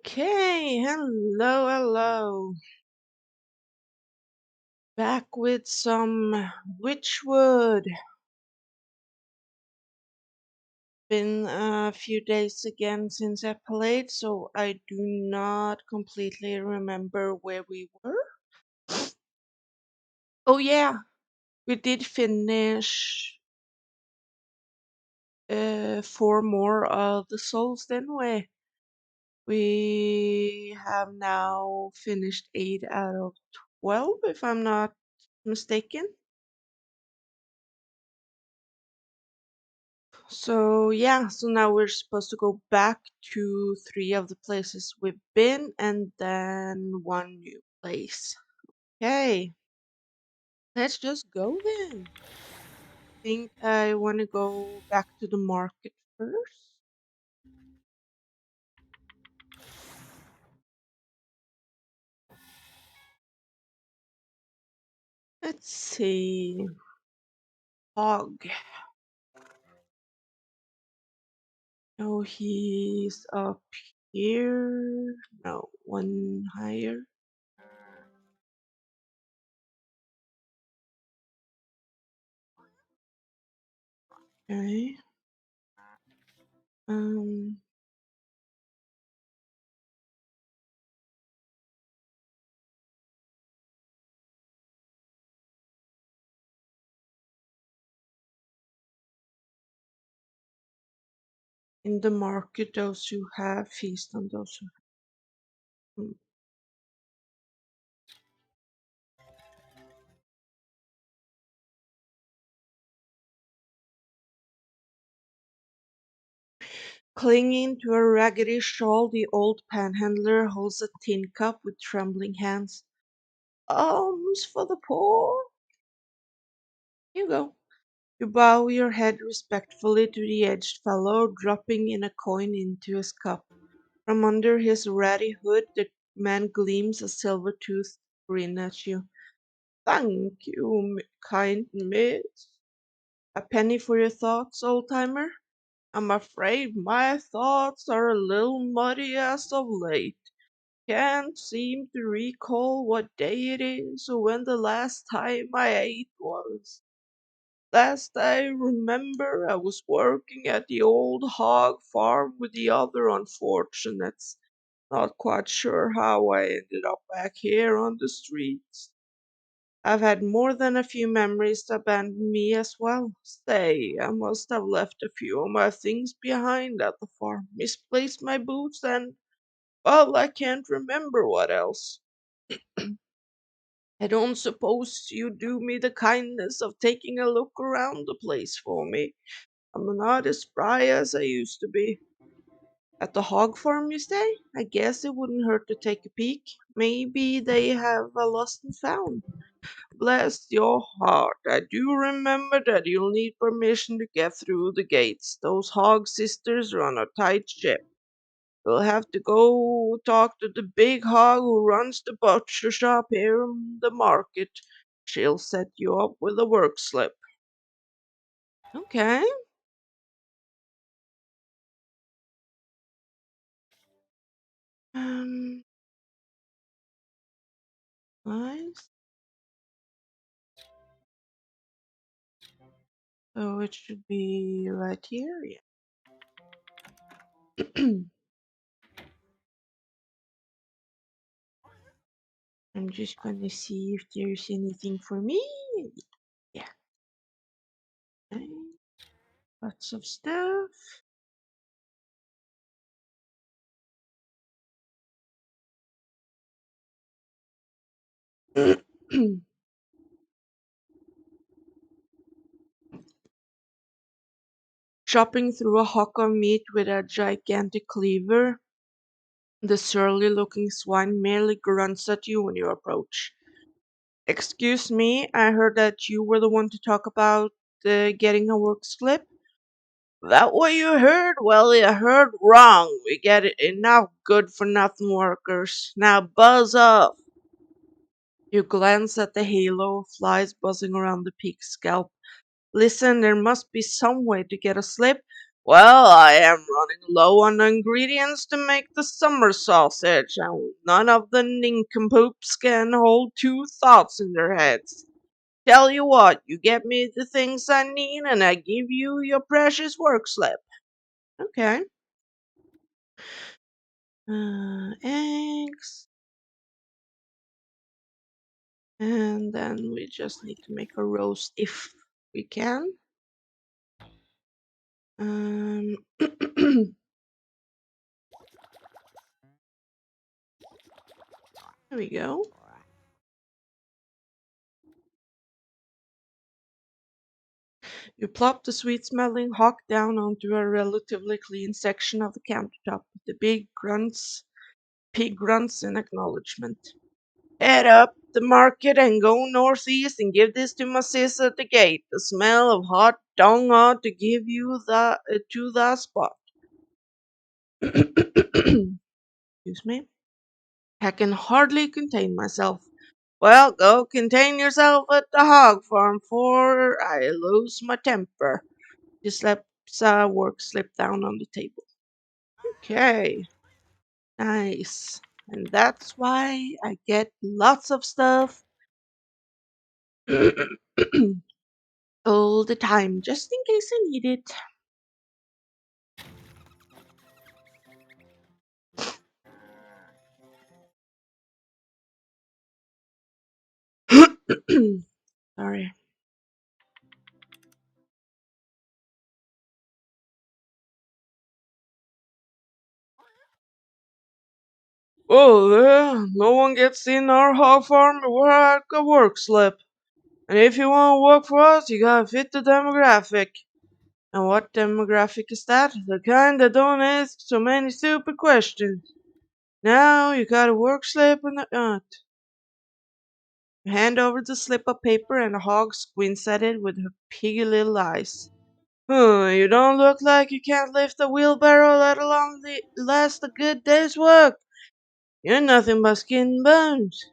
Okay, hello, hello. Back with some Wytchwood. Been a few days again since I played, so I do not completely remember where we were. Oh yeah, we did finish four more of the souls, didn't we? We have now finished 8 out of 12, if I'm not mistaken. So yeah, so now we're supposed to go back to three of the places we've been and then one new place. Okay, let's just go then. Think I want to go back to the market first. Let's see. Hog. Oh, he's up here. No, one higher. Okay. Um, in the market, those who have feast on those who. Hmm. Clinging to a raggedy shawl, the old panhandler holds a tin cup with trembling hands. Alms for the poor. You go. You bow your head respectfully to the aged fellow, dropping in a coin into his cup. From under his ratty hood, the man gleams a silver-toothed grin at you. Thank you, kind miss. A penny for your thoughts, old-timer? I'm afraid my thoughts are a little muddy as of late. Can't seem to recall what day it is or when the last time I ate was. Last I remember, I was working at the old hog farm with the other unfortunates. Not quite sure how I ended up back here on the streets. I've had more than a few memories abandon me as well. Say, I must have left a few of my things behind at the farm, misplaced my boots, and, well, I can't remember what else. I don't suppose you'd do me the kindness of taking a look around the place for me. I'm not as spry as I used to be. At the hog farm, you say? I guess it wouldn't hurt to take a peek. Maybe they have a lost and found. Bless your heart, I do remember that you'll need permission to get through the gates. Those hog sisters run a tight ship. You'll have to go talk to the big hog who runs the butcher shop here in the market. She'll set you up with a work slip. Okay. Um, nice. So it should be right here. Yeah. I'm just gonna see if there's anything for me. Yeah. Okay. Lots of stuff. Chopping through a hunk of meat with a gigantic cleaver, the surly looking swine merely grunts at you when you approach. Excuse me, I heard that you were the one to talk about getting a work slip. That what you heard? Well, you heard wrong. We get enough good for nothing workers. Now buzz off. You glance at the halo of flies buzzing around the pig's scalp. Listen, there must be some way to get a slip. Well, I am running low on ingredients to make the summer sausage, and none of the nincompoops can hold two thoughts in their heads. Tell you what, you get me the things I need, and I give you your precious work slip. Okay. Eggs, and then we just need to make a roast if we can. There we go. You plop the sweet-smelling hawk down onto a relatively clean section of the countertop. The pig grunts in acknowledgement. Head up the market and go northeast and give this to my sis at the gate. The smell of hot dung ought to give you to the spot. Excuse me. I can hardly contain myself. Well, go contain yourself at the hog farm, for I lose my temper. Just let work slip down on the table. Okay, nice. And that's why I get lots of stuff all the time, just in case I need it. Sorry. Oh, no one gets in our hog farm without a work slip. And if you want to work for us, you gotta fit the demographic. And what demographic is that? The kind that don't ask so many stupid questions. Now you got a work slip and hand over the slip of paper and the hog squints at it with her piggy little eyes. You don't look like you can't lift a wheelbarrow, let alone last a good day's work. You're nothing but skin and bones.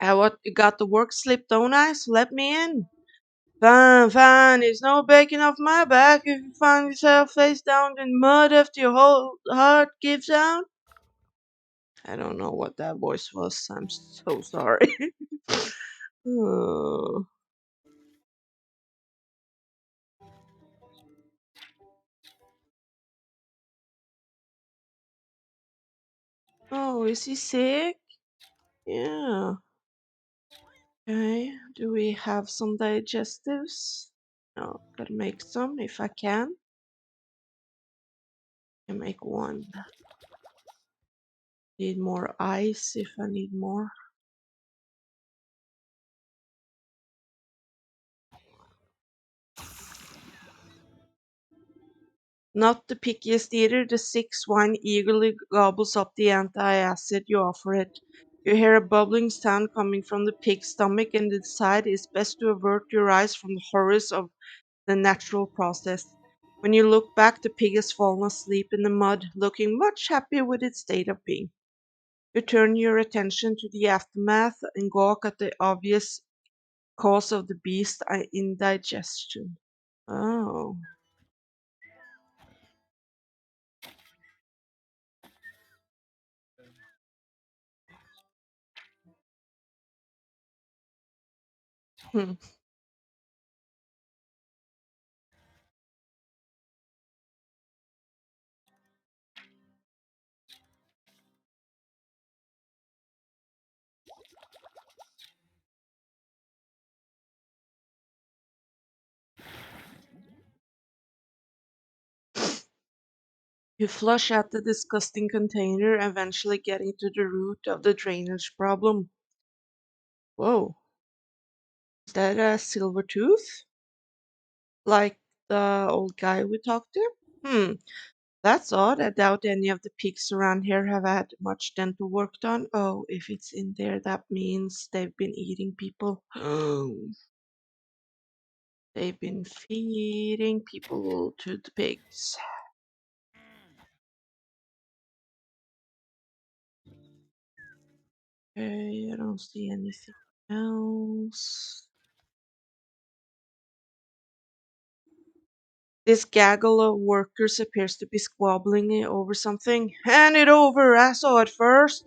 I what you got the work slip, don't I? So let me in. Fine, fine. It's no breaking off my back if you find yourself face down in mud after your whole heart gives out. I don't know what that voice was. I'm so sorry. oh. oh, is he sick? Yeah. Okay. Do we have some digestives? No, gotta make some if I can. I make one. Need more ice if I need more. Not the pickiest eater, the sick swine eagerly gobbles up the anti-acid you offer it. You hear a bubbling sound coming from the pig's stomach and decide it's best to avert your eyes from the horrors of the natural process. When you look back, the pig has fallen asleep in the mud, looking much happier with its state of being. You turn your attention to the aftermath and gawk at the obvious cause of the beast's indigestion. Oh. You flush out the disgusting container, eventually getting to the root of the drainage problem. Whoa, is that a silver tooth? Like the old guy we talked to? That's odd. I doubt any of the pigs around here have had much dental work done. Oh, if it's in there, that means they've been eating people. They've been feeding people to the pigs. Okay, I don't see anything else. This gaggle of workers appears to be squabbling over something. Hand it over, I saw it first.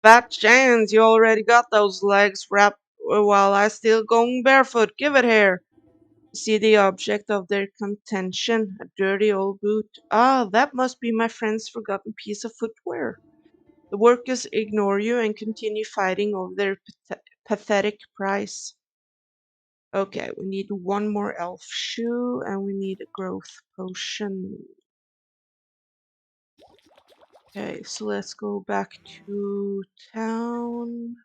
Fat chance you already got those legs wrapped while I still going barefoot. Give it here. See the object of their contention, a dirty old boot. Ah, that must be my friend's forgotten piece of footwear. The workers ignore you and continue fighting over their pathetic price. Okay, we need one more elf shoe and we need a growth potion. Okay, so let's go back to town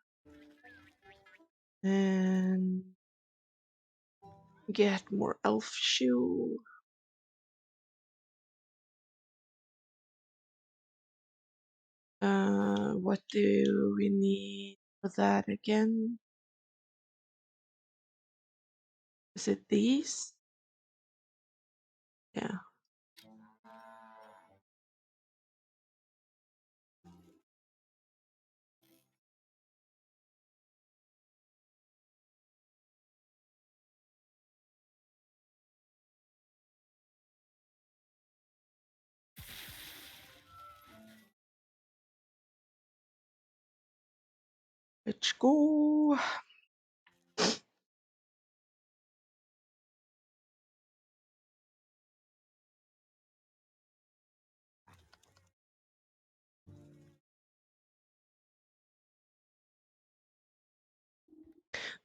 and get more elf shoe. What do we need for that again? Is it these? Yeah. Let's go.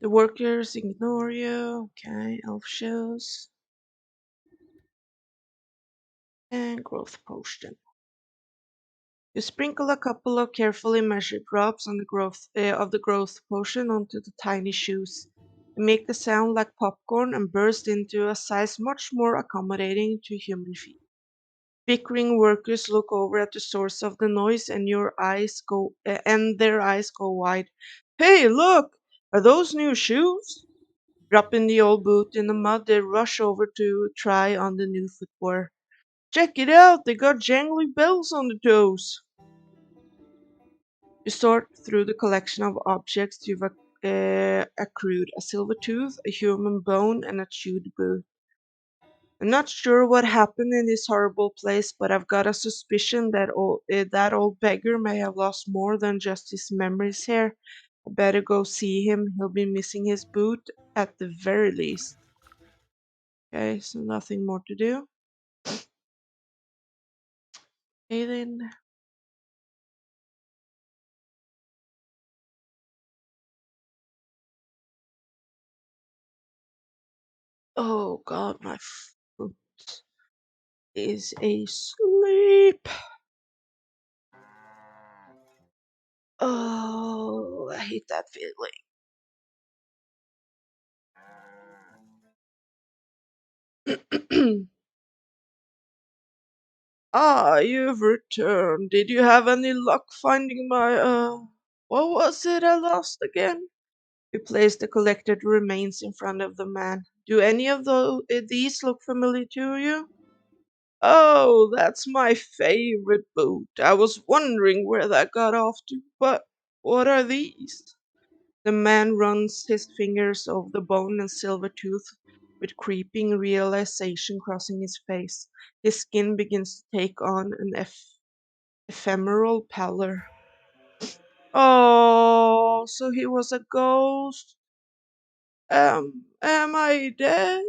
The workers ignore you. Okay, elf shoes and growth potion. You sprinkle a couple of carefully measured drops on the of the growth potion onto the tiny shoes. They make the sound like popcorn and burst into a size much more accommodating to human feet. Bickering workers look over at the source of the noise, and their eyes go wide. Hey, look! Are those new shoes? Dropping the old boot in the mud, they rush over to try on the new footwear. Check it out! They got jangly bells on the toes. You sort through the collection of objects you've accrued: a silver tooth, a human bone, and a chewed boot. I'm not sure what happened in this horrible place, but I've got a suspicion that that old beggar may have lost more than just his memories here. I better go see him. He'll be missing his boot at the very least. Okay, so nothing more to do. Okay then. Oh god, my foot is asleep. Oh, I hate that feeling. Ah, you've returned. Did you have any luck finding what was it I lost again? He placed the collected remains in front of the man. Do any of these look familiar to you? Oh, that's my favorite boot. I was wondering where that got off to, but what are these? The man runs his fingers over the bone and silver tooth with creeping realization crossing his face. His skin begins to take on an ephemeral pallor. Oh, so he was a ghost. Am I dead?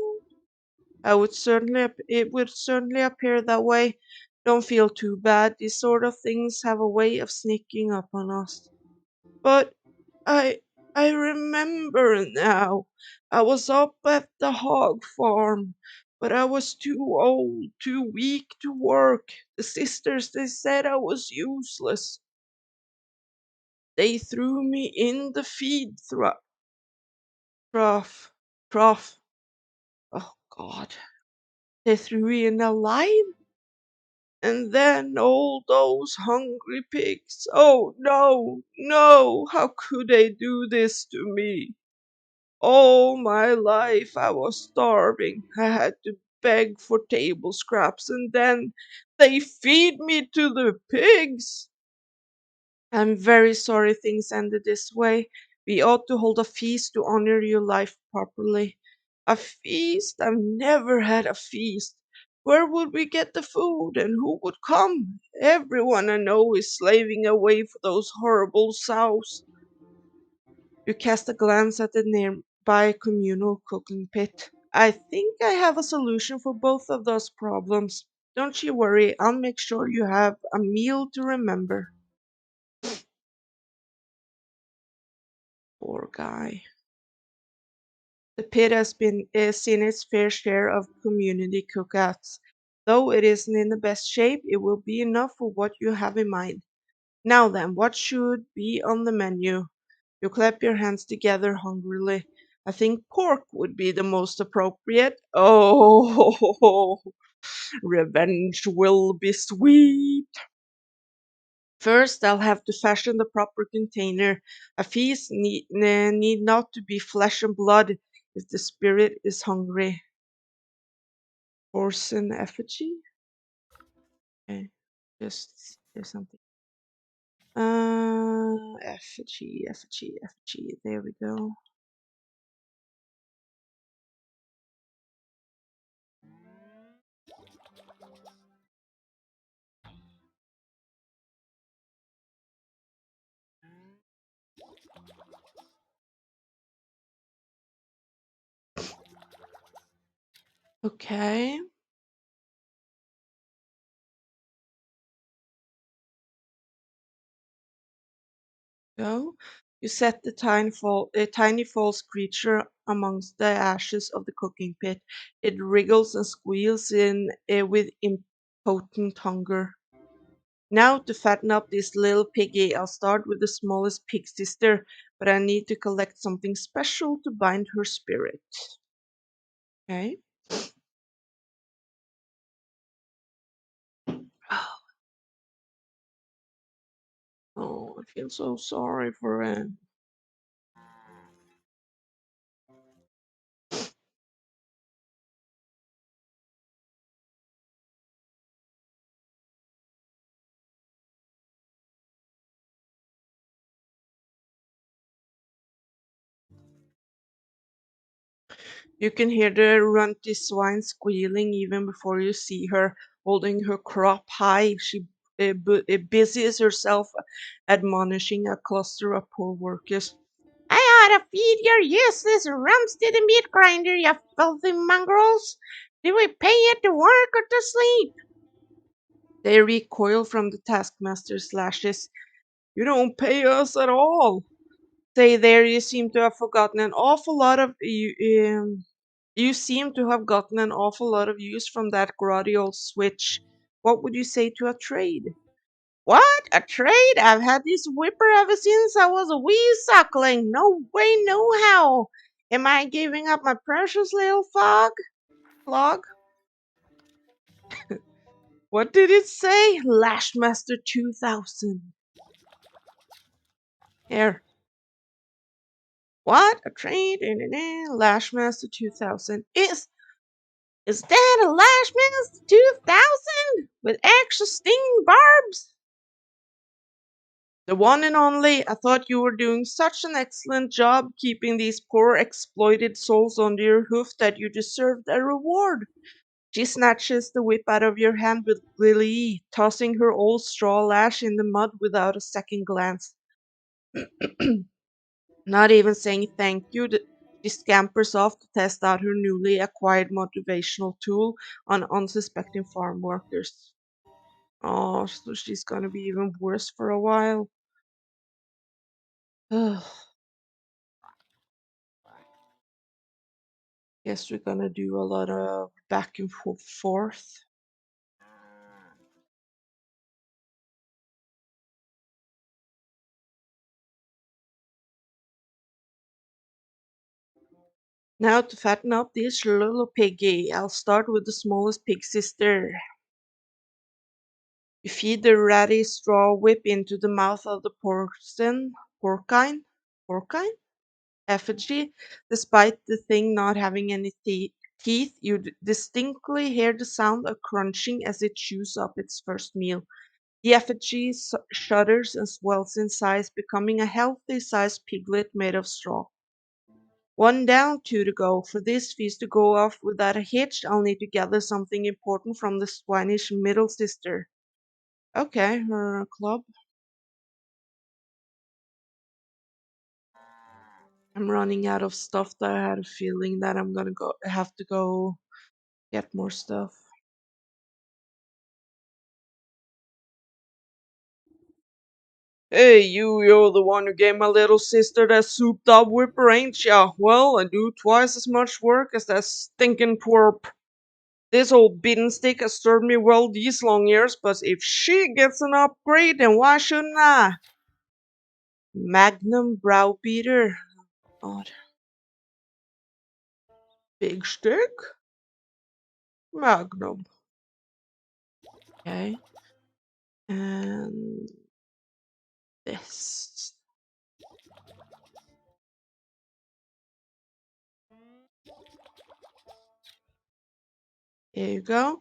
It would certainly appear that way. Don't feel too bad. These sort of things have a way of sneaking up on us. But I I remember now. I was up at the hog farm, but I was too old, too weak to work. The sisters, they said I was useless. They threw me in the feed trough. Trough. Oh God. They threw me in alive? And then all those hungry pigs. Oh no, no, how could they do this to me? All my life I was starving. I had to beg for table scraps, and then they feed me to the pigs. I'm very sorry things ended this way. We ought to hold a feast to honor your life properly. A feast? I've never had a feast. Where would we get the food and who would come? Everyone I know is slaving away for those horrible sows. You cast a glance at the nearby communal cooking pit. I think I have a solution for both of those problems. Don't you worry, I'll make sure you have a meal to remember. Poor guy. The pit has seen its fair share of community cookouts. Though it isn't in the best shape, it will be enough for what you have in mind. Now then, what should be on the menu? You clap your hands together hungrily. I think pork would be the most appropriate. Oh, revenge will be sweet. First, I'll have to fashion the proper container. A feast need not to be flesh and blood if the spirit is hungry. Porcelain effigy? Okay, just there's something. Effigy. There we go. Okay, go. You set the tiny false creature amongst the ashes of the cooking pit. It wriggles and squeals in with impotent hunger. Now to fatten up this little piggy, I'll start with the smallest pig sister, but I need to collect something special to bind her spirit. Okay. Oh, I feel so sorry for him. You can hear the runty swine squealing even before you see her, holding her crop high. She busies herself admonishing a cluster of poor workers. I ought to feed your useless rumps to the meat grinder, you filthy mongrels. Do we pay you to work or to sleep? They recoil from the taskmaster's lashes. You don't pay us at all. Say there, you seem to have forgotten an awful lot of you seem to have gotten an awful lot of use from that grotty old switch. What would you say to a trade? What? A trade? I've had this whipper ever since I was a wee suckling. No way, no how. Am I giving up my precious little flog? What did it say? Lashmaster 2000. Here. What? A trade? Lashmaster 2000. Is that a Lashmaster 2000? With extra stinging barbs? The one and only. I thought you were doing such an excellent job keeping these poor exploited souls under your hoof that you deserved a reward. She snatches the whip out of your hand with glee, tossing her old straw lash in the mud without a second glance. Not even saying thank you, she scampers off to test out her newly acquired motivational tool on unsuspecting farm workers. Oh, so she's gonna be even worse for a while. Ugh. Guess we're gonna do a lot of back and forth. Now to fatten up this little piggy, I'll start with the smallest pig sister. You feed the ratty straw whip into the mouth of the porcine effigy. Despite the thing not having any teeth, you distinctly hear the sound of crunching as it chews up its first meal. The effigy shudders and swells in size, becoming a healthy sized piglet made of straw. One down, two to go. For this feast to go off without a hitch, I'll need to gather something important from the swinish middle sister. Okay, her club. I'm running out of stuff that I had a feeling that I'm gonna go have to go get more stuff. Hey, you're the one who gave my little sister that souped up whipper, ain't ya? Well, I do twice as much work as that stinking twerp. This old beaten stick has served me well these long years, but if she gets an upgrade, then why shouldn't I? Magnum browbeater. God. Big stick? Magnum. Okay. And this. Here you go.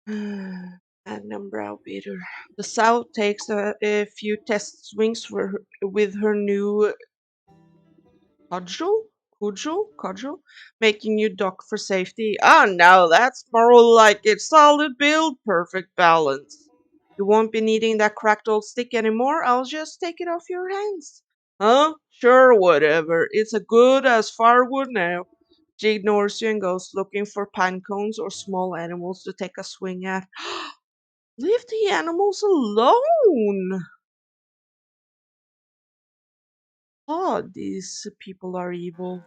Magnum browbeater. The sow takes a few test swings with her new cudgel, making you duck for safety. Ah, now that's more like it. Solid build, perfect balance. You won't be needing that cracked old stick anymore. I'll just take it off your hands. Huh? Sure, whatever. It's as good as firewood now. She ignores you and goes looking for pine cones or small animals to take a swing at. Leave the animals alone! Oh, these people are evil.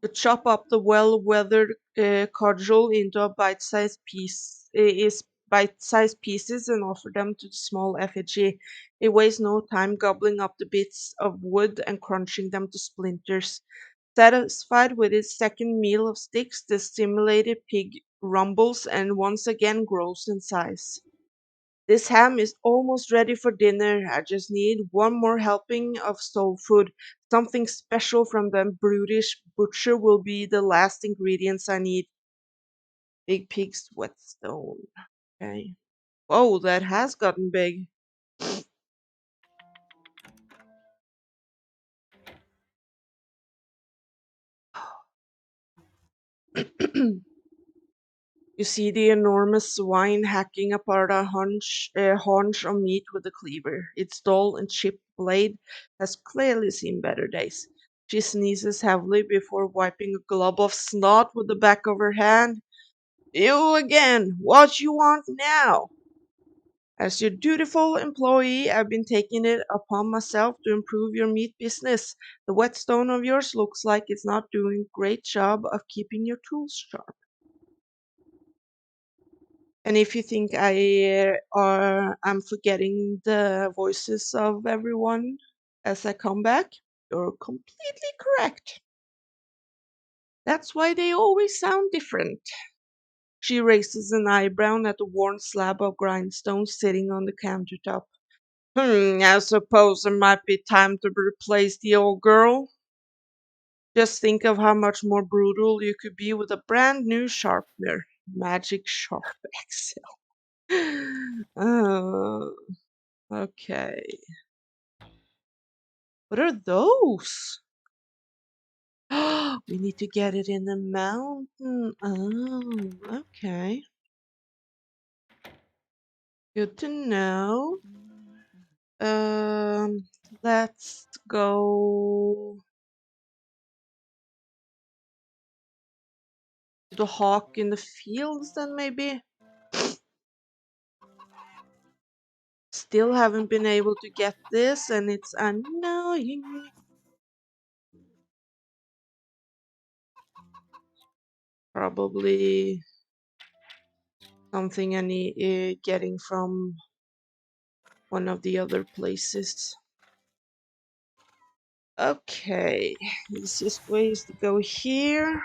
To chop up the well-weathered cudgel into a bite-sized pieces and offer them to the small effigy. It wastes no time gobbling up the bits of wood and crunching them to splinters. Satisfied with its second meal of sticks, the stimulated pig rumbles and once again grows in size. This ham is almost ready for dinner. I just need one more helping of soul food. Something special from the brutish butcher will be the last ingredients I need. Big pig's whetstone. Okay. Whoa, that has gotten big. You see the enormous swine hacking apart a haunch of meat with a cleaver. Its dull and chipped blade has clearly seen better days. She sneezes heavily before wiping a glob of snot with the back of her hand. You again! What you want now? As your dutiful employee, I've been taking it upon myself to improve your meat business. The whetstone of yours looks like it's not doing a great job of keeping your tools sharp. And if you think I'm forgetting the voices of everyone as I come back, you're completely correct. That's why they always sound different. She raises an eyebrow at the worn slab of grindstone sitting on the countertop. I suppose it might be time to replace the old girl. Just think of how much more brutal you could be with a brand new sharpener. Magic Sharp Excel. Oh, okay. What are those? We need to get it in the mountain. Oh, okay. Good to know. Um, let's go to the hawk in the fields then maybe. Still haven't been able to get this and it's annoying. Probably something I need getting from one of the other places. Okay, easiest way is to go here.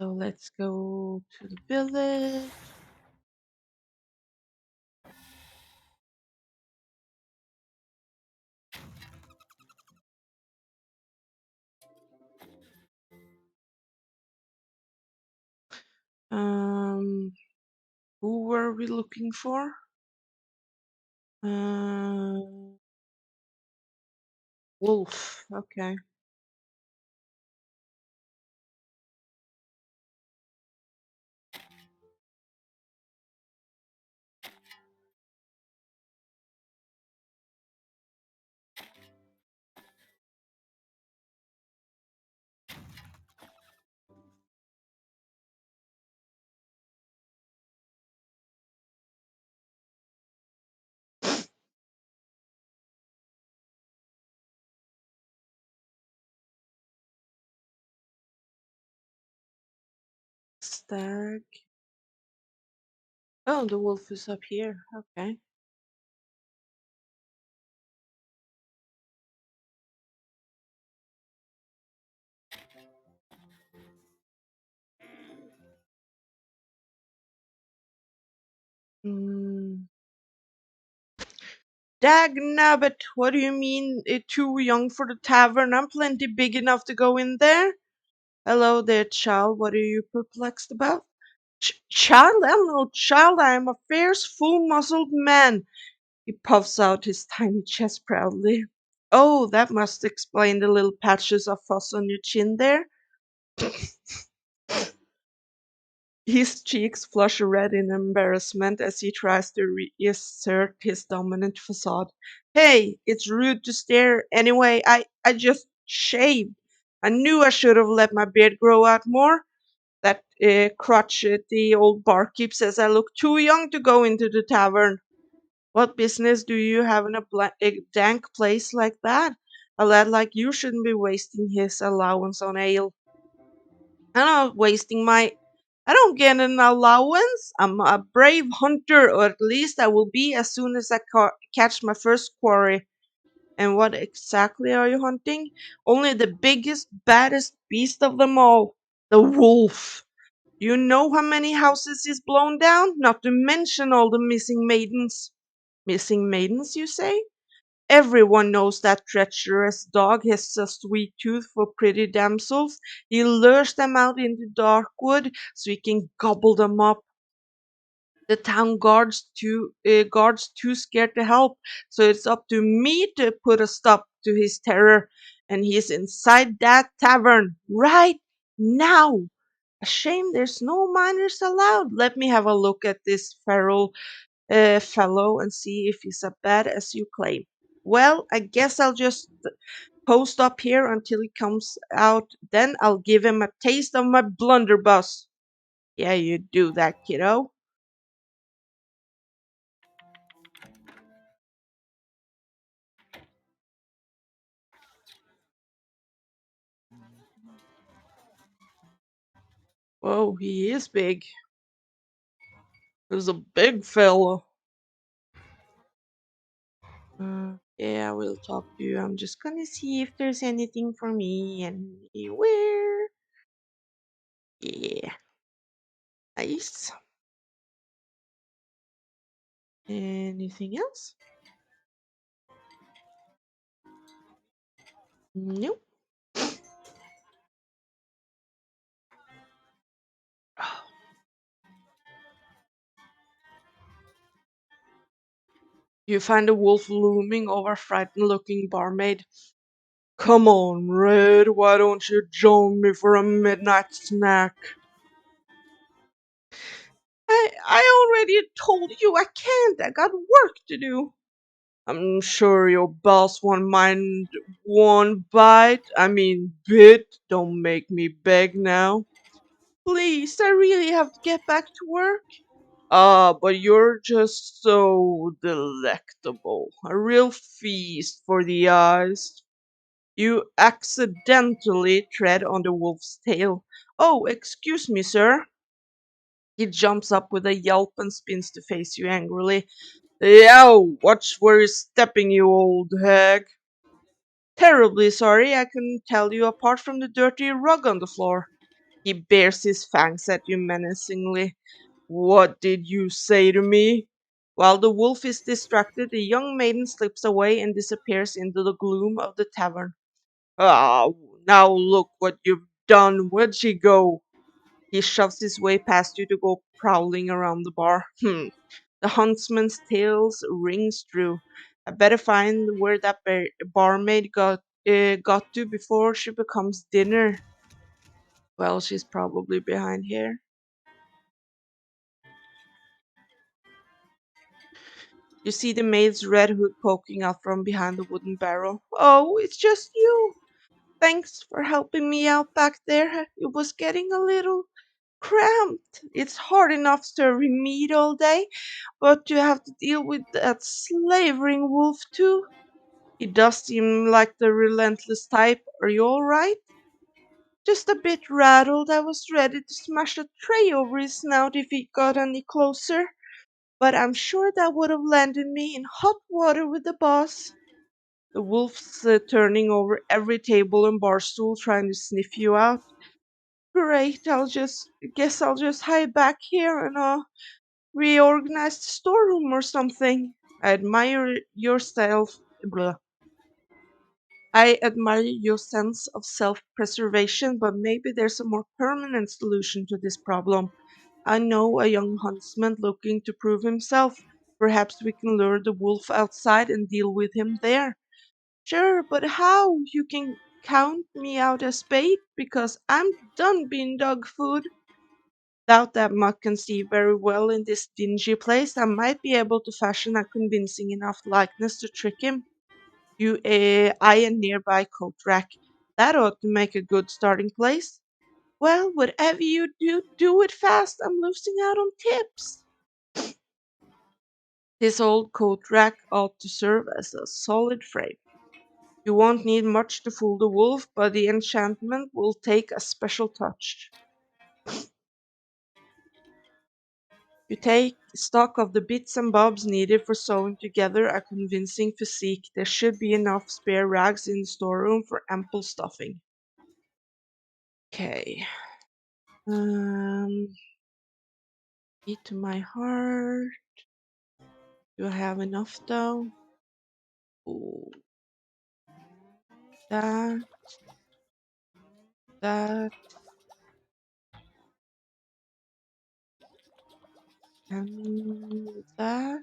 So let's go to the village. Who were we looking for? Uh, Wolf. Okay. Stag. Oh, the wolf is up here. Okay. Hmm. Dagnabbit, what do you mean too young for the tavern? I'm plenty big enough to go in there. Hello there, child. What are you perplexed about? Child? I'm no child. I am a fierce, full-muscled man. He puffs out his tiny chest proudly. Oh, that must explain the little patches of fuzz on your chin there. His cheeks flush red in embarrassment as he tries to reassert his dominant facade. Hey, it's rude to stare. Anyway, I just shaved. I knew I should have let my beard grow out more. That crotchety old barkeep says I look too young to go into the tavern. What business do you have in a dank place like that? A lad like you shouldn't be wasting his allowance on ale. I'm not wasting my. I don't get an allowance. I'm a brave hunter, or at least I will be as soon as I catch my first quarry. And what exactly are you hunting? Only the biggest, baddest beast of them all, the wolf. You know how many houses he's blown down? Not to mention all the missing maidens. Missing maidens, you say? Everyone knows that treacherous dog has a sweet tooth for pretty damsels. He lures them out into dark wood so he can gobble them up. The town guards too scared to help, so it's up to me to put a stop to his terror. And he's inside that tavern right now. A shame there's no minors allowed. Let me have a look at this feral fellow and see if he's as bad as you claim. Well, I guess I'll just post up here until he comes out. Then I'll give him a taste of my blunderbuss. Yeah, you do that, kiddo. Whoa, he is big. He's a big fella. Yeah, I will talk to you. I'm just gonna see if there's anything for me anywhere. Yeah, nice. Anything else? Nope. You find a wolf looming over a frightened looking barmaid. Come on, Red, why don't you join me for a midnight snack? I already told you I can't. I got work to do. I'm sure your boss won't mind one bite. I mean, bit. Don't make me beg now. Please, I really have to get back to work. Ah, but you're just so delectable. A real feast for the eyes. You accidentally tread on the wolf's tail. Oh, excuse me, sir. He jumps up with a yelp and spins to face you angrily. Yow! Watch where you're stepping, you old hag. Terribly sorry, I couldn't tell you apart from the dirty rug on the floor. He bares his fangs at you menacingly. What did you say to me? While the wolf is distracted, the young maiden slips away and disappears into the gloom of the tavern. Ah, now look what you've done. Where'd she go? He shoves his way past you to go prowling around the bar. The huntsman's tails rings true. I better find where that barmaid got to before she becomes dinner. Well, she's probably behind here. You see the maid's red hood poking out from behind the wooden barrel. Oh, it's just you. Thanks for helping me out back there. It was getting a little cramped. It's hard enough serving meat all day, but you have to deal with that slavering wolf too. He does seem like the relentless type. Are you all right? Just a bit rattled. I was ready to smash a tray over his snout if he got any closer, but I'm sure that would have landed me in hot water with the boss. The wolf's turning over every table and bar stool trying to sniff you out. Great, I'll just hide back here and reorganize the storeroom or something. I admire yourself. Blah. I admire your sense of self-preservation, but maybe there's a more permanent solution to this problem. I know a young huntsman looking to prove himself. Perhaps we can lure the wolf outside and deal with him there. Sure, but how? You can count me out as bait because I'm done being dog food. Doubt that Mutt can see very well in this dingy place. I might be able to fashion a convincing enough likeness to trick him. You eye a nearby coat rack. That ought to make a good starting place. Well, whatever you do, do it fast. I'm losing out on tips. This old coat rack ought to serve as a solid frame. You won't need much to fool the wolf, but the enchantment will take a special touch. You take stock of the bits and bobs needed for sewing together a convincing physique. There should be enough spare rags in the storeroom for ample stuffing. Okay. Um, Beat to my heart. Do I have enough though? Ooh, that, that, and that.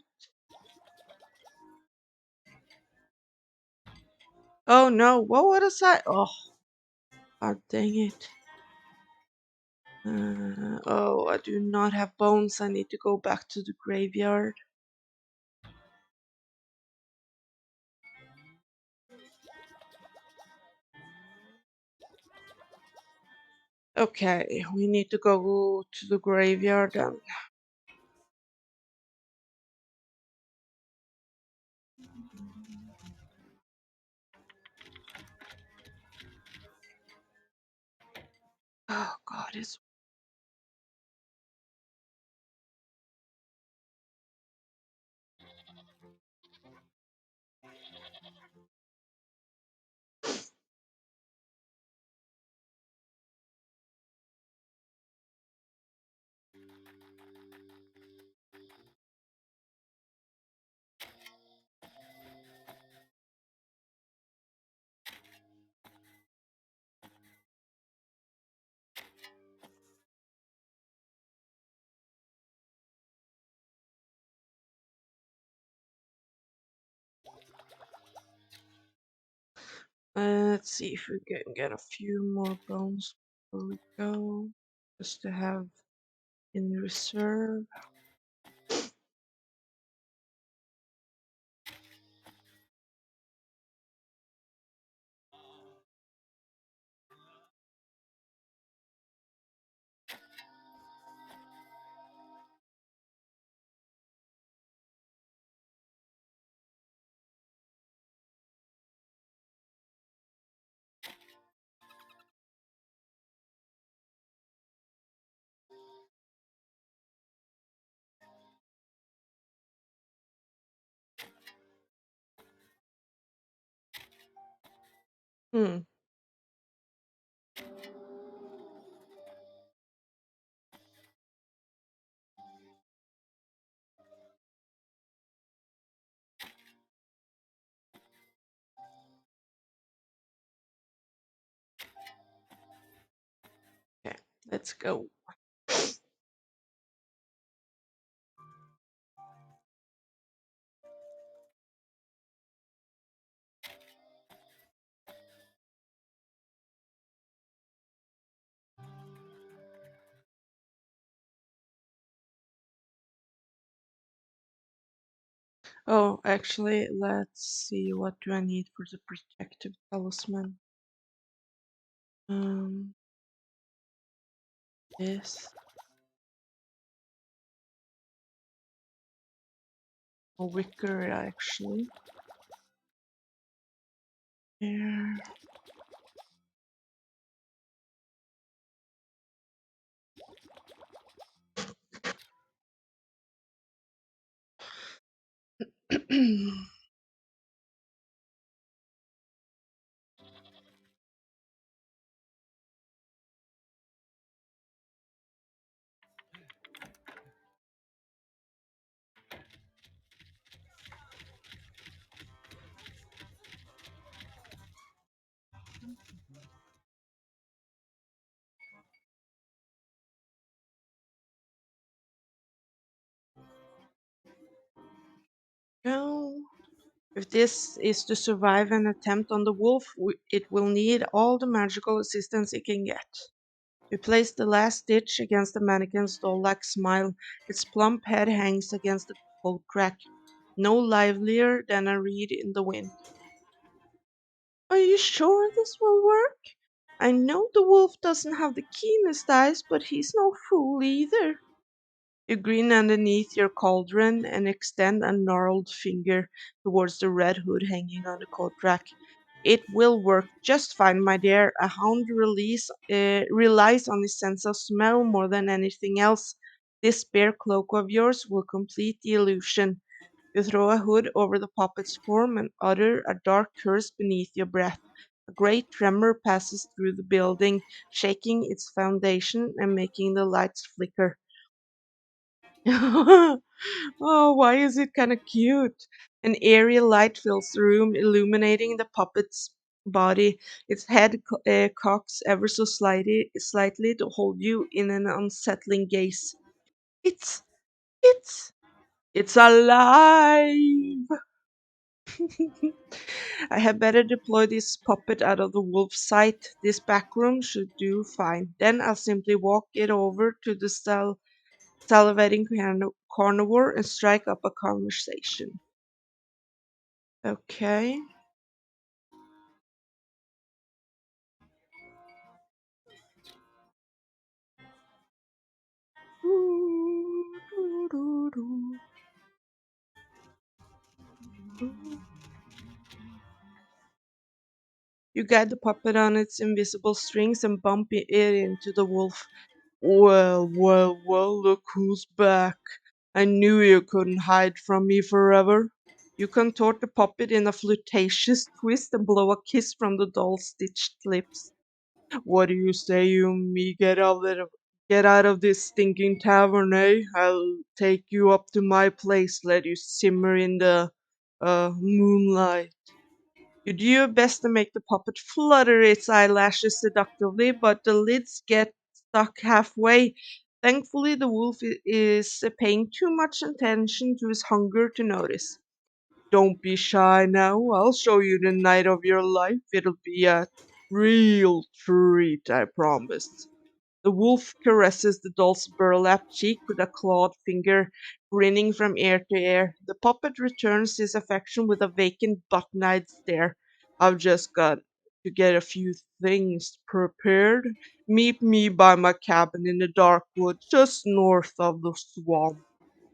Oh no, what was that? Oh, god dang it. Oh, I do not have bones. I need to go back to the graveyard. Okay, we need to go to the graveyard then. Oh god, it's. Let's see if we can get a few more bones before we go. Just to have in reserve. Hmm. Okay, let's go. Oh, actually, let's see. What do I need for the protective talisman? Um, this a wicker actually. There. Now, if this is to survive an attempt on the wolf, it will need all the magical assistance it can get. We place the last stitch against the mannequin's doll-like smile. Its plump head hangs against the cold crack, no livelier than a reed in the wind. Are you sure this will work? I know the wolf doesn't have the keenest eyes, but he's no fool either. You grin underneath your cauldron and extend a gnarled finger towards the red hood hanging on the coat rack. It will work just fine, my dear. A hound relies on his sense of smell more than anything else. This bear cloak of yours will complete the illusion. You throw a hood over the puppet's form and utter a dark curse beneath your breath. A great tremor passes through the building, shaking its foundation and making the lights flicker. Oh, why is it kind of cute? An airy light fills the room, illuminating the puppet's body. Its head cocks ever so slightly to hold you in an unsettling gaze. It's, it's, it's alive! I had better deploy this puppet out of the wolf's sight. This back room should do fine. Then I'll simply walk it over to the salivating carnivore and strike up a conversation. Okay. You guide the puppet on its invisible strings and bump it into the wolf. Well, well, well, look who's back. I knew you couldn't hide from me forever. You contort the puppet in a flirtatious twist and blow a kiss from the doll's stitched lips. What do you say you and me get out of this stinking tavern, eh? I'll take you up to my place, let you simmer in the moonlight. You do your best to make the puppet flutter its eyelashes seductively, but the lids get stuck halfway. Thankfully, the wolf is paying too much attention to his hunger to notice. Don't be shy now. I'll show you the night of your life. It'll be a real treat, I promise. The wolf caresses the doll's burlap cheek with a clawed finger, grinning from ear to ear. The puppet returns his affection with a vacant, button-eyed stare. I've just got to get a few things prepared. Meet me by my cabin in the dark woods just north of the swamp.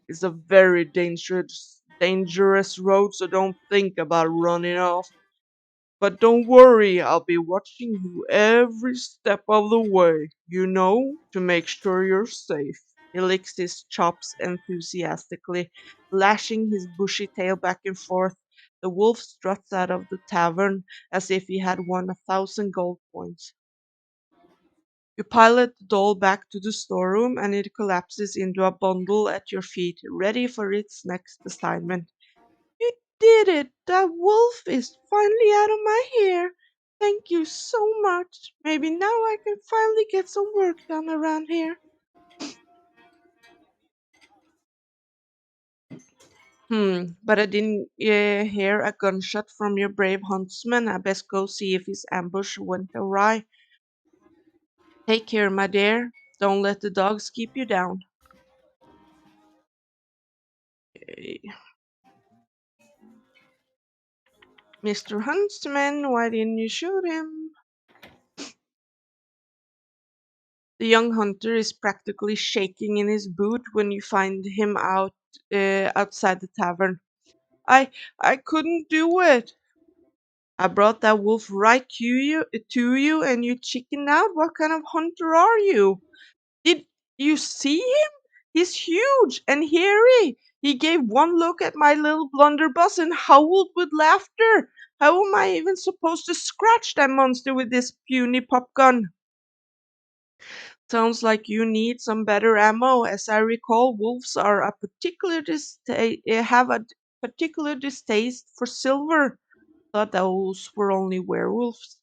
It's a very dangerous road, so don't think about running off. But don't worry, I'll be watching you every step of the way, to make sure you're safe. He licks his chops enthusiastically, lashing his bushy tail back and forth. The wolf struts out of the tavern as if he had won 1,000 gold coins. You pilot the doll back to the storeroom and it collapses into a bundle at your feet, ready for its next assignment. You did it! That wolf is finally out of my hair. Thank you so much. Maybe now I can finally get some work done around here. But I didn't hear a gunshot from your brave huntsman. I best go see if his ambush went awry. Take care, my dear. Don't let the dogs keep you down. Mr. Huntsman, why didn't you shoot him? The young hunter is practically shaking in his boot when you find him outside the tavern. I I couldn't do it. I brought that wolf right to you, and you chickened out. What kind of hunter are you? Did you see him? He's huge and hairy. He gave one look at my little blunderbuss and howled with laughter. How am I even supposed to scratch that monster with this puny pop gun? Sounds like you need some better ammo. As I recall, wolves are have a particular distaste for silver. Thought those were only werewolves.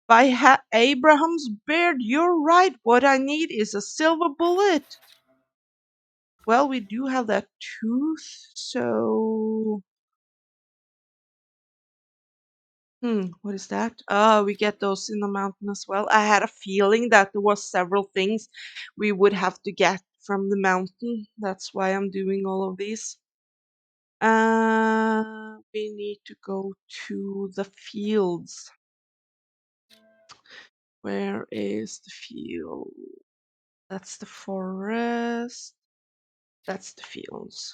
By Abraham's beard, you're right. What I need is a silver bullet. Well, we do have that tooth, so what is that? We get those in the mountain as well. I had a feeling that there was several things we would have to get from the mountain. That's why I'm doing all of these. We need to go to the fields. Where is the field? That's the forest. That's the fields.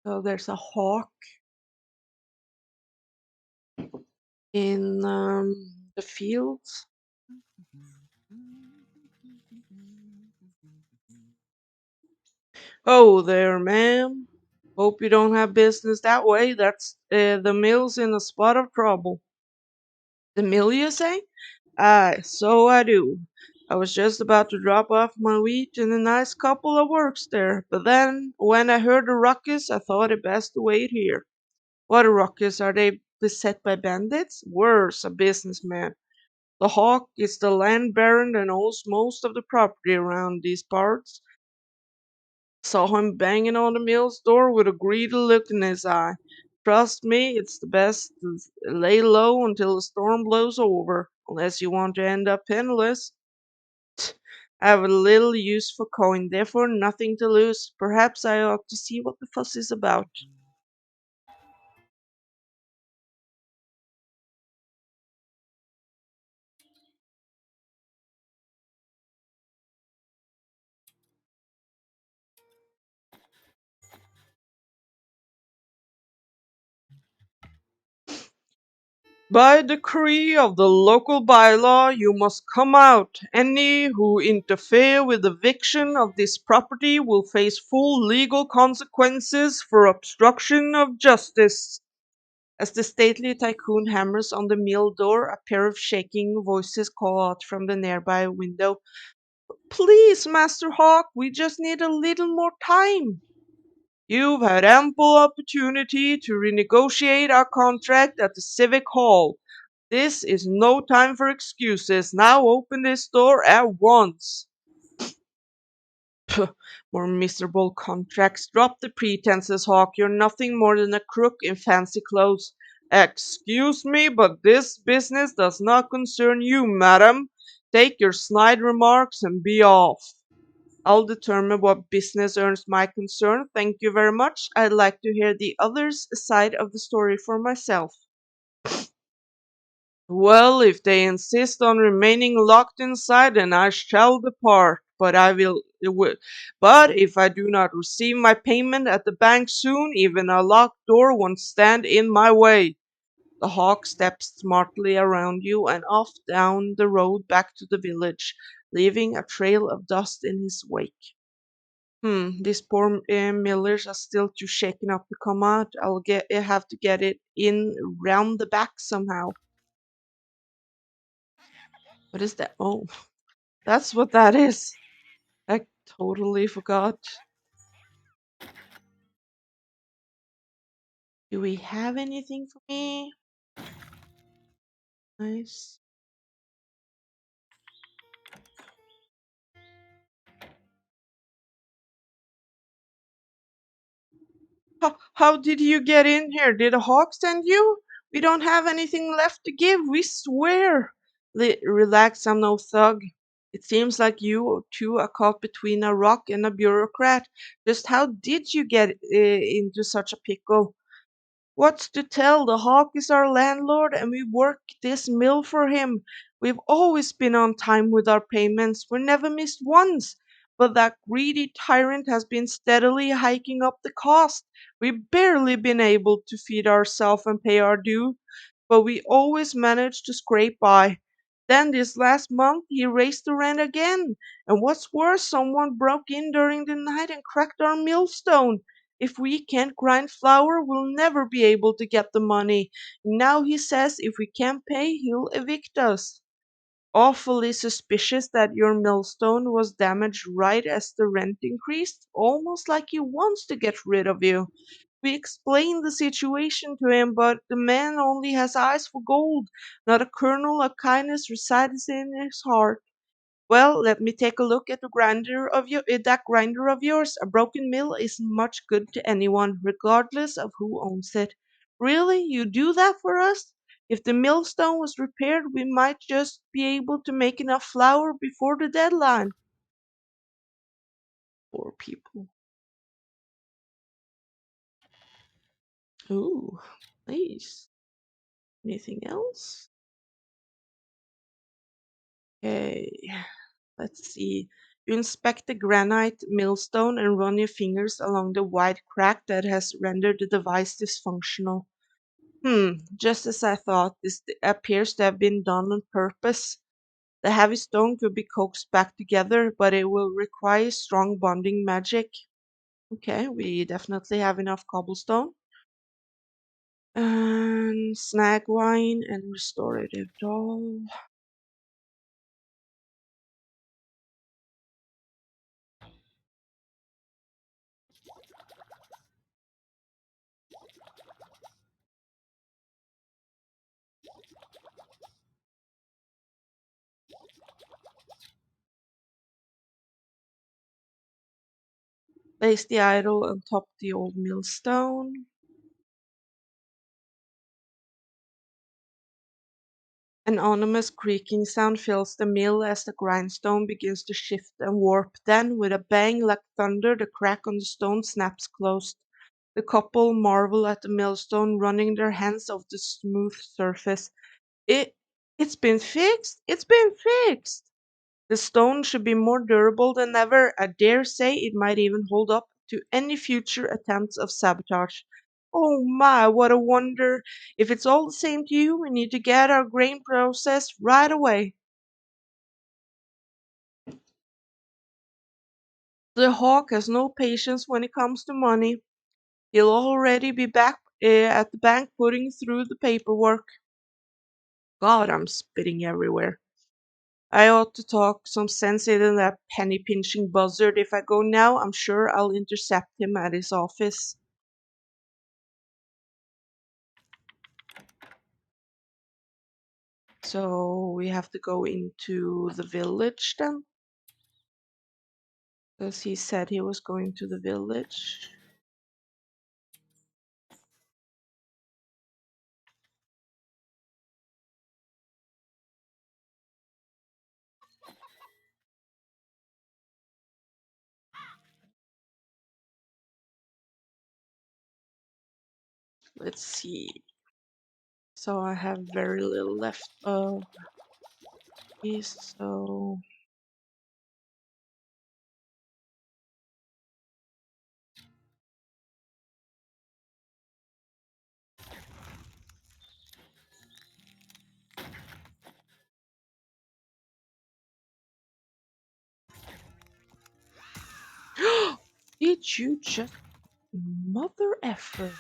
So there's a hawk in the fields. Oh there, ma'am. Hope you don't have business that way. That's the mill's in a spot of trouble. The mill, you say? Aye, so I do. I was just about to drop off my wheat in a nice couple of works there, but then when I heard the ruckus, I thought it best to wait here. What a ruckus? Are they beset by bandits? Worse, a businessman. The hawk is the land baron and owns most of the property around these parts. Saw him banging on the mill's door with a greedy look in his eye. Trust me, it's the best to lay low until the storm blows over, unless you want to end up penniless. I have a little use for coin, therefore nothing to lose. Perhaps I ought to see what the fuss is about. By decree of the local bylaw, you must come out. Any who interfere with eviction of this property will face full legal consequences for obstruction of justice. As the stately tycoon hammers on the mill door, a pair of shaking voices call out from the nearby window. Please, Master Hawk, we just need a little more time. You've had ample opportunity to renegotiate our contract at the Civic Hall. This is no time for excuses. Now open this door at once. Puh, more miserable contracts. Drop the pretenses, Hawk. You're nothing more than a crook in fancy clothes. Excuse me, but this business does not concern you, madam. Take your snide remarks and be off. I'll determine what business earns my concern. Thank you very much. I'd like to hear the other's side of the story for myself. Well, if they insist on remaining locked inside, then I shall depart. But if I do not receive my payment at the bank soon, even a locked door won't stand in my way. The hawk steps smartly around you and off down the road back to the village, leaving a trail of dust in his wake. These poor millers are still too shaken up to come out. I have to get it in round the back somehow. What is that? Oh, that's what that is. I totally forgot. Do we have anything for me? Nice. How did you get in here? Did a hawk send you? We don't have anything left to give, we swear. Relax, I'm no thug. It seems like you two are caught between a rock and a bureaucrat. Just how did you get into such a pickle? What's to tell? The hawk is our landlord and we work this mill for him. We've always been on time with our payments. We're never missed once. But that greedy tyrant has been steadily hiking up the cost. We've barely been able to feed ourselves and pay our due, but we always manage to scrape by. Then this last month he raised the rent again, and what's worse, someone broke in during the night and cracked our millstone. If we can't grind flour, we'll never be able to get the money. Now he says if we can't pay, he'll evict us. Awfully suspicious that your millstone was damaged right as the rent increased, almost like he wants to get rid of you. We explained the situation to him, but the man only has eyes for gold. Not a kernel of kindness resides in his heart. Well, let me take a look at that grinder of yours. A broken mill isn't much good to anyone, regardless of who owns it. Really, you do that for us? If the millstone was repaired, we might just be able to make enough flour before the deadline. Poor people. Ooh, nice. Anything else? Okay, let's see. You inspect the granite millstone and run your fingers along the wide crack that has rendered the device dysfunctional. Just as I thought, this appears to have been done on purpose. The heavy stone could be coaxed back together, but it will require strong bonding magic. Okay, we definitely have enough cobblestone. And snag wine and restorative doll. Place the idol on top the old millstone. An ominous creaking sound fills the mill as the grindstone begins to shift and warp. Then, with a bang like thunder, the crack on the stone snaps closed. The couple marvel at the millstone, running their hands over the smooth surface. It, it's been fixed. It's been fixed. The stone should be more durable than ever. I dare say it might even hold up to any future attempts of sabotage. Oh my, what a wonder! If it's all the same to you, we need to get our grain processed right away. The hawk has no patience when it comes to money. He'll already be back at the bank putting through the paperwork. God, I'm spitting everywhere. I ought to talk some sense into that penny pinching buzzard. If I go now, I'm sure I'll intercept him at his office. So we have to go into the village then? Because he said he was going to the village. Let's see. So I have very little left of these, so did you just mother effer?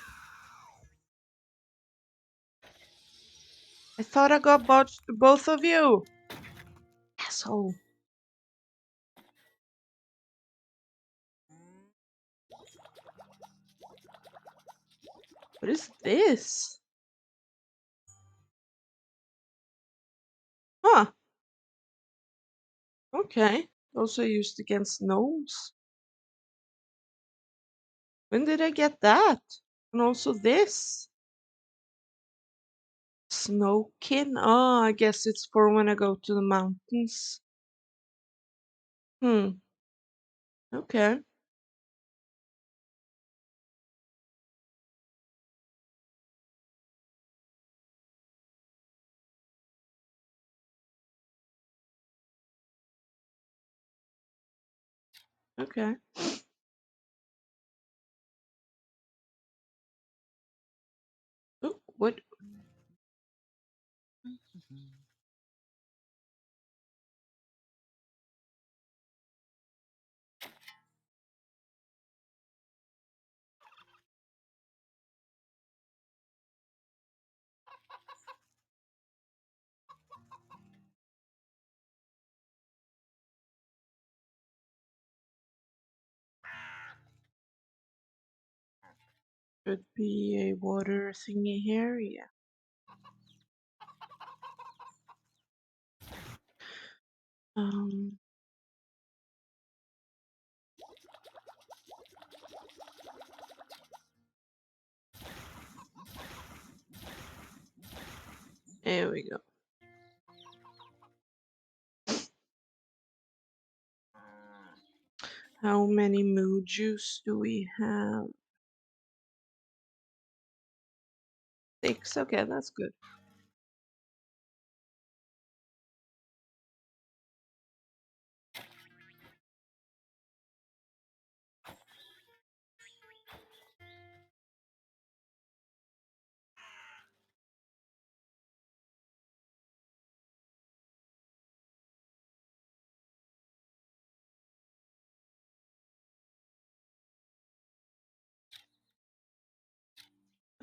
I thought I got both of you. Asshole. What is this? Huh, okay. Also used against gnomes. When did I get that? And also this. Snowkin? Oh, I guess it's for when I go to the mountains. Hmm. Okay. Okay. Oh, what? Could be a water thingy here. Yeah. Um. There we go. How many moo juice do we have? 6. Okay, that's good.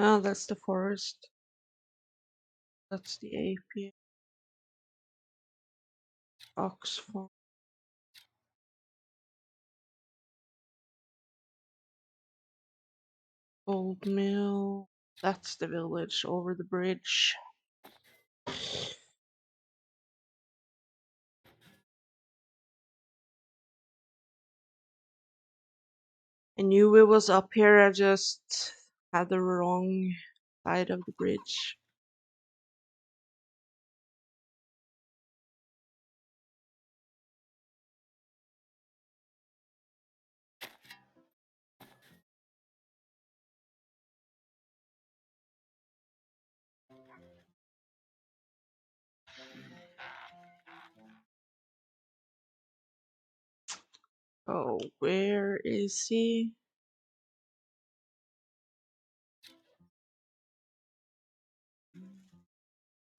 Oh, that's the forest. That's the apiary. Oxford. Old Mill. That's the village over the bridge. I knew it was up here, I just had the wrong side of the bridge. Oh, where is he?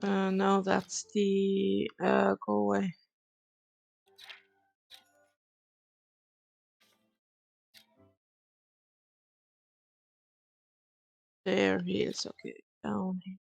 No, that's the, go away. There he is, okay, down here.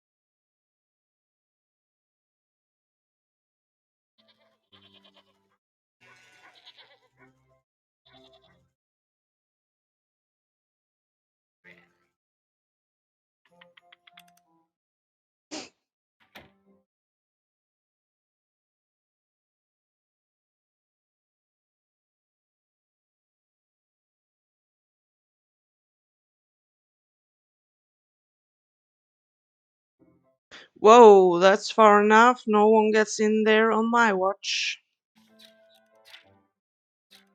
Whoa, that's far enough. No one gets in there on my watch.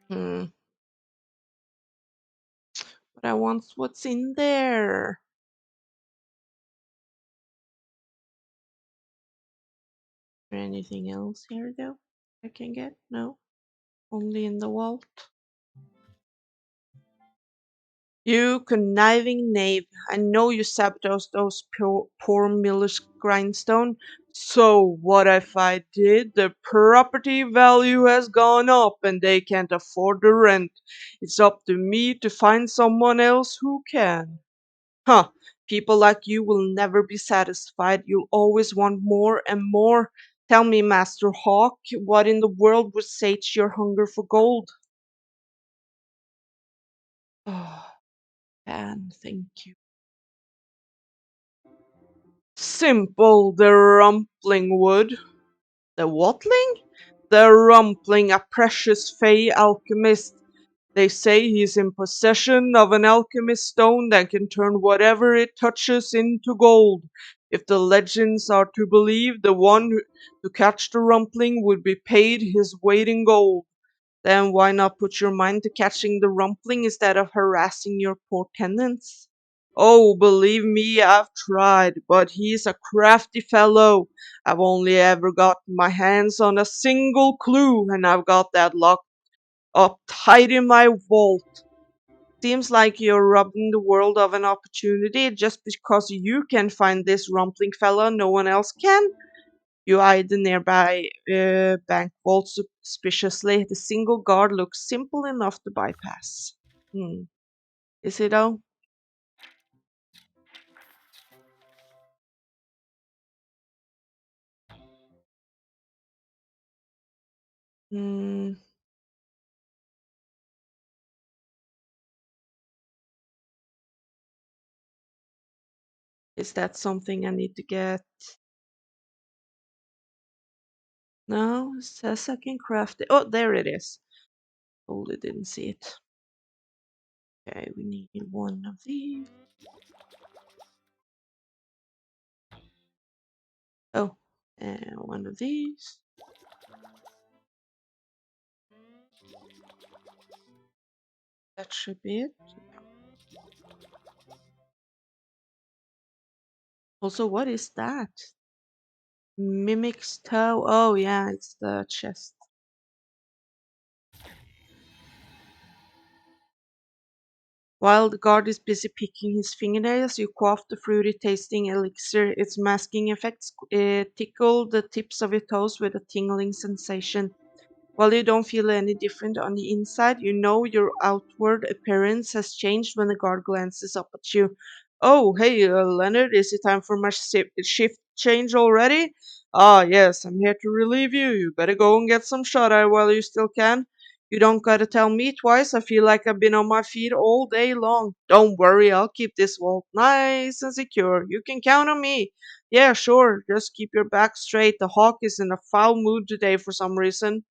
Hmm. But I want what's in there. Is there anything else here though I can get? No. Only in the vault. You conniving knave. I know you sabotaged those poor miller's grindstone. So what if I did? The property value has gone up and they can't afford the rent. It's up to me to find someone else who can. Huh. People like you will never be satisfied. You'll always want more and more. Tell me, Master Hawk, what in the world would sate your hunger for gold? Oh, and thank you. Simple, the rumpling wood. The watling? The rumpling, a precious fey alchemist. They say he's in possession of an alchemist stone that can turn whatever it touches into gold. If the legends are to believe, the one to catch the rumpling would be paid his weight in gold. Then why not put your mind to catching the rumpling instead of harassing your poor tenants? Oh, believe me, I've tried, but he's a crafty fellow. I've only ever got my hands on a single clue, and I've got that locked up tight in my vault. Seems like you're robbing the world of an opportunity just because you can find this rumpling fellow no one else can. You eyed the nearby bank vault suspiciously. The single guard looks simple enough to bypass. Hmm. Is it though? Hmm. Is that something I need to get? No, it says I can craft it. Oh, there it is. Totally didn't see it. Okay, we need one of these. Oh, and one of these. That should be it. Also, what is that? Mimic's toe. Oh, yeah, it's the chest. While the guard is busy picking his fingernails, you quaff the fruity tasting elixir. Its masking effects tickle the tips of your toes with a tingling sensation. While you don't feel any different on the inside, you know your outward appearance has changed when the guard glances up at you. Oh, hey, Leonard, is it time for my shift change already? Ah, yes, I'm here to relieve you. You better go and get some shut eye while you still can. You don't gotta tell me twice. I feel like I've been on my feet all day long. Don't worry, I'll keep this vault nice and secure. You can count on me. Yeah, sure, just keep your back straight. The hawk is in a foul mood today for some reason.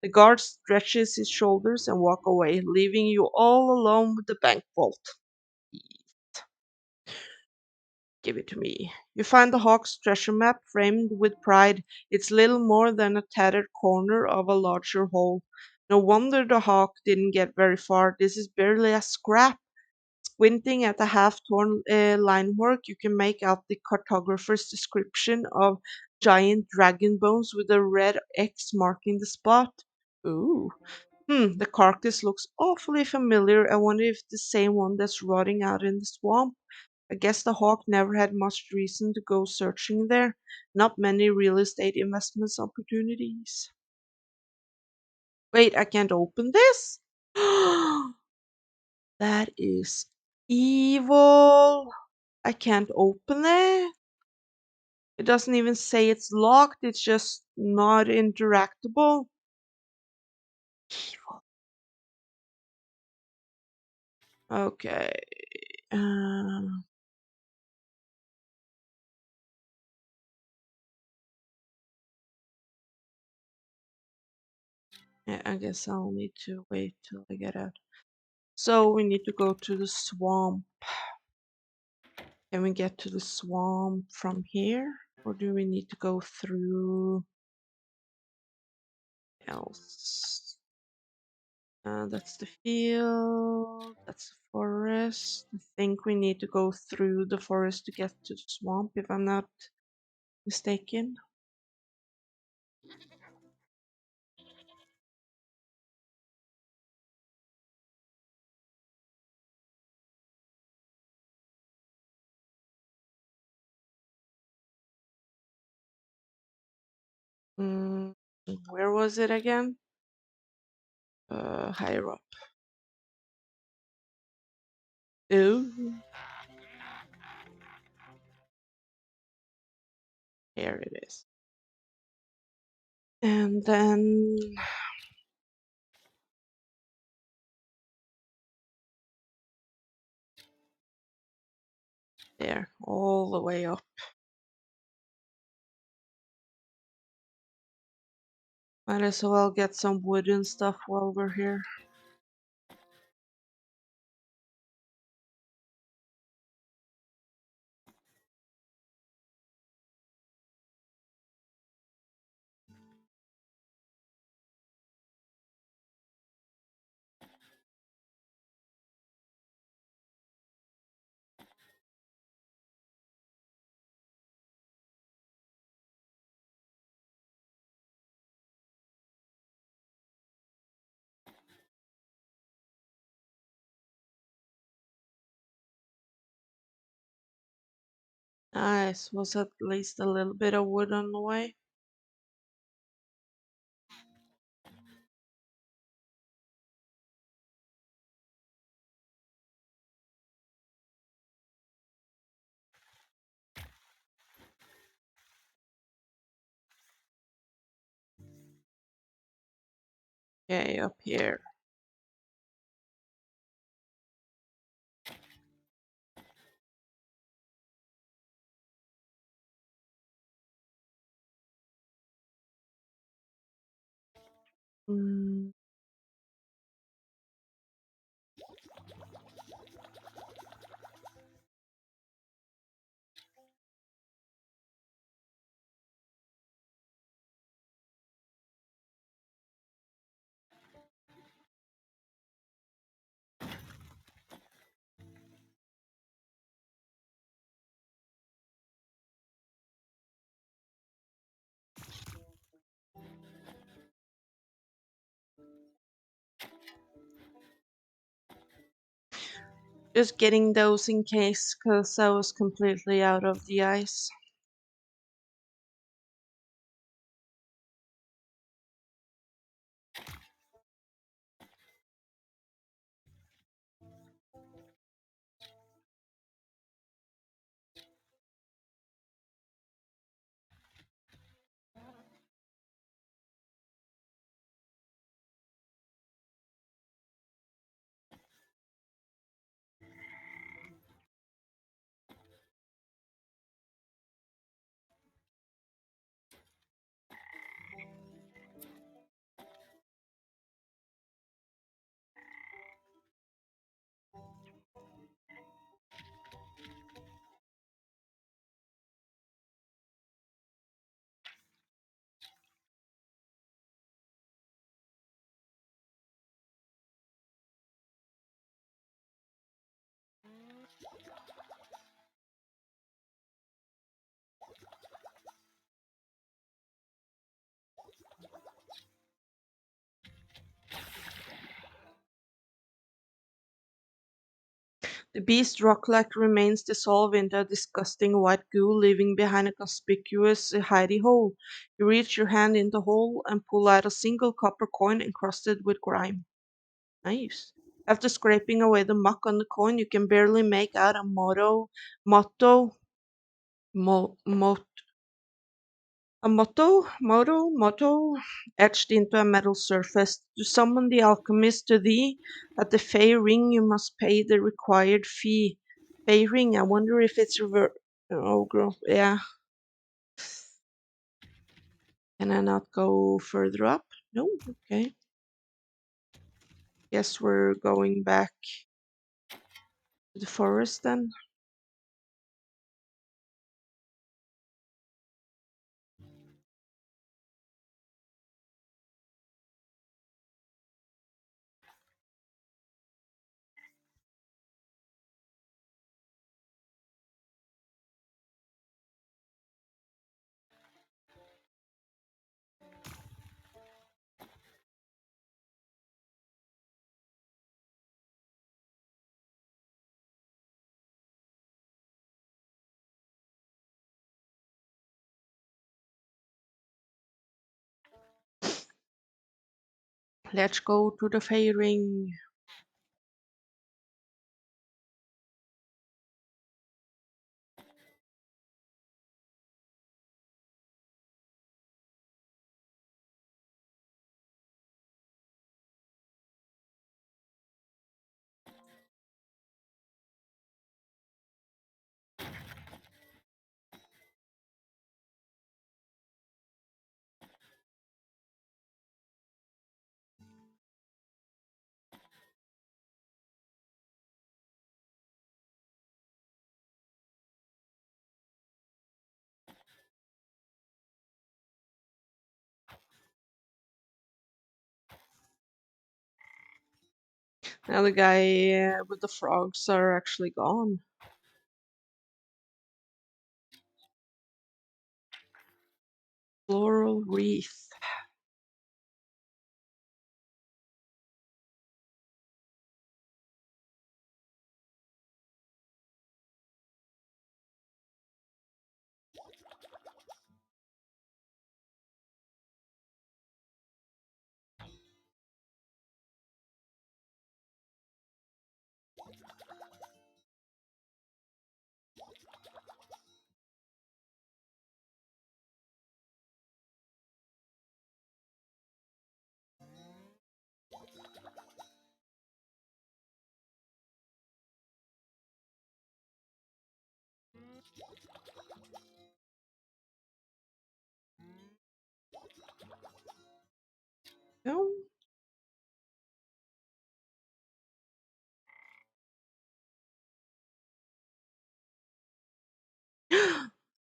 The guard stretches his shoulders and walk away, leaving you all alone with the bank vault. Give it to me. You find the Hawk's treasure map framed with pride. It's little more than a tattered corner of a larger whole. No wonder the Hawk didn't get very far. This is barely a scrap. Squinting at the half-torn line work, you can make out the cartographer's description of giant dragon bones with a red X marking the spot. Ooh. The carcass looks awfully familiar. I wonder if the same one that's rotting out in the swamp. I guess the hawk never had much reason to go searching there. Not many real estate investments opportunities. Wait, I can't open this? That is evil. I can't open it. It doesn't even say it's locked, it's just not interactable. Evil. Okay. Uh, yeah, I guess I'll need to wait till I get out. So we need to go to the swamp. Can we get to the swamp from here? Or do we need to go through else? That's the field. That's the forest. I think we need to go through the forest to get to the swamp, if I'm not mistaken. Mm, where was it again? Higher up. Ooh, here it is. And then there, all the way up. Might as well get some wood and stuff while we're here. Nice. Was at least a little bit of wood on the way? Okay, up here. Mm, just getting those in case, because I was completely out of the ice. The beast rock-like remains dissolved into a disgusting white goo, leaving behind a conspicuous hidey hole. You reach your hand in the hole and pull out a single copper coin encrusted with grime. Nice. After scraping away the muck on the coin, you can barely make out a motto, mo, mo, motto, etched into a metal surface. To summon the alchemist to thee at the Fey Ring, you must pay the required fee. Fey Ring, I wonder if it's Oh, girl, yeah. Can I not go further up? No, okay. Guess we're going back to the forest then. Let's go to the Fey Ring. Now the guy with the frogs are actually gone. Floral wreath. Oh,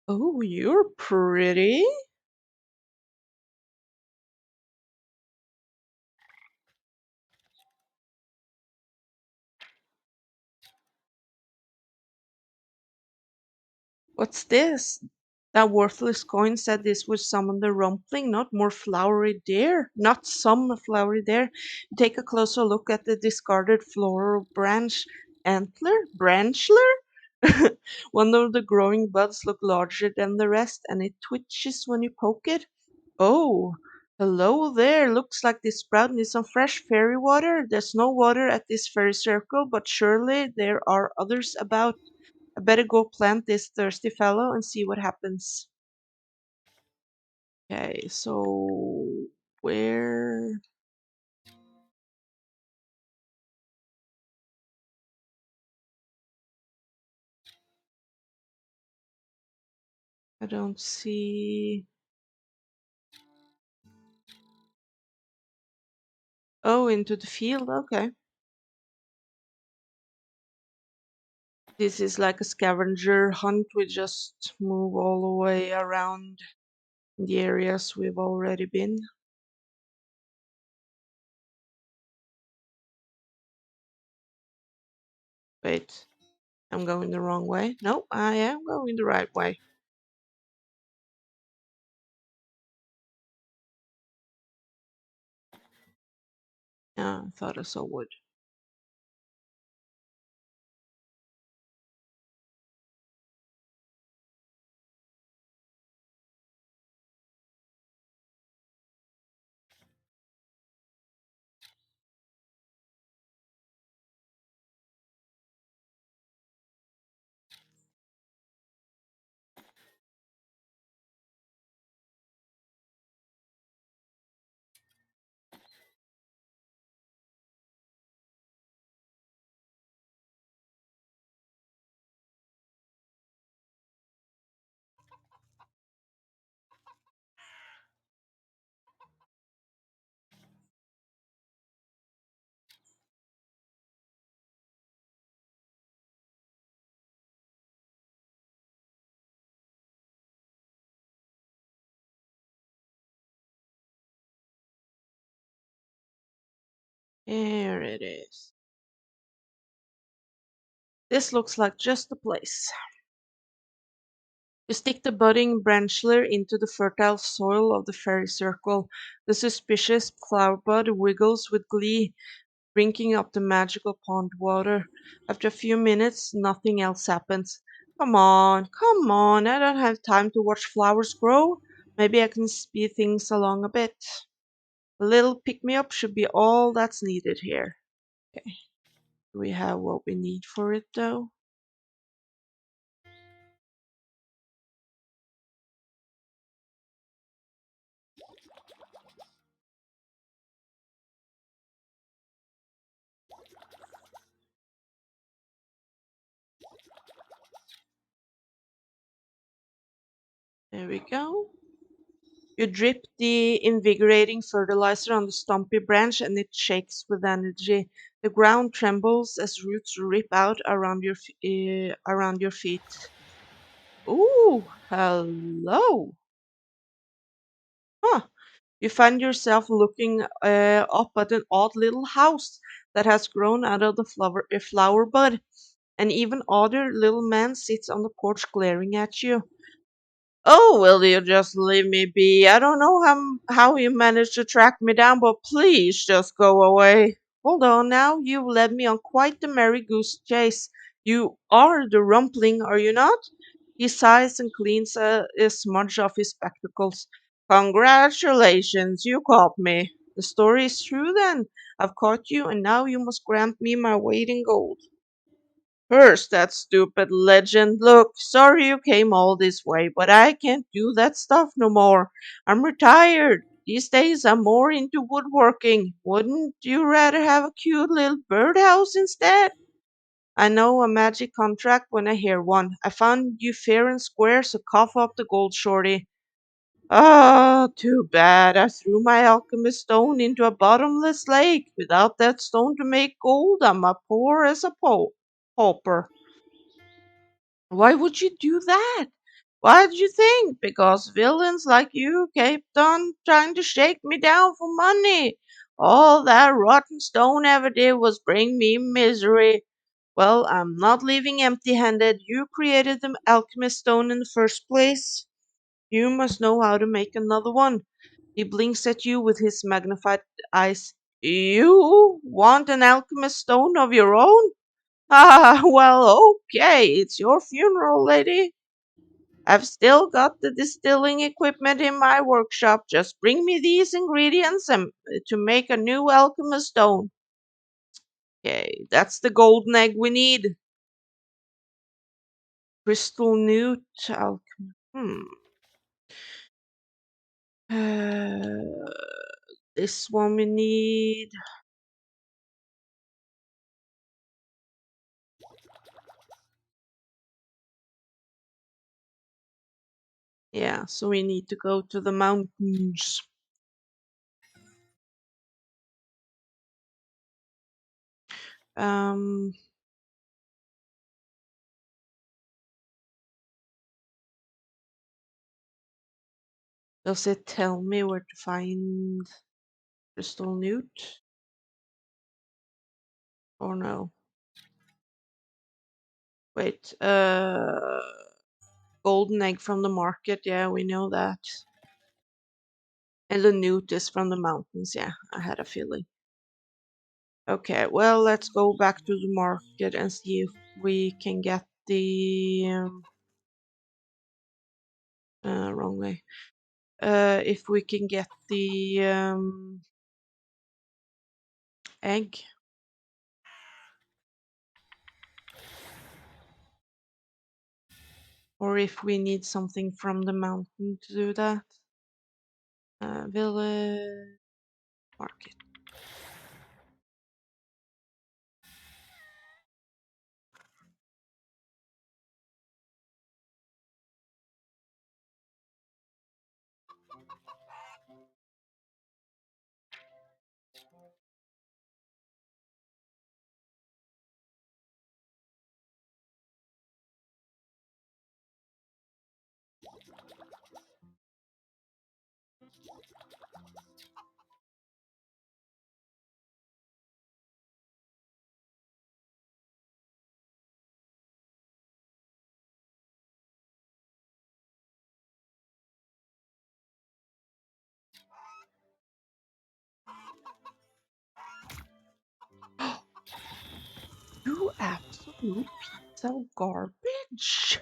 oh, you're pretty. What's this? That worthless coin said this was summon the rumpling, not more flowery deer. Not some flowery deer. Take a closer look at the discarded floral branch branchler. One of the growing buds look larger than the rest, and it twitches when you poke it. Oh, hello there. Looks like this sprout needs some fresh fairy water. There's no water at this fairy circle, but surely there are others about. I better go plant this thirsty fellow and see what happens. Okay, so where? I don't see. Oh, into the field. Okay. This is like a scavenger hunt. We just move all the way around the areas we've already been. Wait, I'm going the wrong way. No, I am going the right way. Yeah, I thought I saw wood. There it is. This looks like just the place. You stick the budding branchler into the fertile soil of the fairy circle. The suspicious flower bud wiggles with glee, drinking up the magical pond water. After a few minutes, nothing else happens. Come on, I don't have time to watch flowers grow. Maybe I can speed things along a bit. A little pick me up should be all that's needed here. Okay, do we have what we need for it though? There we go. You drip the invigorating fertilizer on the stumpy branch and it shakes with energy. The ground trembles as roots rip out around your feet. Ooh, hello. Huh. You find yourself looking up at an odd little house that has grown out of the flower bud. An even odder little man sits on the porch glaring at you. Oh, will you just leave me be? I don't know how you managed to track me down, but please just go away. Hold on now, you've led me on quite the merry goose chase. You are the rumpling, are you not? He sighs and cleans a smudge off his spectacles. Congratulations, you caught me. The story is true then. I've caught you, and now you must grant me my weight in gold. Curse that stupid legend. Look, sorry you came all this way, but I can't do that stuff no more. I'm retired. These days I'm more into woodworking. Wouldn't you rather have a cute little birdhouse instead? I know a magic contract when I hear one. I found you fair and square, so cough up the gold, shorty. Ah, too bad. I threw my alchemist stone into a bottomless lake. Without that stone to make gold, I'm as poor as a pauper. Why would you do that? Why did you think? Because villains like you kept on trying to shake me down for money. All that rotten stone ever did was bring me misery. Well, I'm not leaving empty handed. You created the alchemist stone in the first place. You must know how to make another one. He blinks at you with his magnified eyes. You want an alchemist stone of your own? Ah, well, okay, it's your funeral, lady. I've still got the distilling equipment in my workshop. Just bring me these ingredients and to make a new alchemist stone. Okay, that's the golden egg we need. Crystal newt alchemy. Uh, this one we need. Yeah, so we need to go to the mountains. Um, does it tell me where to find crystal newt? Or no? Wait, golden egg from the market. Yeah, we know that. And the newt is from the mountains. Yeah, I had a feeling. Okay, well, let's go back to the market and see if we can get the wrong way. If we can get the egg, or if we need something from the mountain to do that. Village market. You absolute piece of garbage.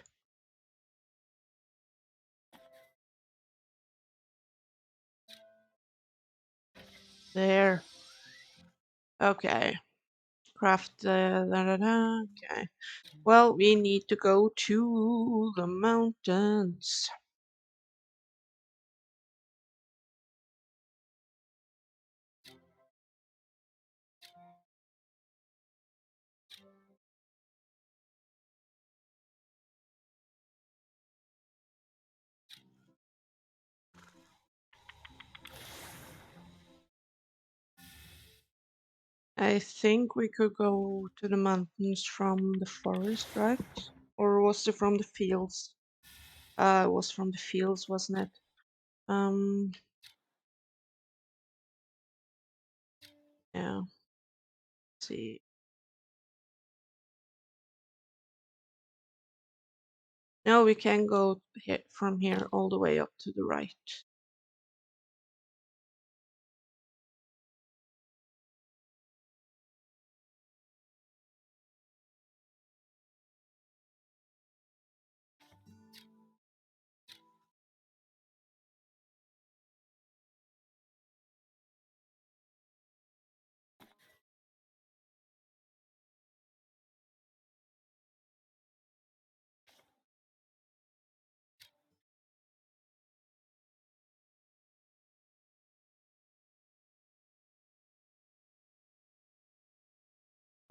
There. Okay. Craft. Da, da, da. Okay. Well, we need to go to the mountains. I think we could go to the mountains from the forest, right? Or was it from the fields? It was from the fields, wasn't it? Um, yeah. Let's see. No, we can go from here all the way up to the right.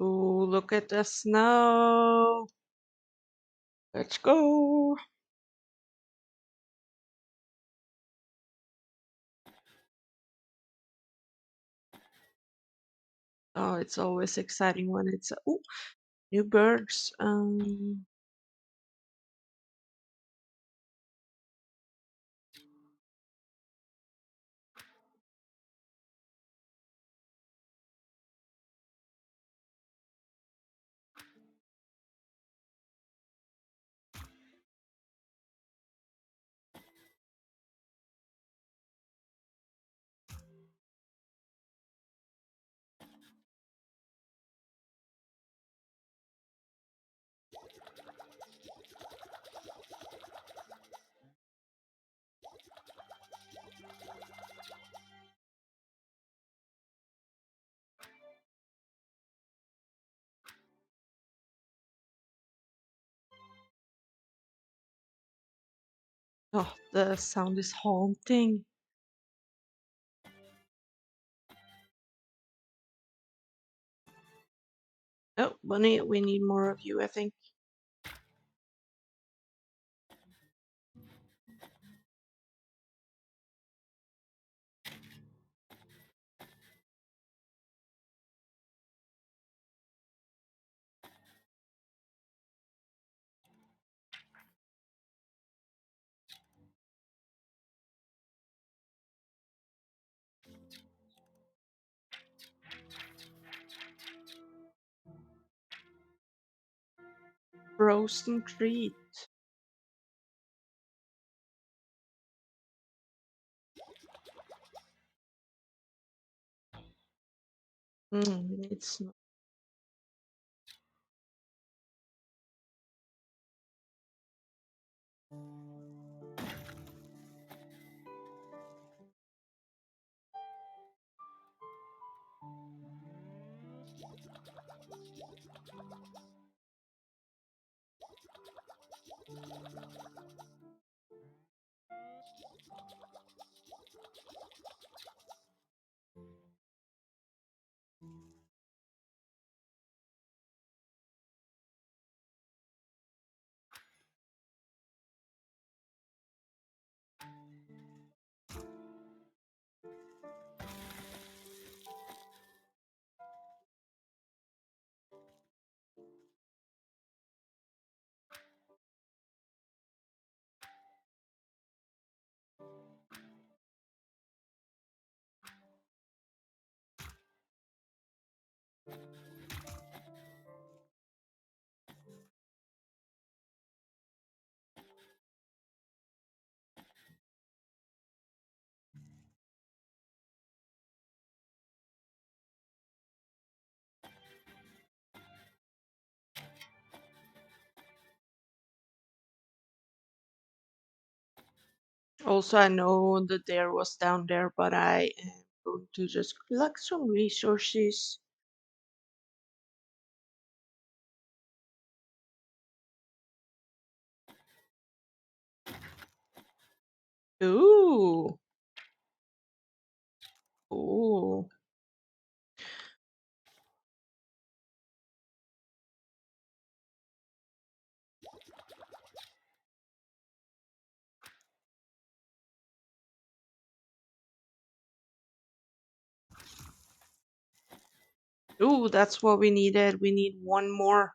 Ooh, look at the snow. Let's go. Oh, it's always exciting when it's ooh, new birds. Oh, the sound is haunting. Oh, Bunny, we need more of you, I think. Frozen treat. It's also, I know the deer was down there, but I am going to just collect some resources. Ooh, ooh, ooh, that's what we needed. We need one more.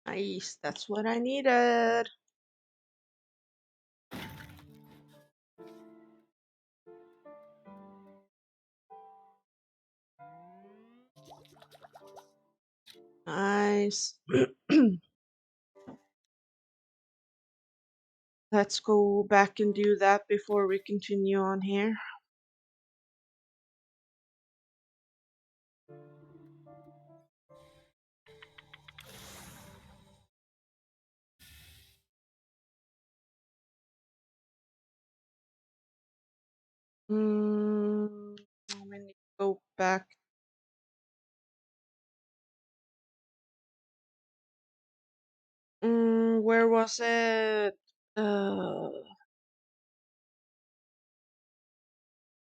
Nice, that's what I needed. Nice. Let's go back and do that before we continue on here. Mm, we need to go back. Where was it?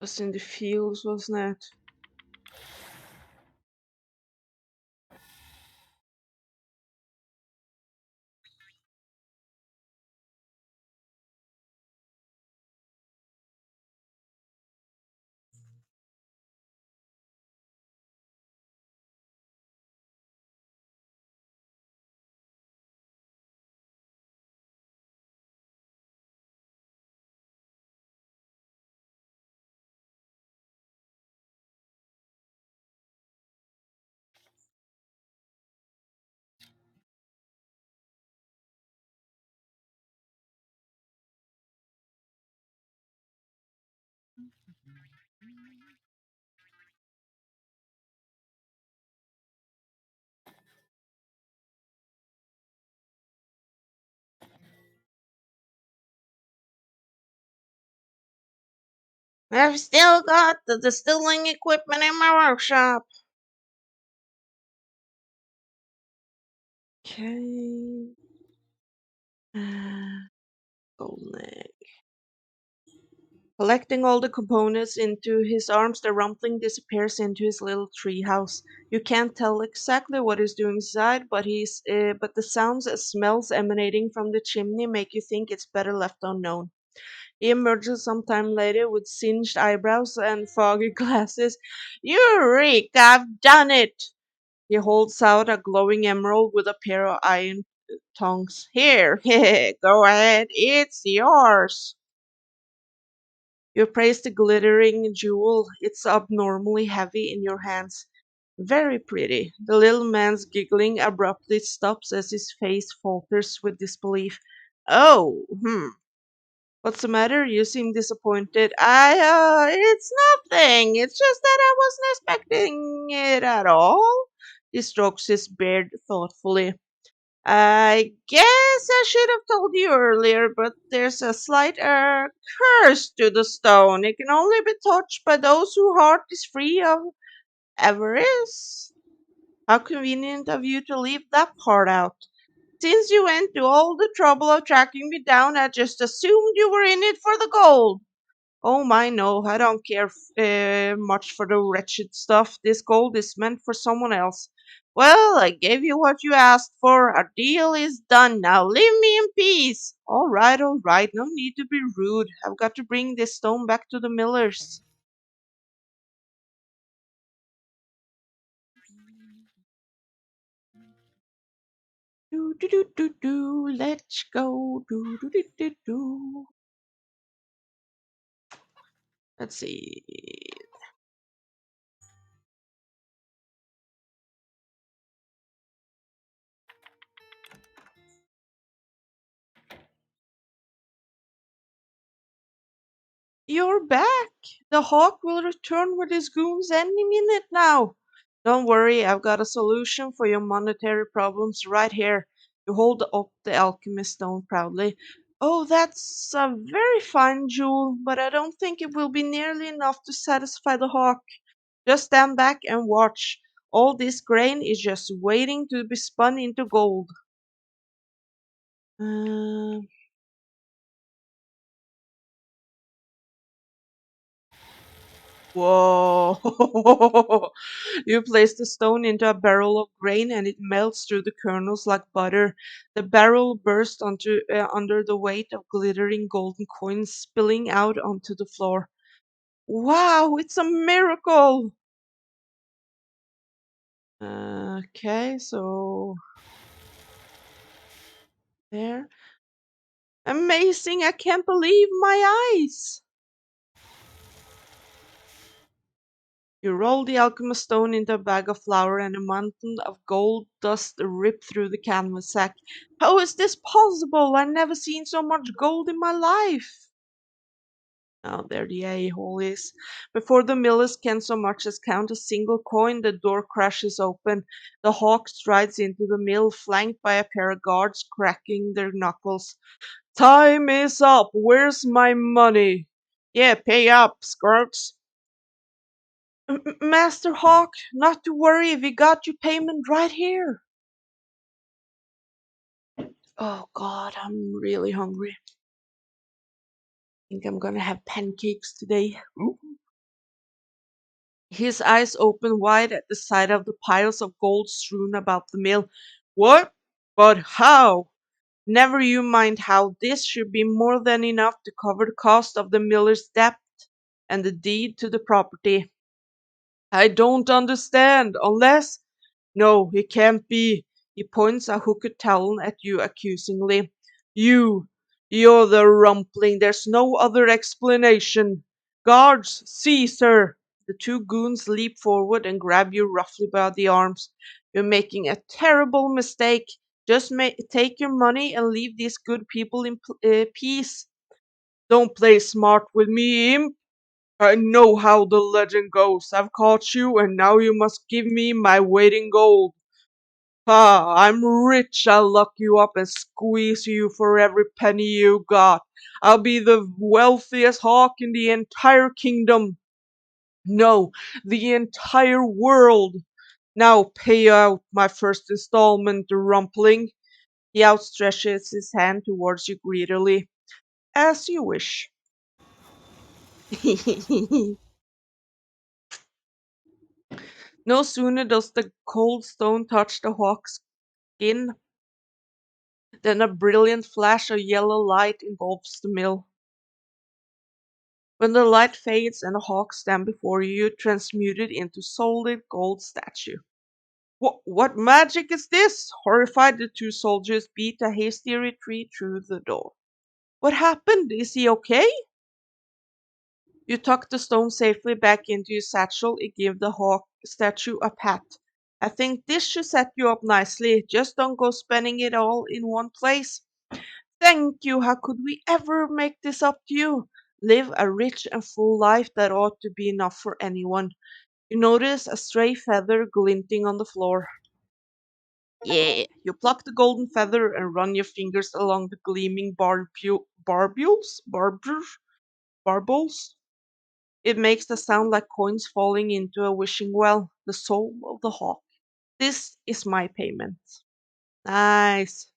Was in the fields, wasn't it? I've still got the distilling equipment in my workshop. Okay. Golden egg. Collecting all the components into his arms, the rumpling disappears into his little treehouse. You can't tell exactly what he's doing inside, but the sounds and smells emanating from the chimney make you think it's better left unknown. He emerges sometime later with singed eyebrows and foggy glasses. Eureka! I've done it! He holds out a glowing emerald with a pair of iron tongs. Here, go ahead, it's yours. You praise the glittering jewel. It's abnormally heavy in your hands. Very pretty. The little man's giggling abruptly stops as his face falters with disbelief. Oh, What's the matter? You seem disappointed. It's nothing. It's just that I wasn't expecting it at all. He strokes his beard thoughtfully. I guess I should have told you earlier, but there's a slight curse to the stone. It can only be touched by those whose heart is free of avarice. How convenient of you to leave that part out. Since you went to all the trouble of tracking me down, I just assumed you were in it for the gold. Oh my, no, I don't care much for the wretched stuff. This gold is meant for someone else. Well, I gave you what you asked for. Our deal is done now. Leave me in peace. All right, no need to be rude. I've got to bring this stone back to the millers. Do do do do do. Let's go. Do do do do do. Let's see. You're back. The hawk will return with his goons any minute now. Don't worry, I've got a solution for your monetary problems right here. You hold up the alchemist stone proudly. Oh, that's a very fine jewel, but I don't think it will be nearly enough to satisfy the hawk. Just stand back and watch. All this grain is just waiting to be spun into gold. Uh, Whoa! You place the stone into a barrel of grain and it melts through the kernels like butter. The barrel bursts under the weight of glittering golden coins spilling out onto the floor. Wow, it's a miracle! Okay, so There. Amazing! I can't believe my eyes! You roll the alchemist stone into a bag of flour, and a mountain of gold dust ripped through the canvas sack. How is this possible? I've never seen so much gold in my life. Oh, there the a-hole is. Before the millers can so much as count a single coin, the door crashes open. The hawk strides into the mill, flanked by a pair of guards cracking their knuckles. Time is up. Where's my money? Yeah, pay up, Skirts. Master Hawk, not to worry, we got your payment right here. Oh God, I'm really hungry. Think I'm gonna have pancakes today. Ooh. His eyes open wide at the sight of the piles of gold strewn about the mill. What? But how? Never you mind how. This should be more than enough to cover the cost of the miller's debt and the deed to the property. I don't understand, unless. No, it can't be. He points a hooked talon at you accusingly. You're the rumpling. There's no other explanation. Guards, see, sir. The two goons leap forward and grab you roughly by the arms. You're making a terrible mistake. Just take your money and leave these good people in peace. Don't play smart with me, imp. I know how the legend goes. I've caught you, and now you must give me my weight in gold. Ah, I'm rich. I'll lock you up and squeeze you for every penny you got. I'll be the wealthiest hawk in the entire kingdom. No, the entire world. Now pay out my first installment, Rumpling. He outstretches his hand towards you greedily. As you wish. No sooner does the cold stone touch the hawk's skin than a brilliant flash of yellow light engulfs the mill. When the light fades and the hawk stands before you, transmuted into solid gold statue. What magic is this? Horrified, the two soldiers beat a hasty retreat through the door. What happened? Is he okay? You tuck the stone safely back into your satchel and give the hawk statue a pat. I think this should set you up nicely. Just don't go spending it all in one place. Thank you. How could we ever make this up to you? Live a rich and full life that ought to be enough for anyone. You notice a stray feather glinting on the floor. Yeah. You pluck the golden feather and run your fingers along the gleaming barbules. It makes a sound like coins falling into a wishing well, the soul of the hawk. This is my payment. Nice.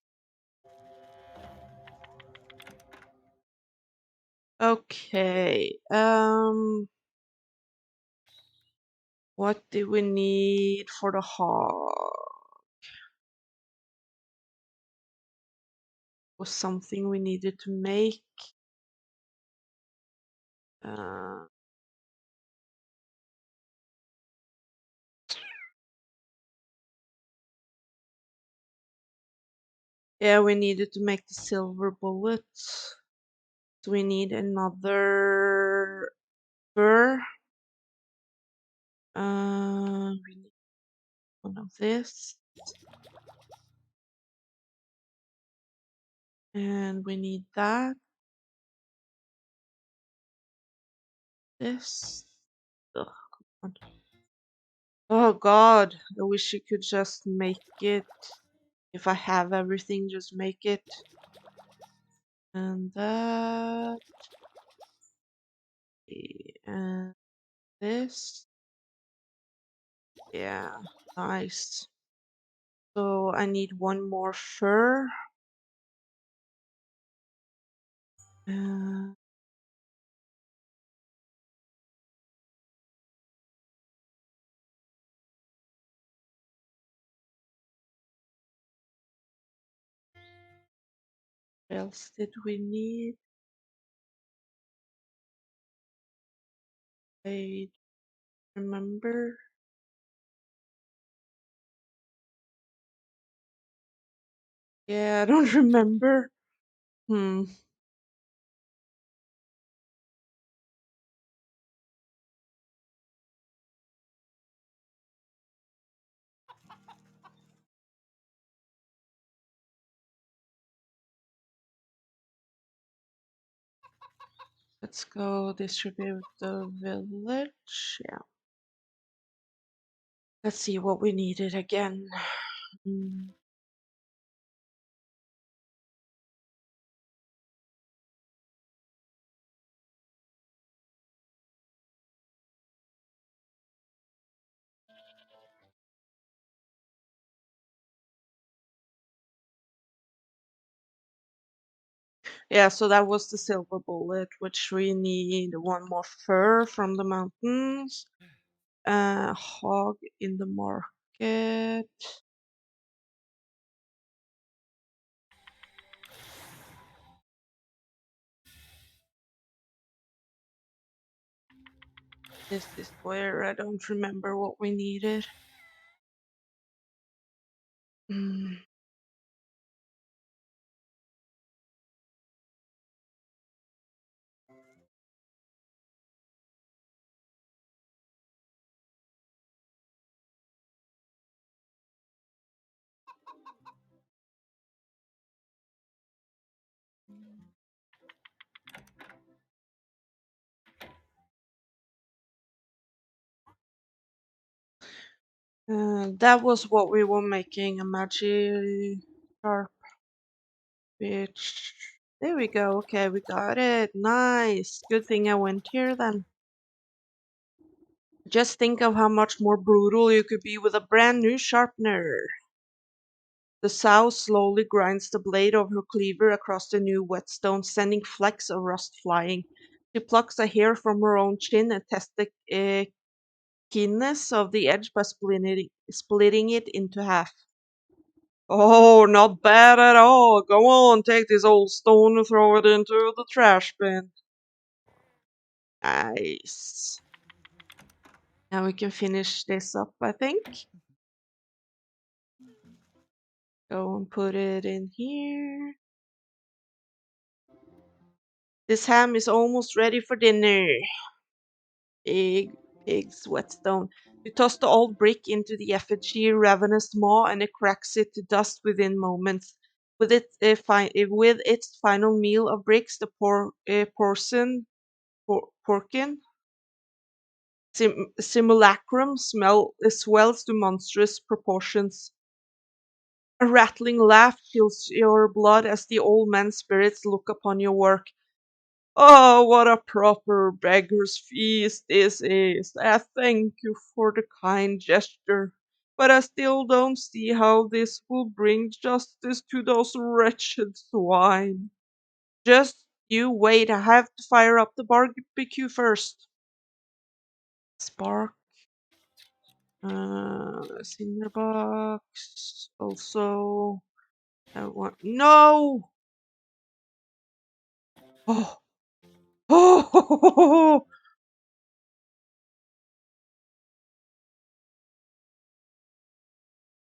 Okay. What do we need for the hawk? Was something we needed to make? Uh, yeah, we needed to make the silver bullets. So we need another fur. We need one of this. And we need that. This. Ugh, come on. Oh God, I wish you could just make it. If I have everything, just make it. And that. And this. Yeah, nice. So I need one more fur. Uh, what else did we need? I remember. Yeah, I don't remember. Hmm. Let's go distribute the village. Yeah. Let's see what we needed again. Hmm. Yeah, so that was the silver bullet, which we need one more fur from the mountains. Hog in the market. This is where I don't remember what we needed. Mm. That was what we were making a magic sharp bitch. There we go. Okay, we got it. Nice. Good thing I went here then. Just think of how much more brutal you could be with a brand new sharpener. The sow slowly grinds the blade of her cleaver across the new whetstone, sending flecks of rust flying. She plucks a hair from her own chin and tests the keenness of the edge by splitting it into half. Oh, not bad at all. Go on, take this old stone and throw it into the trash bin. Nice. Now we can finish this up, I think. Go and put it in here. This ham is almost ready for dinner. Pig's whetstone. You toss the old brick into the effigy ravenous maw, and it cracks it to dust within moments. With its final meal of bricks, the porcine simulacrum swells to monstrous proportions. A rattling laugh chills your blood as the old man's spirits look upon your work. Oh, what a proper beggar's feast this is! I thank you for the kind gesture, but I still don't see how this will bring justice to those wretched swine. Just you wait, I have to fire up the barbecue first. Spark, cinder box, also, I want, no! Oh, oh,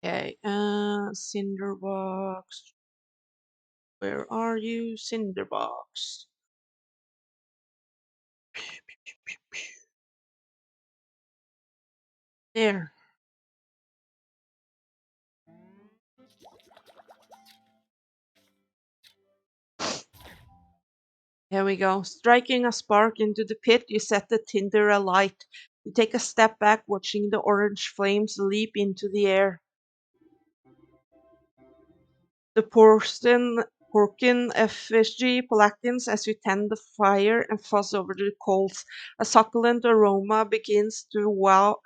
okay, Cinderbox. Where are you, Cinderbox? There. Here we go. Striking a spark into the pit, you set the tinder alight. You take a step back, watching the orange flames leap into the air. The porkin effigy blackens as you tend the fire and fuzz over the coals. A succulent aroma begins to waft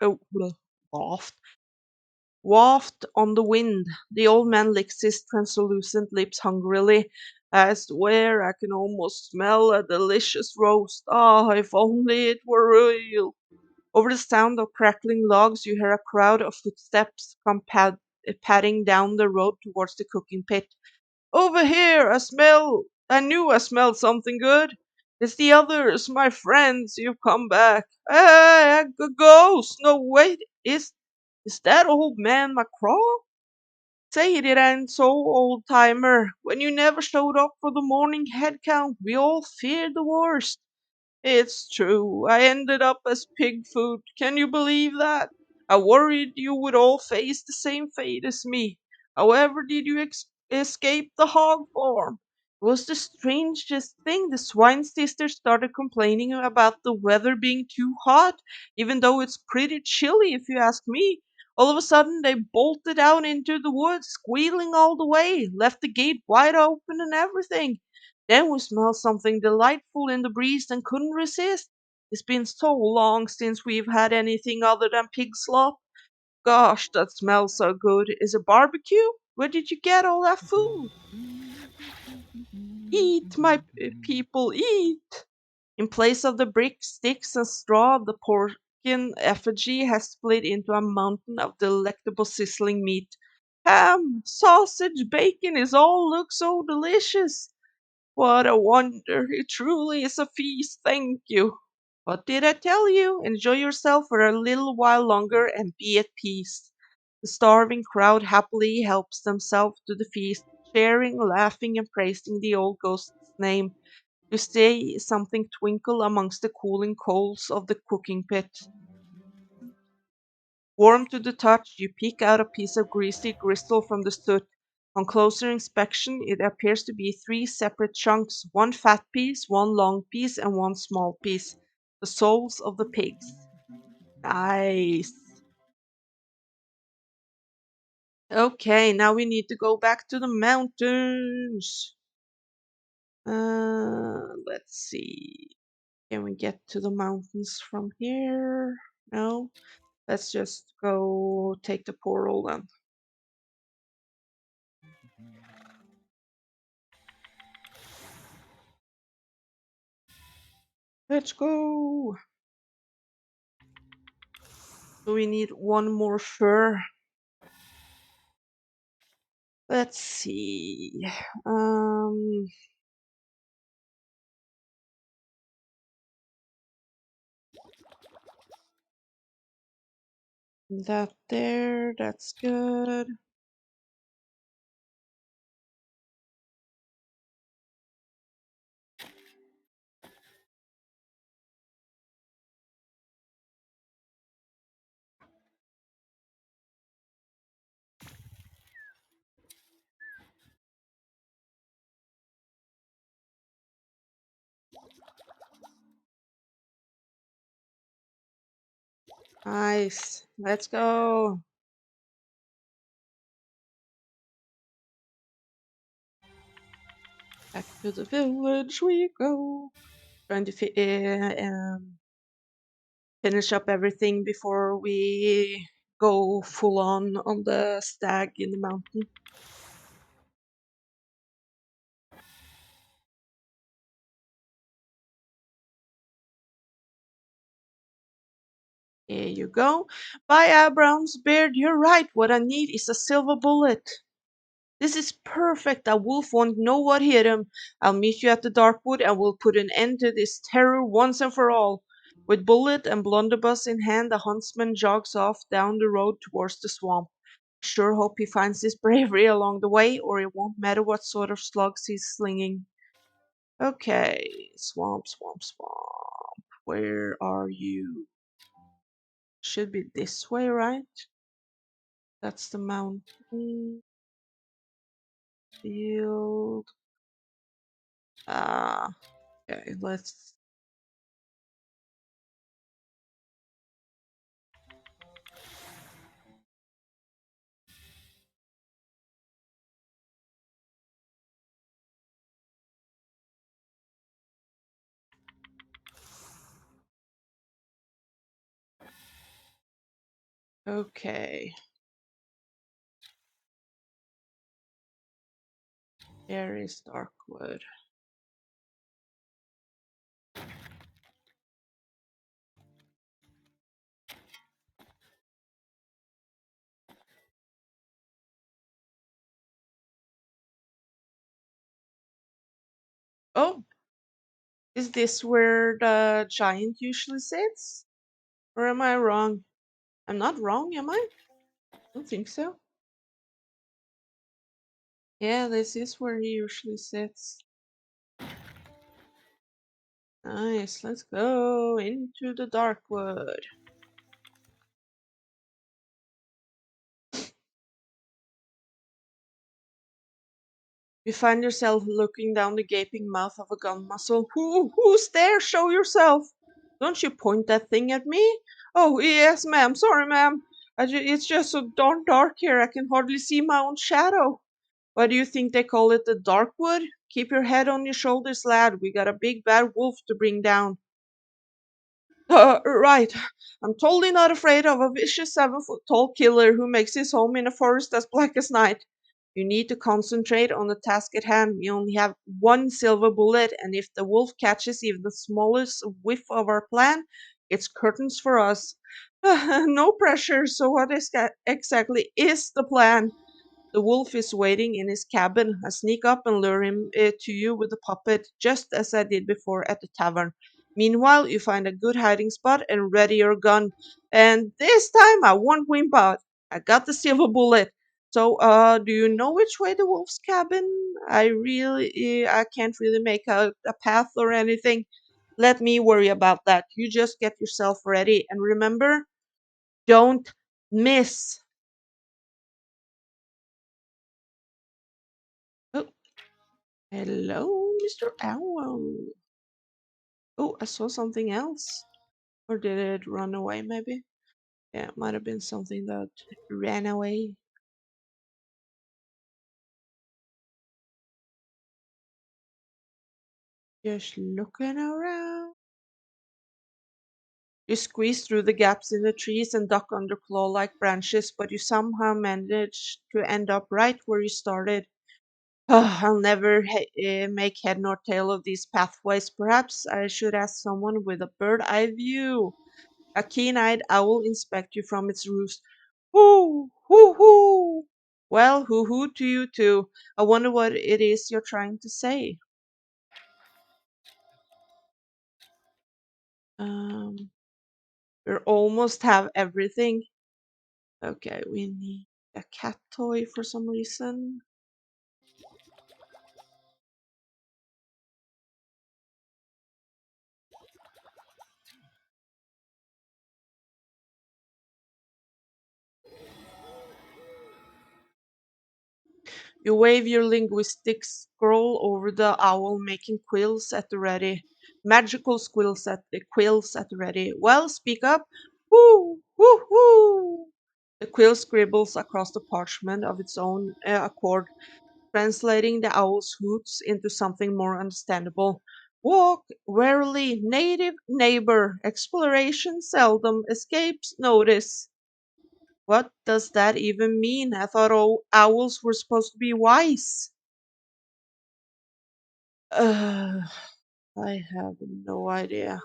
waft on the wind. The old man licks his translucent lips hungrily. I swear I can almost smell a delicious roast. Ah, if only it were real. Over the sound of crackling logs, you hear a crowd of footsteps come padding down the road towards the cooking pit. Over here, I knew I smelled something good. It's the others, my friends, you've come back. Hey, a ghost! No, wait, is that old man Macraw? Say it ain't so, old timer. When you never showed up for the morning head count, we all feared the worst. It's true. I ended up as pig food. Can you believe that? I worried you would all face the same fate as me. However, did you escape the hog farm? It was the strangest thing. The swine sisters started complaining about the weather being too hot, even though it's pretty chilly if you ask me. All of a sudden, they bolted out into the woods, squealing all the way, left the gate wide open and everything. Then we smelled something delightful in the breeze and couldn't resist. It's been so long since we've had anything other than pig slop. Gosh, that smells so good. Is it barbecue? Where did you get all that food? Eat, my people, eat! In place of the bricks, sticks, and straw, the porcine effigy has split into a mountain of delectable sizzling meat. Ham, sausage, bacon, it all looks so delicious. What a wonder! It truly is a feast, thank you. What did I tell you? Enjoy yourself for a little while longer and be at peace. The starving crowd happily helps themselves to the feast, sharing, laughing, and praising the old ghost's name. You see something twinkle amongst the cooling coals of the cooking pit. Warm to the touch, you pick out a piece of greasy gristle from the soot. On closer inspection, it appears to be three separate chunks, one fat piece, one long piece, and one small piece. The souls of the pigs. Nice. Okay, now we need to go back to the mountains. Let's see. Can we get to the mountains from here? No. Let's just go take the portal then. Let's go. So we need one more fur. Let's see. Um, that there, that's good. Nice. Let's go. Back to the village we go. Trying to finish up everything before we go full on the stag in the mountain. Here you go. Bye, Abrams. Beard, you're right. What I need is a silver bullet. This is perfect. A wolf won't know what hit him. I'll meet you at the Darkwood and we'll put an end to this terror once and for all. With bullet and blunderbuss in hand, the huntsman jogs off down the road towards the swamp. Sure hope he finds his bravery along the way, or it won't matter what sort of slugs he's slinging. Okay, swamp, swamp, swamp. Where are you? Should be this way, right? That's the mountain field. Ah, okay, let's. Okay, there is Darkwood. Oh, is this where the giant usually sits? Or am I wrong? I'm not wrong, am I? I don't think so. Yeah, this is where he usually sits. Nice, let's go into the dark wood. You find yourself looking down the gaping mouth of a gun muzzle. Who's there? Show yourself! Don't you point that thing at me? Oh, yes, ma'am. Sorry, ma'am. It's just so darn dark here. I can hardly see my own shadow. Why do you think they call it the dark wood? Keep your head on your shoulders, lad. We got a big bad wolf to bring down. Right. I'm totally not afraid of a vicious 7 foot tall killer who makes his home in a forest as black as night. You need to concentrate on the task at hand. We only have one silver bullet, and if the wolf catches even the smallest whiff of our plan, it's curtains for us. No pressure. So, what exactly is the plan? The wolf is waiting in his cabin. I sneak up and lure him to you with a puppet, just as I did before at the tavern. Meanwhile, you find a good hiding spot and ready your gun. And this time I won't wimp out. I got the silver bullet. So, do you know which way the wolf's cabin? I can't really make out a path or anything. Let me worry about that. You just get yourself ready. And remember, don't miss. Oh, hello, Mr. Owl. Oh, I saw something else. Or did it run away, maybe? Yeah, it might have been something that ran away. Just looking around. You squeeze through the gaps in the trees and duck under claw like branches, but you somehow manage to end up right where you started. I'll never make head nor tail of these pathways. Perhaps I should ask someone with a bird eye view. A keen-eyed owl inspect you from its roost. Hoo, hoo, hoo. Well, hoo hoo to you too. I wonder what it is you're trying to say. Um, we almost have everything. Okay, we need a cat toy for some reason. You wave your linguistic scroll over the owl, making quills at the ready. Magical quills at the ready. Well, speak up. Woo, woo, woo. The quill scribbles across the parchment of its own accord, translating the owl's hoots into something more understandable. Walk warily, native neighbor. Exploration seldom escapes notice. What does that even mean? I thought all owls were supposed to be wise. Uh, I have no idea.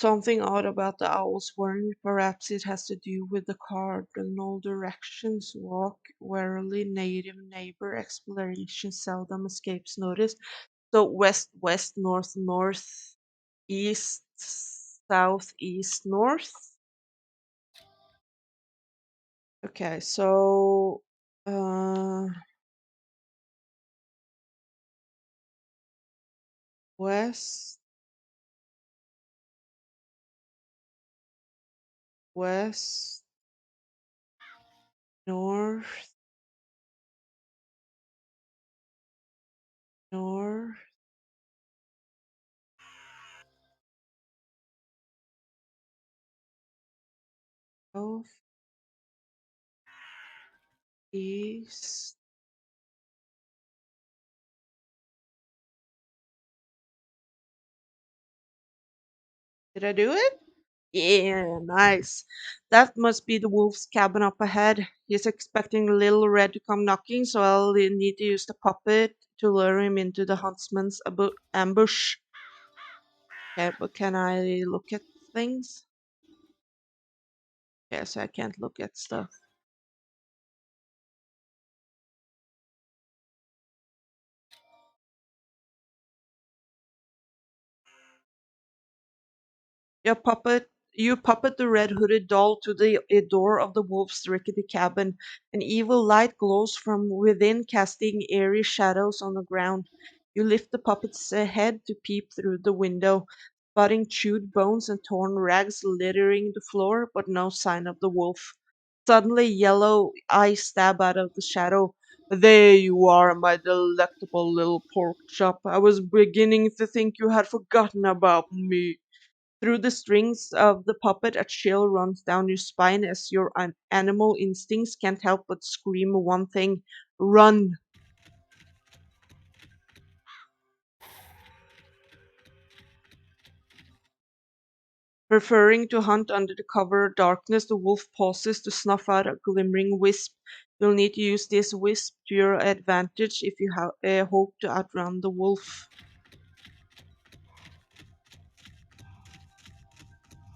Something odd about the owl's warning. Perhaps it has to do with the cardinal directions. Walk warily, native neighbor. Exploration seldom escapes notice. So west, west, north, north, east, south, east, north. Okay, so west, west, north, north, south, east. Did I do it? Yeah, nice. That must be the wolf's cabin up ahead. He's expecting Little Red to come knocking, so I'll need to use the puppet to lure him into the huntsman's ambush. Okay, but can I look at things? Yes, I can't look at stuff. You puppet the red hooded doll to the door of the wolf's rickety cabin. An evil light glows from within, casting eerie shadows on the ground. You lift the puppet's head to peep through the window, spotting chewed bones and torn rags littering the floor, but no sign of the wolf. Suddenly, yellow eyes stab out of the shadow. There you are, my delectable little pork chop. I was beginning to think you had forgotten about me. Through the strings of the puppet, a chill runs down your spine as your animal instincts can't help but scream one thing: run! Preferring to hunt under the cover of darkness, the wolf pauses to snuff out a glimmering wisp. You'll need to use this wisp to your advantage if you hope to outrun the wolf.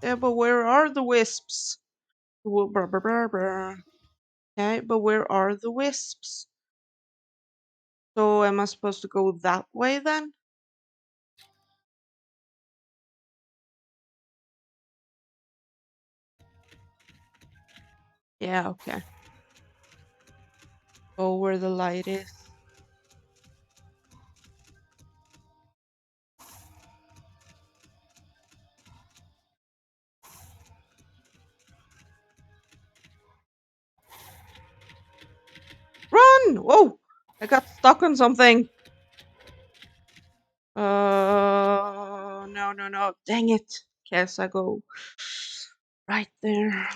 Yeah, but where are the wisps? Brr, brr, brr, brr. Okay, but where are the wisps? So am I supposed to go that way then? Yeah, okay. Go where the light is. Run! Whoa! I got stuck on something. No, no, no. Dang it. Guess I go right there.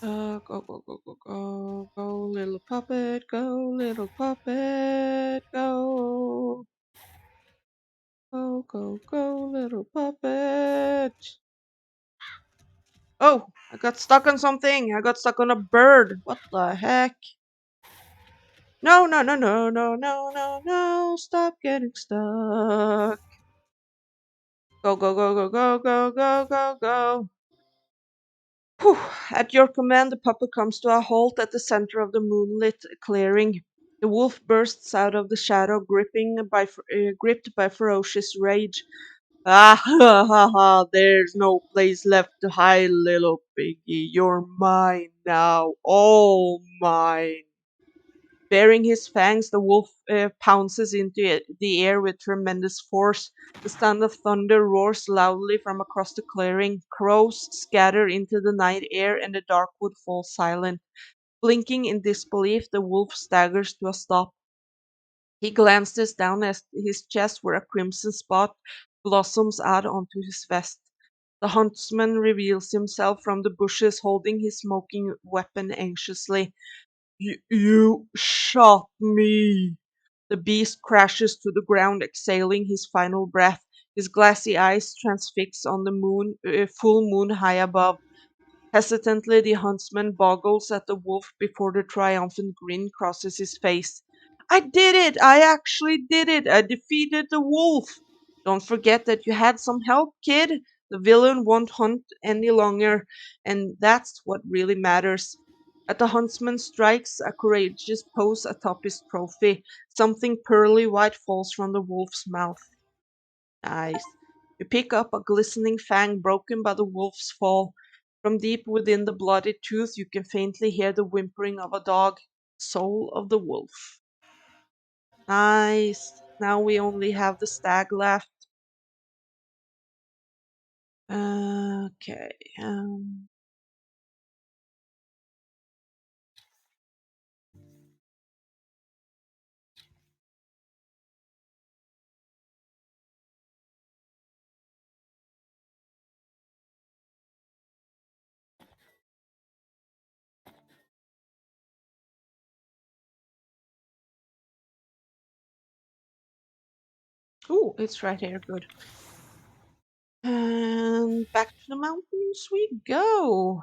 Go, go, go, go, go. Go, little puppet. Go, little puppet. Go. Go, go, go, little puppet. Oh, I got stuck on something. I got stuck on a bird. What the heck? No, no, no, no, no, no, no, no. Stop getting stuck. Go, go, go, go, go, go, go, go, go. Whew. At your command, the puppet comes to a halt at the center of the moonlit clearing. The wolf bursts out of the shadow, gripped by ferocious rage. Ah, ha, ha, ha, there's no place left to hide, little piggy. You're mine now, all mine. Baring his fangs, the wolf pounces into the air with tremendous force. The sound of thunder roars loudly from across the clearing. Crows scatter into the night air, and the dark wood falls silent. Blinking in disbelief, the wolf staggers to a stop. He glances down at his chest, where a crimson spot blossoms out onto his vest. The huntsman reveals himself from the bushes, holding his smoking weapon anxiously. You shot me. The beast crashes to the ground, exhaling his final breath. His glassy eyes transfix on the full moon high above. Hesitantly, the huntsman boggles at the wolf before the triumphant grin crosses his face. I did it! I actually did it! I defeated the wolf! Don't forget that you had some help, kid. The villain won't hunt any longer, and that's what really matters. At the huntsman strikes a courageous pose atop his trophy. Something pearly white falls from the wolf's mouth. Nice. You pick up a glistening fang broken by the wolf's fall. From deep within the bloody tooth, you can faintly hear the whimpering of a dog. Soul of the wolf. Nice. Now we only have the stag left. Okay. Oh, it's right here. Good. And back to the mountains we go.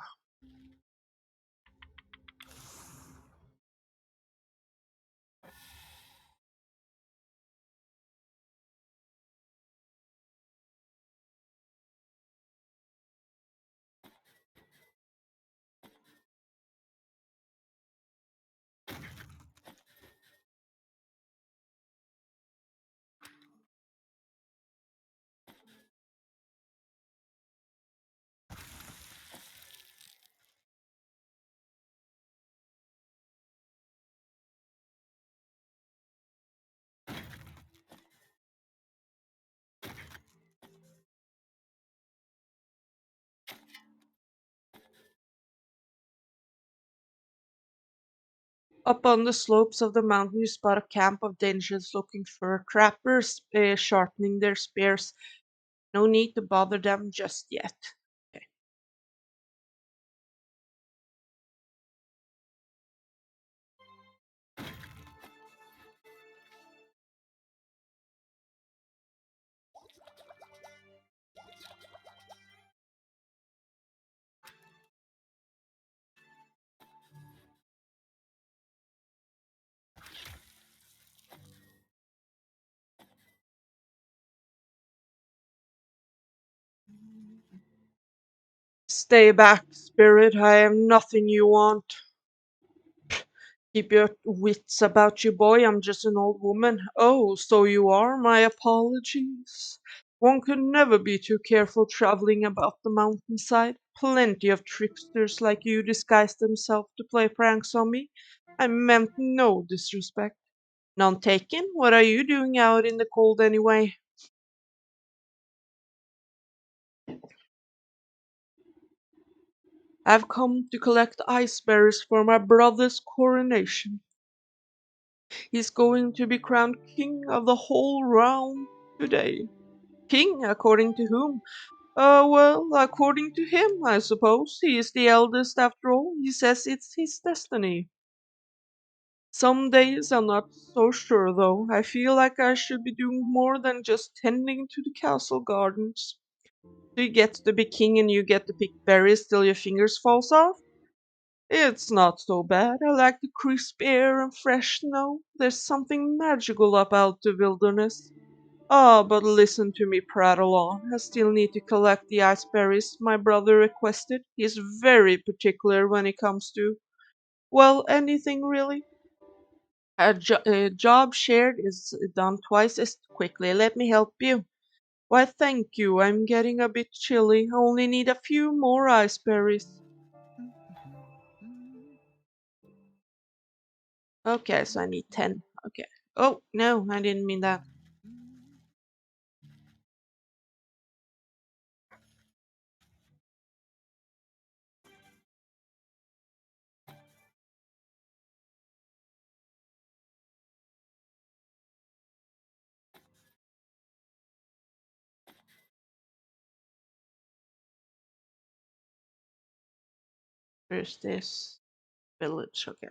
Up on the slopes of the mountain, you spot a camp of dangerous-looking fur trappers sharpening their spears. No need to bother them just yet. Okay. Stay back, spirit. I have nothing you want. Keep your wits about you, boy. I'm just an old woman. Oh, so you are? My apologies. One could never be too careful traveling about the mountainside. Plenty of tricksters like you disguise themselves to play pranks on me. I meant no disrespect. None taken? What are you doing out in the cold anyway? I've come to collect ice berries for my brother's coronation. He's going to be crowned king of the whole realm today. King, according to whom? Well, according to him, I suppose. He is the eldest after all. He says it's his destiny. Some days I'm not so sure, though. I feel like I should be doing more than just tending to the castle gardens. So you get to be king and you get to pick berries till your fingers falls off? It's not so bad. I like the crisp air and fresh snow. There's something magical about the wilderness. Ah, but listen to me prattle on. I still need to collect the ice berries my brother requested. He's very particular when it comes to, well, anything really. A job shared is done twice as quickly. Let me help you. Why, thank you. I'm getting a bit chilly. I only need a few more ice berries. Okay, so I need 10. Okay. Oh, no, I didn't mean that. Where's this village? Okay.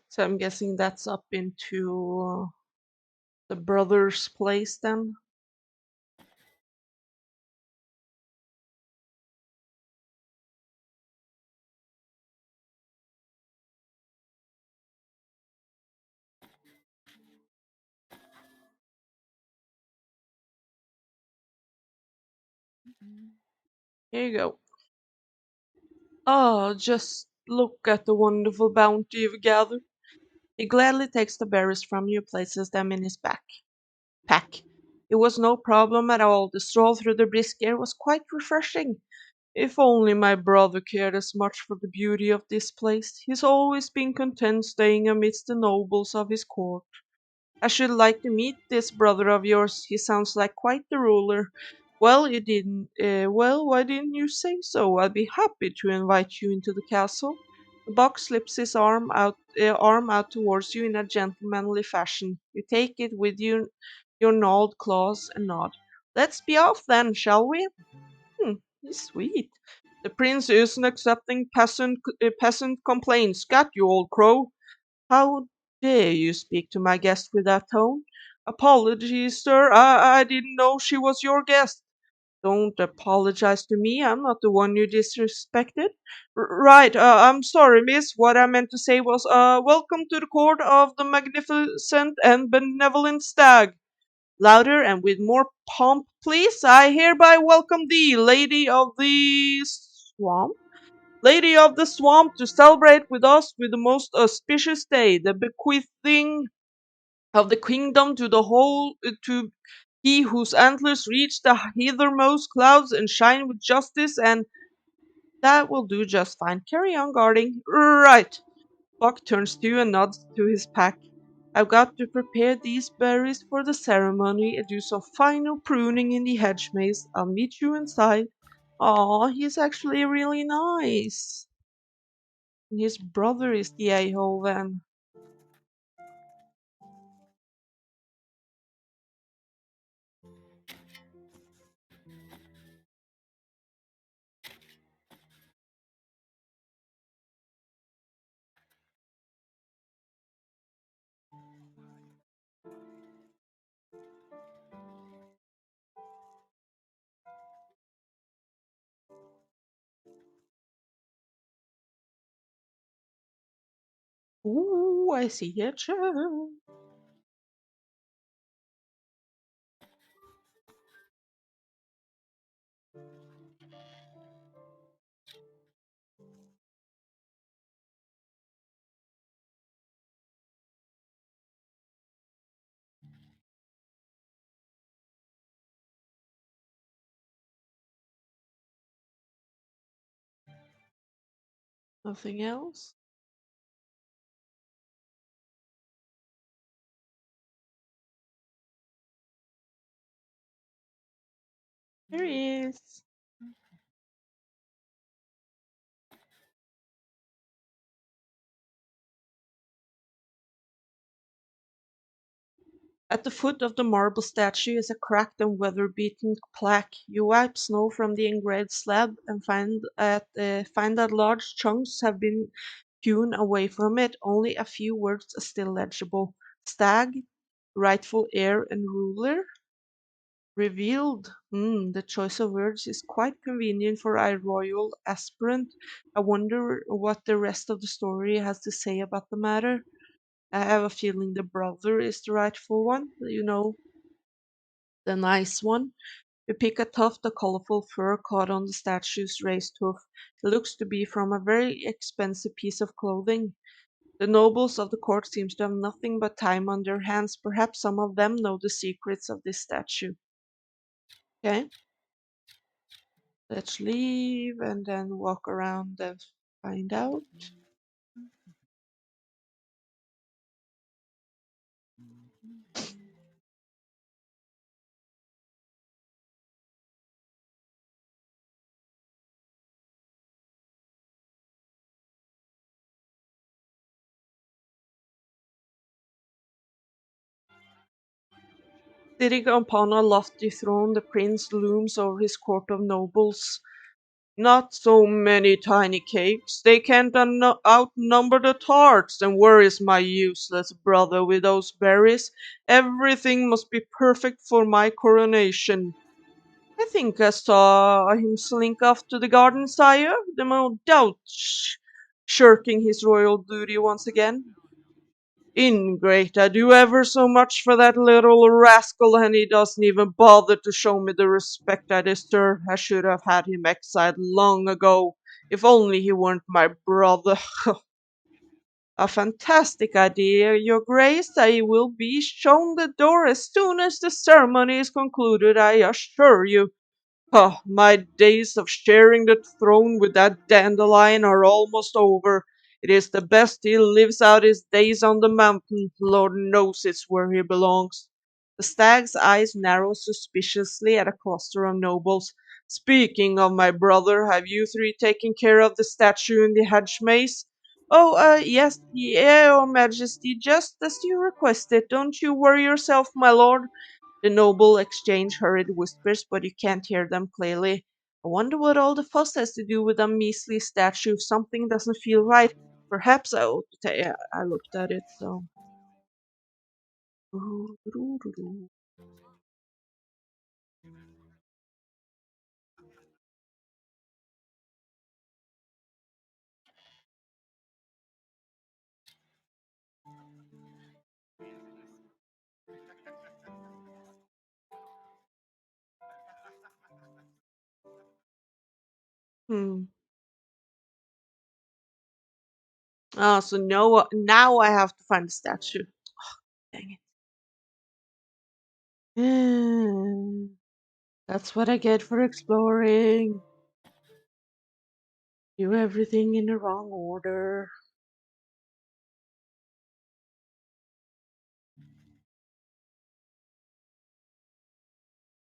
So I'm guessing that's up into the brother's place then. Here you go. Oh, just look at the wonderful bounty you've gathered. He gladly takes the berries from you, places them in his back pack. It was no problem at all. The stroll through the brisk air was quite refreshing. If only my brother cared as much for the beauty of this place. He's always been content staying amidst the nobles of his court. I should like to meet this brother of yours. He sounds like quite the ruler. Well, you didn't. Well, why didn't you say so? I'd be happy to invite you into the castle. The box slips his arm out towards you in a gentlemanly fashion. You take it with you, your gnawed claws, and nod. Let's be off then, shall we? Hmm, he's sweet. The prince isn't accepting peasant complaints. Got you, old crow. How dare you speak to my guest with that tone? Apologies, sir. I didn't know she was your guest. Don't apologize to me. I'm not the one you disrespected. Right. I'm sorry, miss. What I meant to say was, welcome to the court of the magnificent and benevolent stag. Louder and with more pomp, please. I hereby welcome thee, lady of the swamp. Lady of the Swamp, to celebrate with us with the most auspicious day, the bequeathing of the kingdom to the whole to he whose antlers reach the hithermost clouds and shine with justice, and that will do just fine. Carry on guarding. Right. Buck turns to you and nods to his pack. I've got to prepare these berries for the ceremony and do some final pruning in the hedge maze. I'll meet you inside. Aw, he's actually really nice. And his brother is the a-hole then. Ooh, I see a chair. Nothing else? There he is. At the foot of the marble statue is a cracked and weather-beaten plaque. You wipe snow from the engraved slab and find that large chunks have been hewn away from it. Only a few words are still legible. Stag, rightful heir and ruler. Revealed. The choice of words is quite convenient for a royal aspirant. I wonder what the rest of the story has to say about the matter. I have a feeling the brother is the rightful one, the nice one. You pick a tuft of colorful fur caught on the statue's raised hoof. It looks to be from a very expensive piece of clothing. The nobles of the court seem to have nothing but time on their hands. Perhaps some of them know the secrets of this statue. Okay, let's leave and then walk around and find out. Sitting upon a lofty throne, the prince looms over his court of nobles. Not so many tiny cakes. They can't outnumber the tarts. And where is my useless brother with those berries? Everything must be perfect for my coronation. I think I saw him slink off to the garden, sire, no doubt shirking his royal duty once again. Ingrate, I do ever so much for that little rascal, and he doesn't even bother to show me the respect I deserve. I should have had him exiled long ago, if only he weren't my brother. A fantastic idea, your grace. I will be shown the door as soon as the ceremony is concluded, I assure you. Ah, my days of sharing the throne with that dandelion are almost over. It is the best he lives out his days on the mountain. Lord knows it's where he belongs. The stag's eyes narrow suspiciously at a cluster of nobles. Speaking of my brother, have you three taken care of the statue in the hedge maze? Oh, yes, your majesty, just as you requested. Don't you worry yourself, my lord. The noble exchange hurried whispers, but you can't hear them clearly. I wonder what all the fuss has to do with a measly statue. Something doesn't feel right. Perhaps I ought to yeah, I looked at it, so. Hmm. So no, now I have to find the statue. Dang it. That's what I get for exploring. Do everything in the wrong order.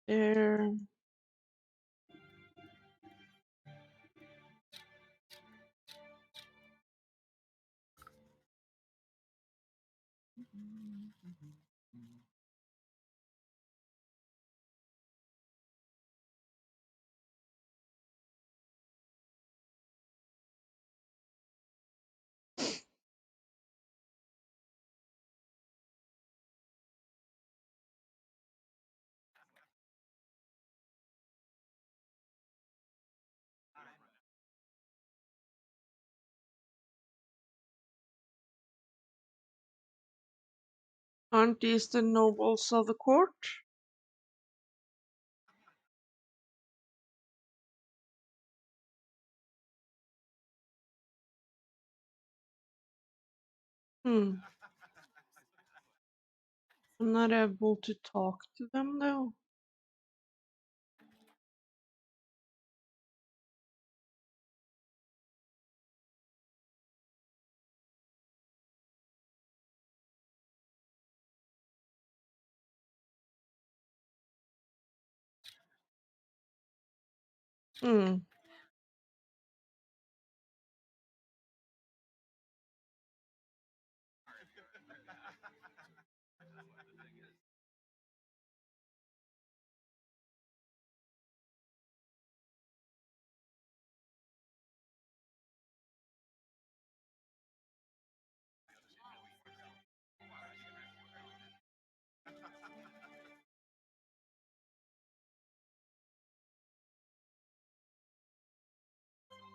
There. Aren't these the nobles of the court? Hmm. I'm not able to talk to them though. Hmm.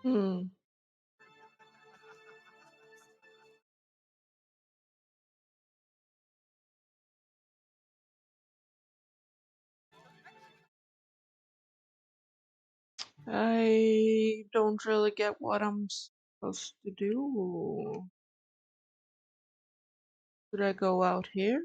Hmm. I don't really get what I'm supposed to do. Should I go out here?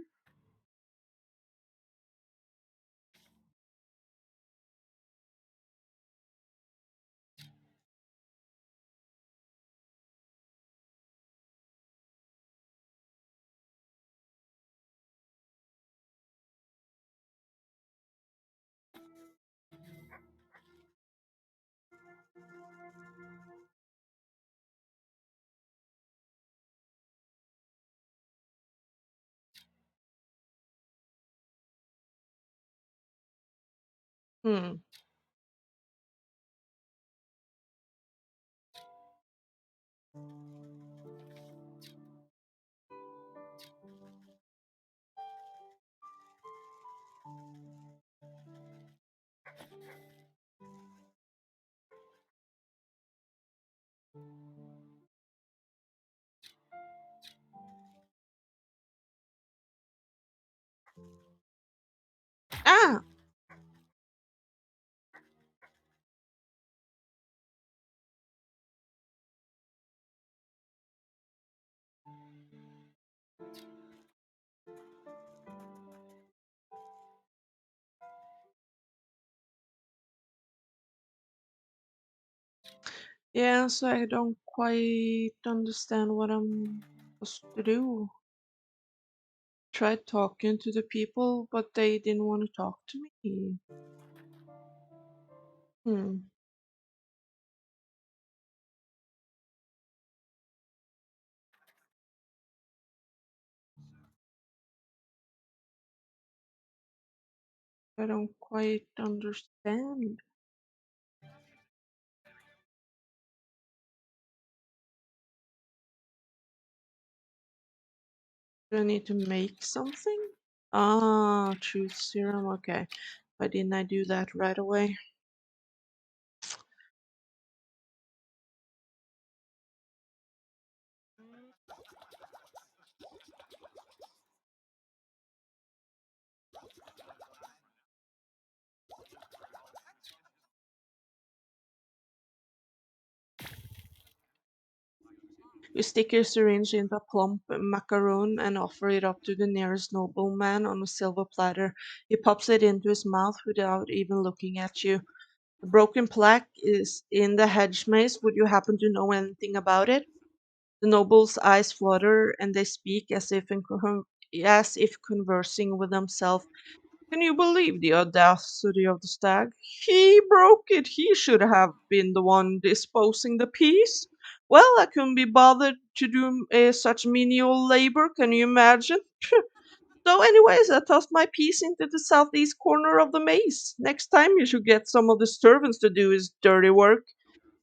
Hmm. Ah! Yeah, so I don't quite understand what I'm supposed to do. Tried talking to the people, but they didn't want to talk to me. Hmm. I don't quite understand. Do I need to make something? Ah, truth serum. Okay. Why didn't I do that right away? You stick your syringe into a plump macaroon and offer it up to the nearest nobleman on a silver platter. He pops it into his mouth without even looking at you. The broken plaque is in the hedge maze. Would you happen to know anything about it? The noble's eyes flutter, and they speak as if conversing with themselves. Can you believe the audacity of the stag? He broke it. He should have been the one disposing the piece. Well, I couldn't be bothered to do such menial labor. Can you imagine? So, anyways, I tossed my piece into the southeast corner of the maze. Next time, you should get some of the servants to do his dirty work.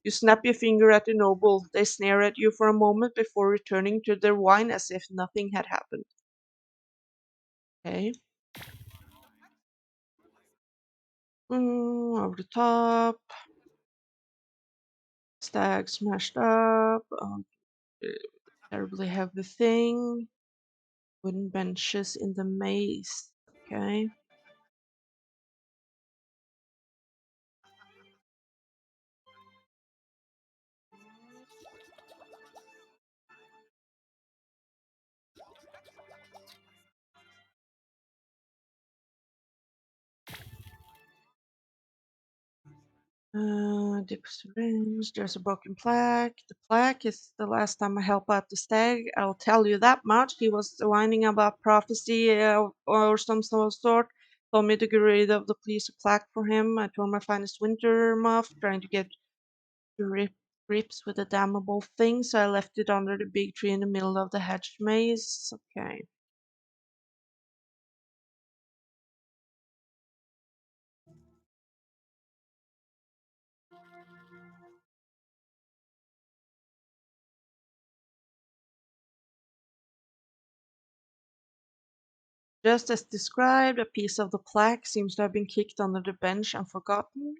You snap your finger at the noble. They stare at you for a moment before returning to their wine as if nothing had happened. Okay. Over the top. Stag smashed up. Terribly heavy thing. Wooden benches in the maze. Okay. Dip syringe. There's a broken plaque. The plaque is the last time I help out the stag. I'll tell you that much. He was whining about prophecy or some sort. Told me to get rid of the piece of plaque for him. I tore my finest winter muff, trying to get to grips with the damnable thing, so I left it under the big tree in the middle of the hedge maze. Okay. Just as described, a piece of the plaque seems to have been kicked under the bench and forgotten.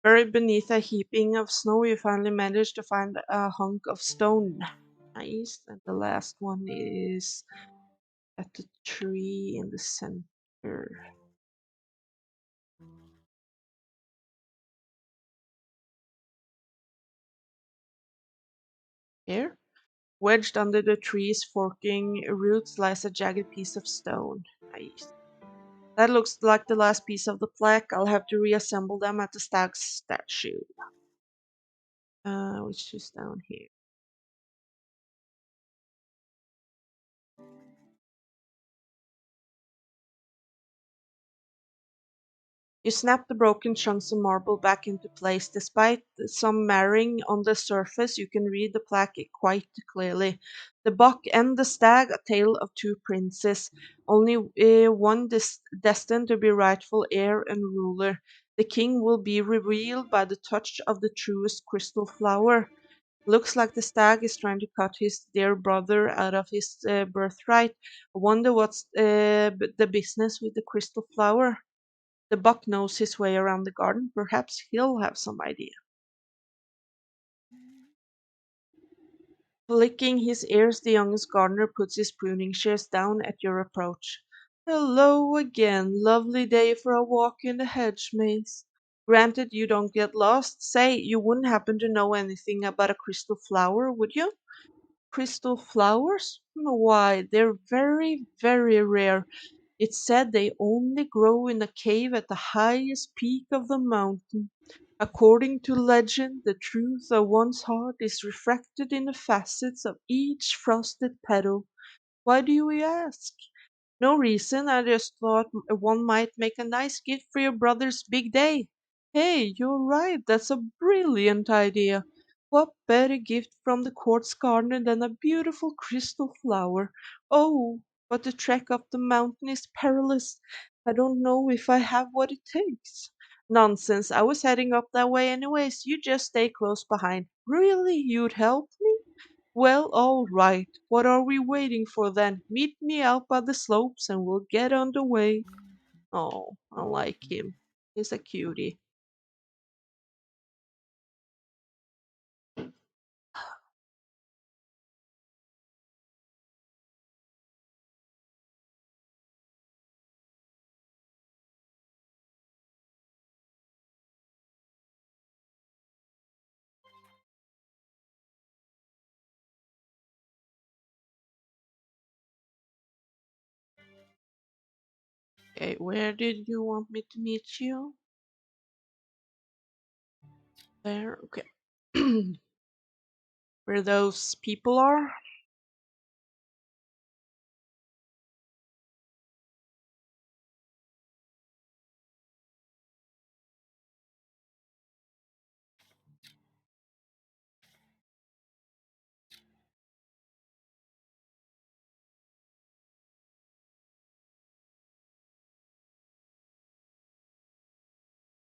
Buried beneath a heaping of snow, you finally manage to find a hunk of stone. Nice. And the last one is at the tree in the center. Here. Wedged under the tree's forking roots lies a jagged piece of stone. Nice. That looks like the last piece of the plaque. I'll have to reassemble them at the stag's statue, which is down here. You snap the broken chunks of marble back into place. Despite some marring on the surface, you can read the plaque quite clearly. The buck and the stag, a tale of two princes, only one destined to be rightful heir and ruler. The king will be revealed by the touch of the truest crystal flower. Looks like the stag is trying to cut his dear brother out of his birthright. I wonder what's the business with the crystal flower. The buck knows his way around the garden. Perhaps he'll have some idea. Flicking his ears, the youngest gardener puts his pruning shears down at your approach. Hello again. Lovely day for a walk in the hedge maze. Granted, you don't get lost. Say, you wouldn't happen to know anything about a crystal flower, would you? Crystal flowers? Why, they're very, very rare. It's said they only grow in a cave at the highest peak of the mountain. According to legend, the truth of one's heart is reflected in the facets of each frosted petal. Why do you ask? No reason, I just thought one might make a nice gift for your brother's big day. Hey, you're right, that's a brilliant idea. What better gift from the quartz gardener than a beautiful crystal flower? Oh, but the trek up the mountain is perilous. I don't know if I have what it takes. Nonsense, I was heading up that way anyways. You just stay close behind. Really, you'd help me? Well, all right. What are we waiting for then? Meet me out by the slopes and we'll get underway. Oh, I like him. He's a cutie. Okay, where did you want me to meet you? There, okay. Where those people are?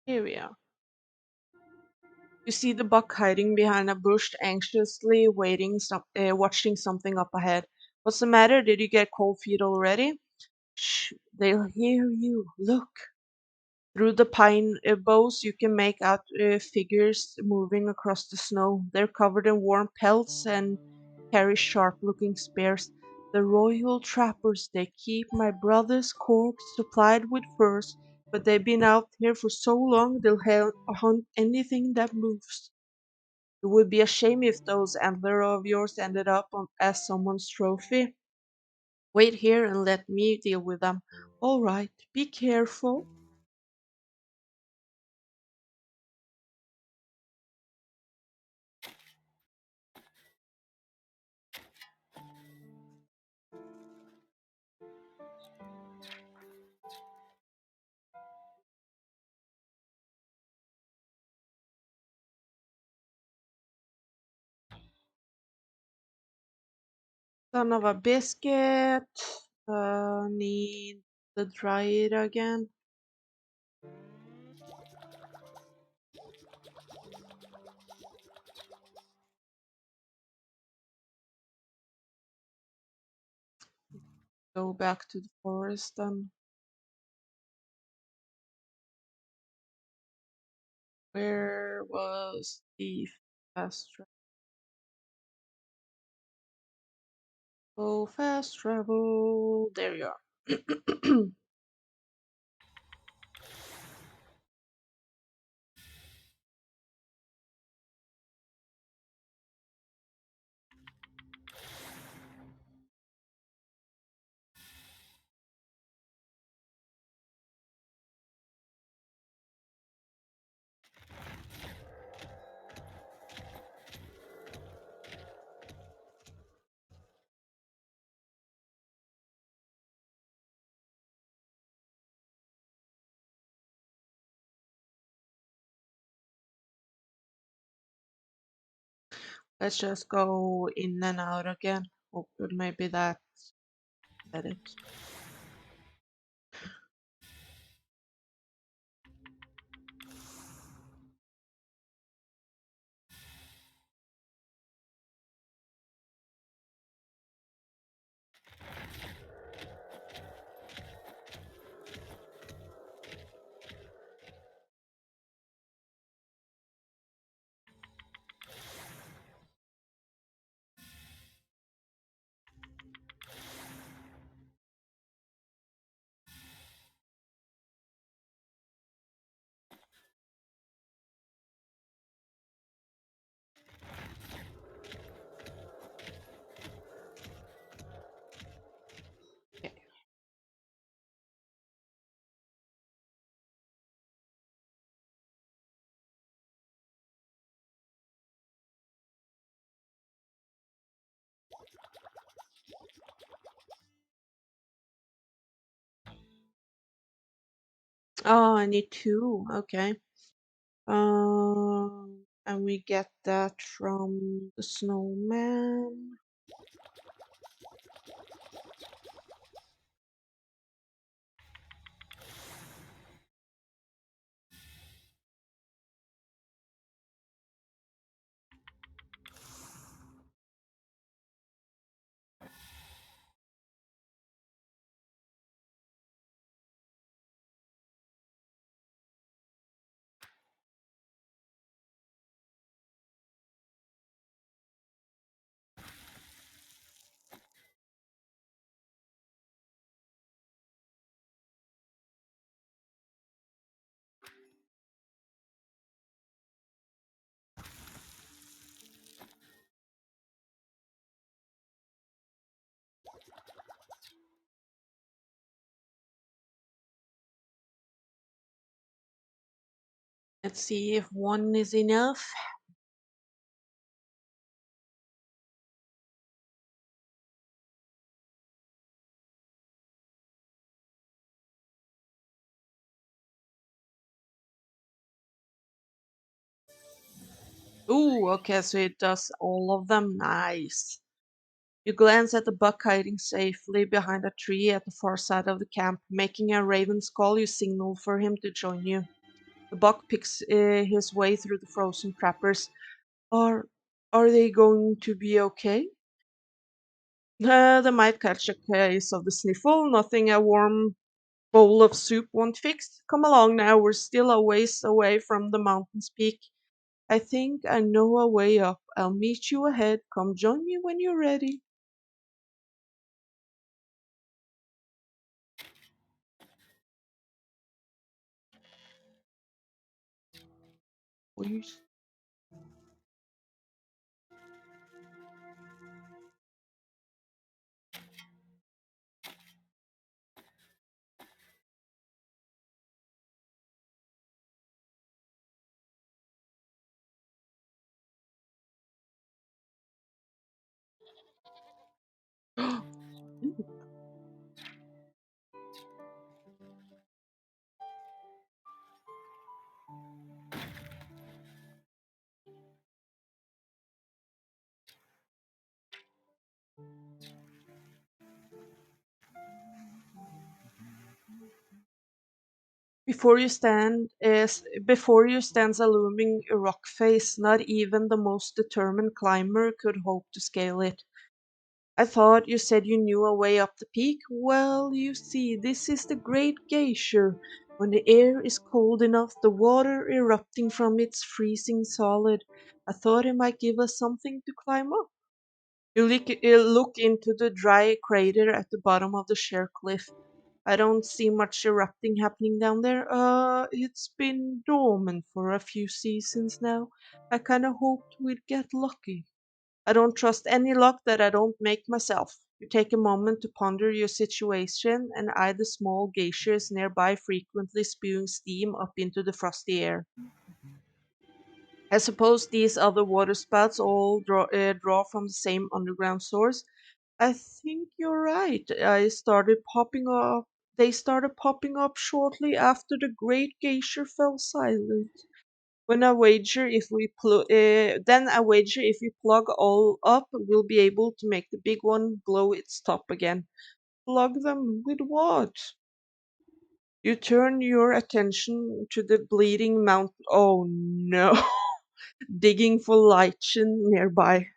Here we are. You see the buck hiding behind a bush, anxiously watching something up ahead. What's the matter? Did you get cold feet already? Shh, they'll hear you. Look. Through the pine boughs, you can make out figures moving across the snow. They're covered in warm pelts and carry sharp looking spears. The royal trappers, they keep my brother's corpse supplied with furs, but they've been out here for so long hunt anything that moves. It would be a shame if those antlers of yours ended up as someone's trophy. Wait here and let me deal with them. All right, be careful. Son of a biscuit. Need to dry it again. Go back to the forest and where was the fast travel? Oh, fast travel. There you are. Let's just go in and out again. Oh, but maybe that's it. Okay. Oh, I need two. Okay. And we get that from the snowman. Let's see if one is enough. Ooh, okay, so it does all of them. Nice. You glance at the buck hiding safely behind a tree at the far side of the camp. Making a raven's call, you signal for him to join you. The buck picks his way through the frozen trappers. Are are they going to be okay? They might catch a case of the sniffle. Nothing a warm bowl of soup won't fix. Come along now. We're still a ways away from the mountain's peak. I think I know a way up. I'll meet you ahead. Come join me when you're ready. Please. Before you stands a looming rock face. Not even the most determined climber could hope to scale it. I thought you said you knew a way up the peak. Well, you see, this is the Great Glacier. When the air is cold enough, the water erupting from its freezing solid. I thought it might give us something to climb up. You look into the dry crater at the bottom of the sheer cliff. I don't see much erupting happening down there. It's been dormant for a few seasons now. I kinda hoped we'd get lucky. I don't trust any luck that I don't make myself. You take a moment to ponder your situation and eye the small glaciers nearby frequently spewing steam up into the frosty air. I suppose these other water spouts all draw from the same underground source. I think you're right. They started popping up shortly after the Great Glacier fell silent. Then I wager if we plug all up, we'll be able to make the big one blow its top again. Plug them with what? You turn your attention to the bleeding mountain. Oh no! Digging for lichen nearby.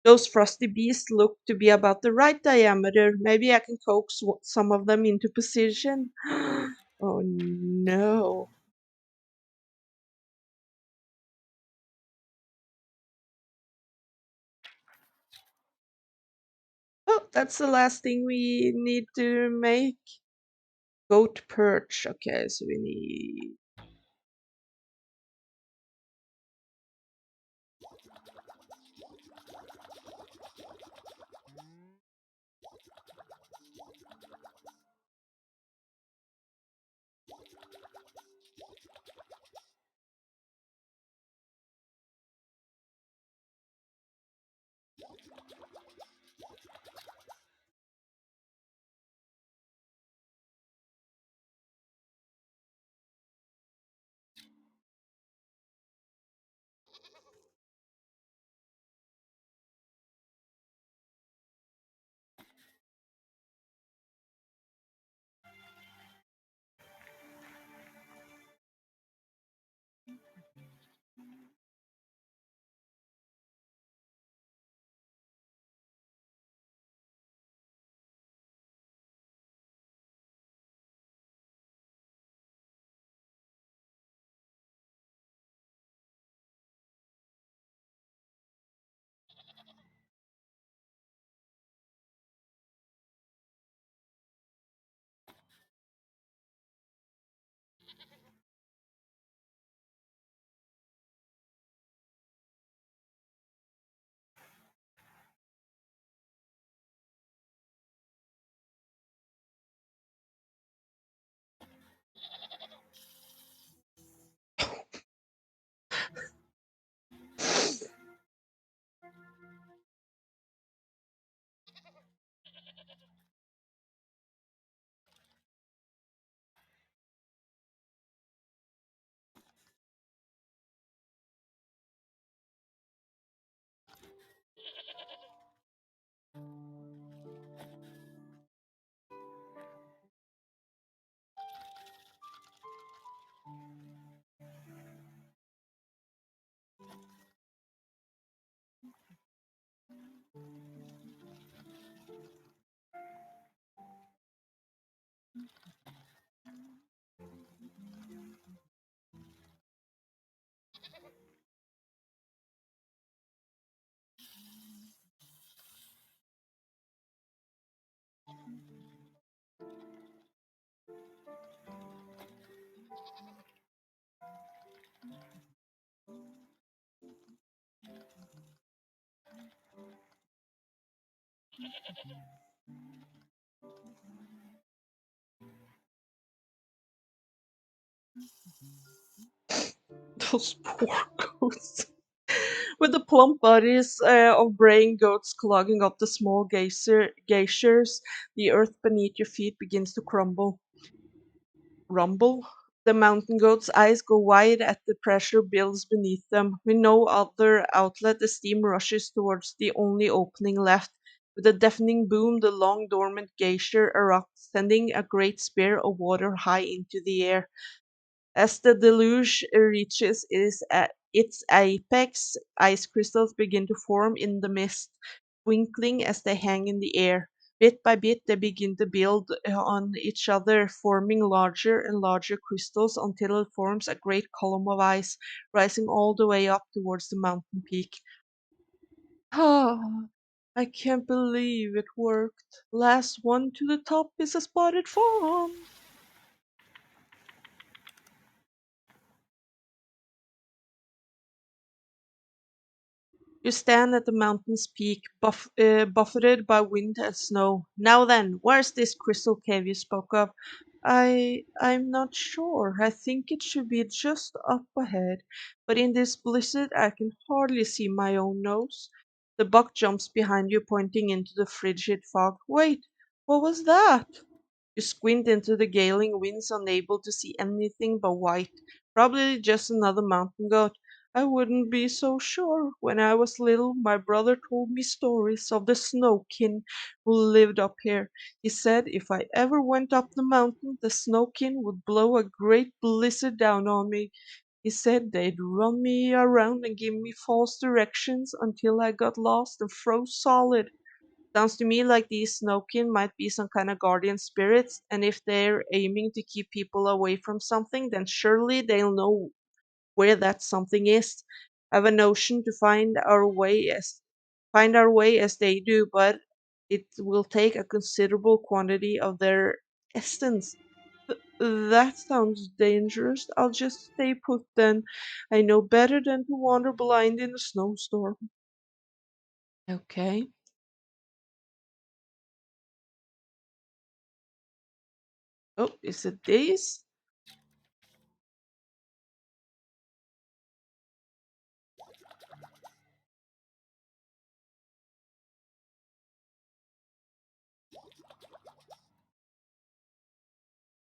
Those frosty beasts look to be about the right diameter. Maybe I can coax some of them into position. Oh no. Oh, that's the last thing we need to make. Goat perch. Okay, so we need. Those poor goats. With the plump bodies of braying goats clogging up the small geysers, the earth beneath your feet begins to crumble. Rumble. The mountain goat's eyes go wide as the pressure builds beneath them. With no other outlet, the steam rushes towards the only opening left. With a deafening boom, the long dormant geyser erupts, sending a great spear of water high into the air. As the deluge reaches its apex, ice crystals begin to form in the mist, twinkling as they hang in the air. Bit by bit, they begin to build on each other, forming larger and larger crystals until it forms a great column of ice, rising all the way up towards the mountain peak. Ah, I can't believe it worked. Last one to the top is a spotted fawn. You stand at the mountain's peak, buffeted by wind and snow. Now then, where's this crystal cave you spoke of? I'm not sure. I think it should be just up ahead, but in this blizzard I can hardly see my own nose. The buck jumps behind you, pointing into the frigid fog. Wait, what was that? You squint into the galing winds, unable to see anything but white. Probably just another mountain goat. I wouldn't be so sure. When I was little, my brother told me stories of the snow king who lived up here. He said if I ever went up the mountain, the snow king would blow a great blizzard down on me. He said they'd run me around and give me false directions until I got lost and froze solid. Sounds to me like these Snowkin might be some kind of guardian spirits, and if they're aiming to keep people away from something, then surely they'll know where that something is. I have a notion to find our way as they do, but it will take a considerable quantity of their essence. That sounds dangerous. I'll just stay put then. I know better than to wander blind in a snowstorm. Okay. Oh, is it this?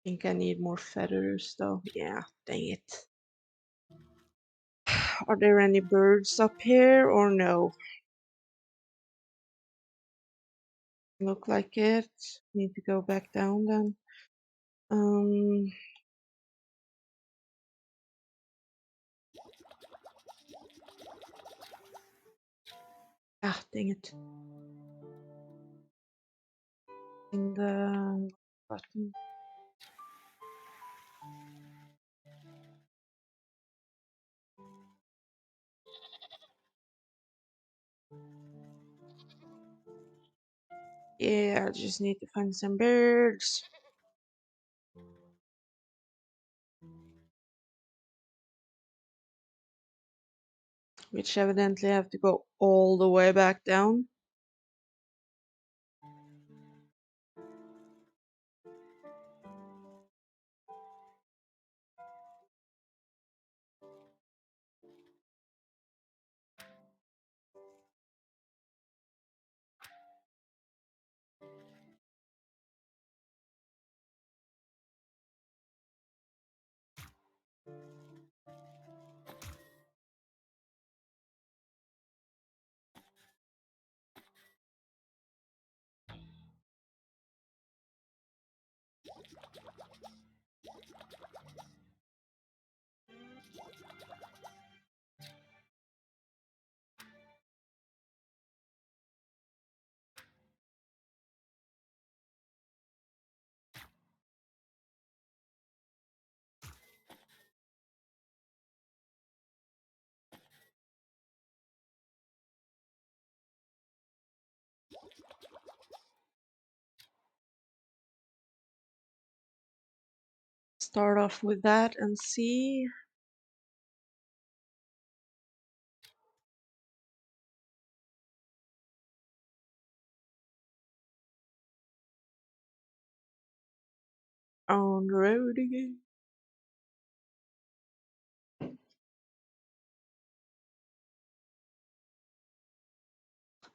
Think I need more feathers though. Yeah, dang it. Are there any birds up here or no? Look like it. Need to go back down then. Um, dang it. In the button. Yeah, I just need to find some birds. Which evidently have to go all the way back down. Start off with that and see. On the road again.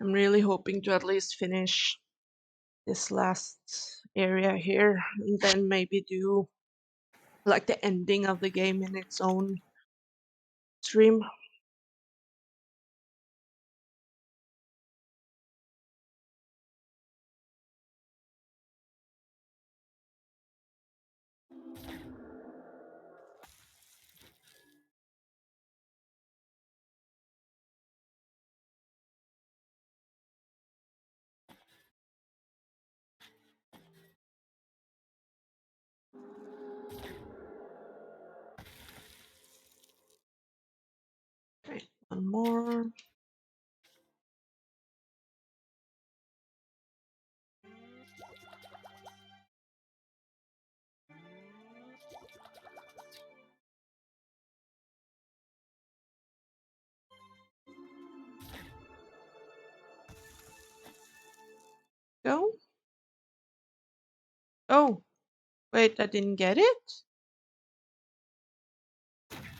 I'm really hoping to at least finish this last area here and then maybe do like the ending of the game in its own stream. Okay, one more. Go. Oh, wait, I didn't get it?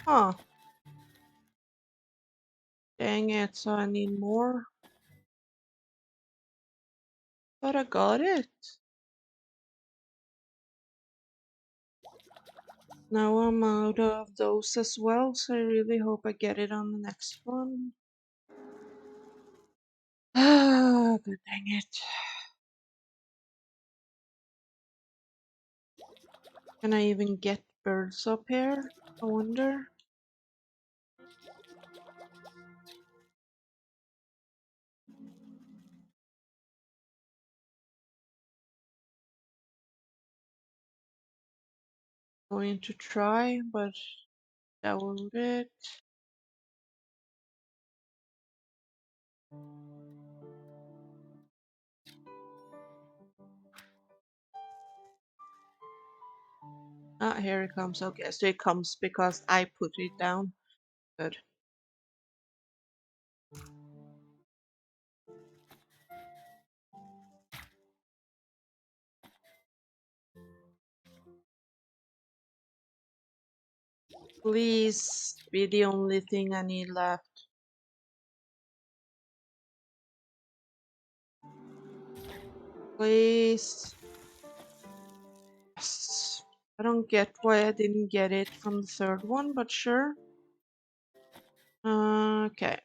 Huh. Dang it, so I need more. But I got it. Now I'm out of those as well, so I really hope I get it on the next one. Ah, good dang it. Can I even get birds up here? I wonder. Going to try, but download it. Ah, here it comes. Okay, so it comes because I put it down. Good. Please be the only thing I need left. Please. Yes. I don't get why I didn't get it from the third one, but sure. Okay.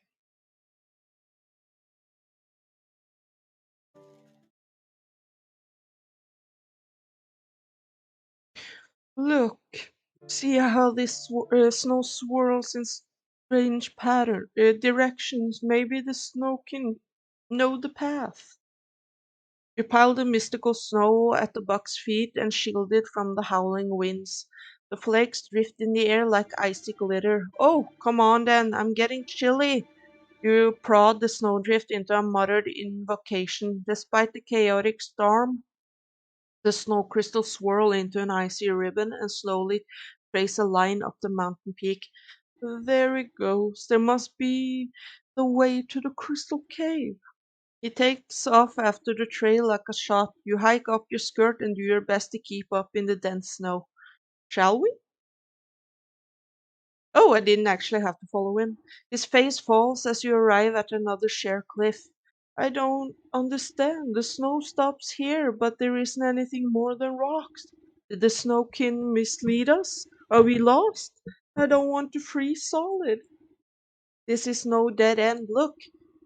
Look. See how this snow swirls in strange pattern directions. Maybe the snow can know the path. You piled the mystical snow at the buck's feet and shielded it from the howling winds. The flakes drift in the air like icy glitter. Oh, come on then, I'm getting chilly. You prod the snowdrift into a muttered invocation. Despite the chaotic storm, the snow crystals swirl into an icy ribbon and slowly trace a line up the mountain peak. There it goes. There must be the way to the crystal cave. He takes off after the trail like a shot. You hike up your skirt and do your best to keep up in the dense snow. Shall we? Oh, I didn't actually have to follow him. His face falls as you arrive at another sheer cliff. I don't understand. The snow stops here, but there isn't anything more than rocks. Did the snow king mislead us? Are we lost? I don't want to freeze solid. This is no dead end. Look,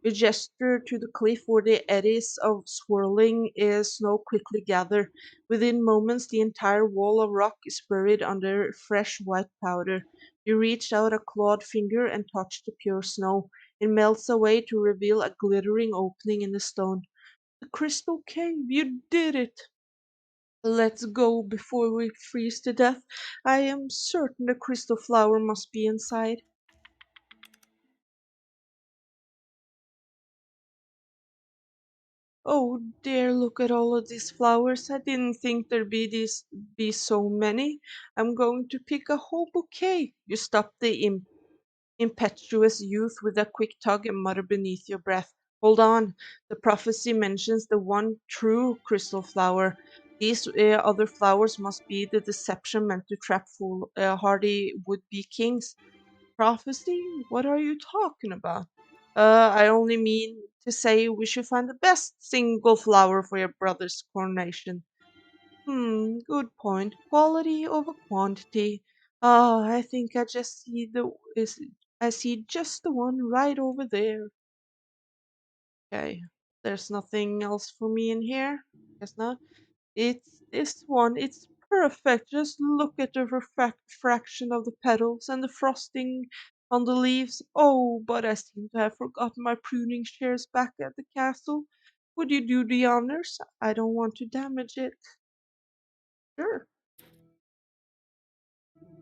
you gesture to the cliff where the eddies of swirling snow quickly gather. Within moments, the entire wall of rock is buried under fresh white powder. You reach out a clawed finger and touch the pure snow. It melts away to reveal a glittering opening in the stone. The crystal cave, you did it! Let's go before we freeze to death. I am certain the crystal flower must be inside. Oh dear, look at all of these flowers. I didn't think there'd be so many. I'm going to pick a whole bouquet. You stopped the impetuous youth with a quick tug and mutter beneath your breath. Hold on. The prophecy mentions the one true crystal flower. These other flowers must be the deception meant to trap hardy would-be kings. Prophecy? What are you talking about? I only mean to say we should find the best single flower for your brother's coronation. Good point. Quality over quantity. Ah, I think is I see just the one right over there. Okay. There's nothing else for me in here. Guess not. It's this one. It's perfect. Just look at the refraction of the petals and the frosting on the leaves. Oh, but I seem to have forgotten my pruning shears back at the castle. Would you do the honors? I don't want to damage it. Sure.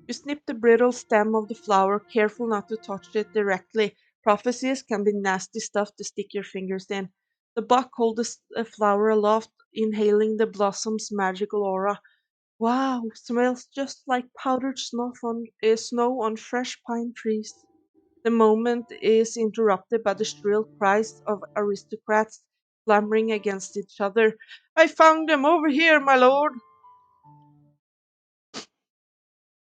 You snip the brittle stem of the flower, careful not to touch it directly. Prophecies can be nasty stuff to stick your fingers in. The buck holds the flower aloft, inhaling the blossom's magical aura. Wow, smells just like powdered snow on fresh pine trees. The moment is interrupted by the shrill cries of aristocrats clamoring against each other. I found them over here, my lord!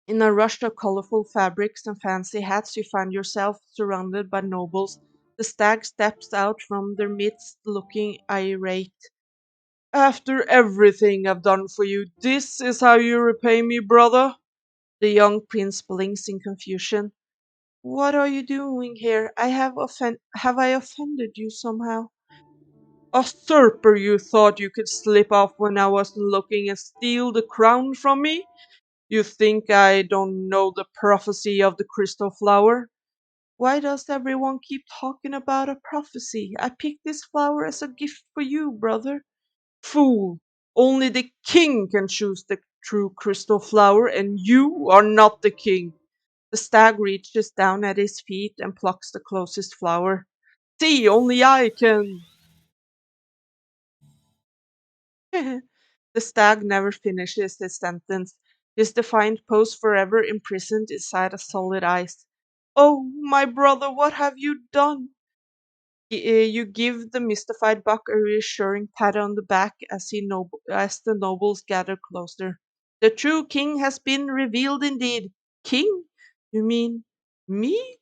In a rush of colorful fabrics and fancy hats, you find yourself surrounded by nobles. The stag steps out from their midst, looking irate. After everything I've done for you, this is how you repay me, brother? The young prince blinks in confusion. What are you doing here? Have I offended you somehow? A usurper, you thought you could slip off when I wasn't looking and steal the crown from me? You think I don't know the prophecy of the crystal flower? Why does everyone keep talking about a prophecy? I picked this flower as a gift for you, brother. Fool! Only the king can choose the true crystal flower, and you are not the king. The stag reaches down at his feet and plucks the closest flower. See, only I can. The stag never finishes his sentence, his defiant pose forever imprisoned inside a solid ice. Oh, my brother, what have you done? You give the mystified buck a reassuring pat on the back as the nobles gather closer. The true king has been revealed indeed. King? You mean me?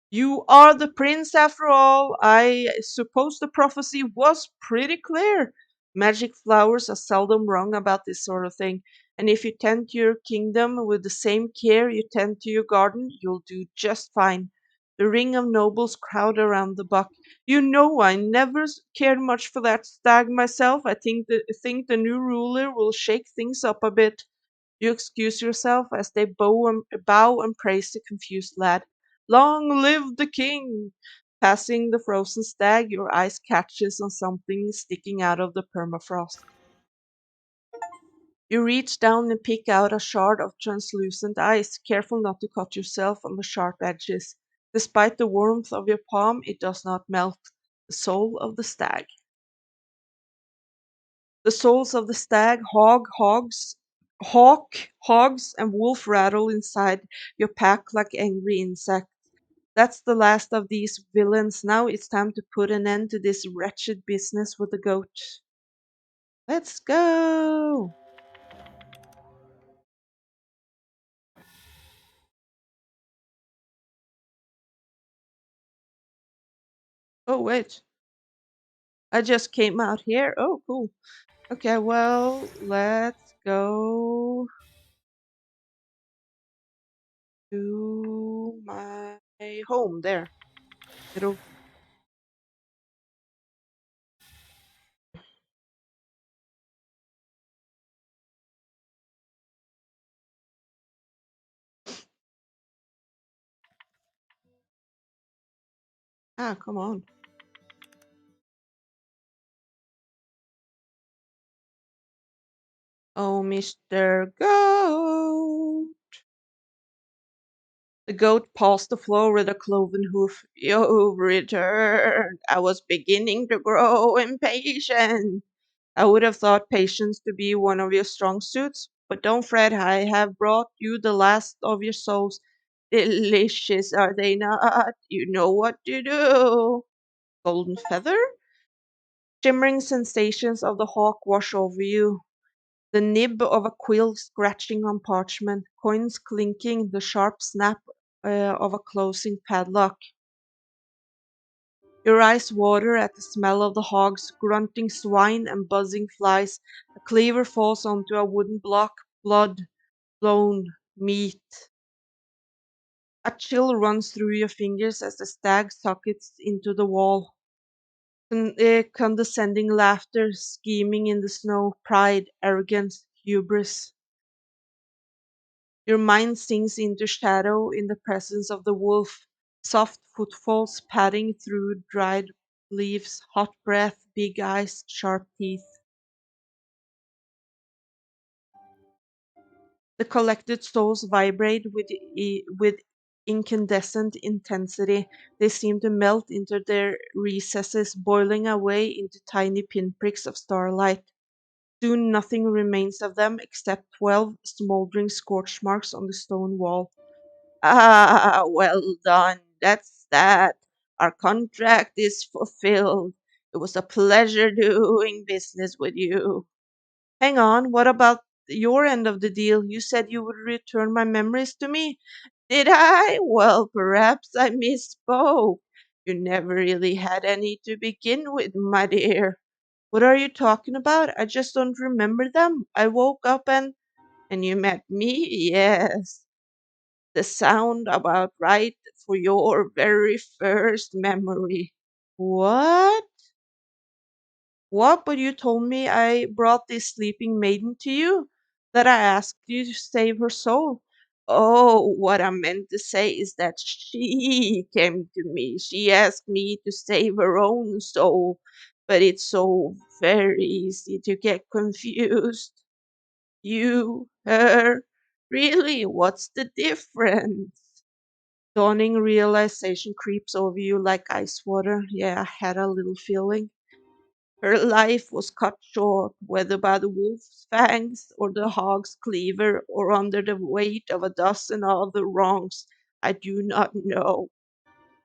You are the prince after all. I suppose the prophecy was pretty clear. Magic flowers are seldom wrong about this sort of thing, and if you tend to your kingdom with the same care you tend to your garden, you'll do just fine. The ring of nobles crowd around the buck. You know I never cared much for that stag myself. I think the new ruler will shake things up a bit. You excuse yourself as they bow and praise the confused lad. Long live the king! Passing the frozen stag, your eyes catches on something sticking out of the permafrost. You reach down and pick out a shard of translucent ice, careful not to cut yourself on the sharp edges. Despite the warmth of your palm, it does not melt. The soul of the stag. The souls of the stag, hawk, hogs, and wolf rattle inside your pack like angry insects. That's the last of these villains. Now it's time to put an end to this wretched business with the goat. Let's go! Oh, wait. I just came out here. Oh, cool. Okay, well, let's go to my home there. It'll. Ah, come on. Oh, Mr. Goat. The goat paused the floor with a cloven hoof. You've returned. I was beginning to grow impatient. I would have thought patience to be one of your strong suits, but don't fret, I have brought you the last of your souls. Delicious, are they not? You know what to do. Golden feather? Shimmering sensations of the hawk wash over you. The nib of a quill scratching on parchment, coins clinking, the sharp snap of a closing padlock. Your eyes water at the smell of the hogs, grunting swine and buzzing flies. A cleaver falls onto a wooden block, blood, blown meat. A chill runs through your fingers as the stag sockets into the wall. Condescending laughter, scheming in the snow, pride, arrogance, hubris. Your mind sinks into shadow in the presence of the wolf, soft footfalls padding through dried leaves, hot breath, big eyes, sharp teeth. The collected souls vibrate with incandescent intensity. They seem to melt into their recesses, boiling away into tiny pinpricks of starlight. Soon nothing remains of them except 12 smoldering scorch marks on the stone wall. Ah, well done. That's that. Our contract is fulfilled. It was a pleasure doing business with you. Hang on, what about your end of the deal? You said you would return my memories to me. Did I? Well, perhaps I misspoke. You never really had any to begin with, my dear. What are you talking about? I just don't remember them. I woke up and you met me? Yes. The sound about right for your very first memory. What? What? But you told me I brought this sleeping maiden to you, that I asked you to save her soul. Oh, what I meant to say is that she came to me. She asked me to save her own soul, but it's so very easy to get confused. You, her, really, what's the difference? Dawning realization creeps over you like ice water. Yeah, I had a little feeling. Her life was cut short, whether by the wolf's fangs or the hog's cleaver or under the weight of a dozen other wrongs. I do not know.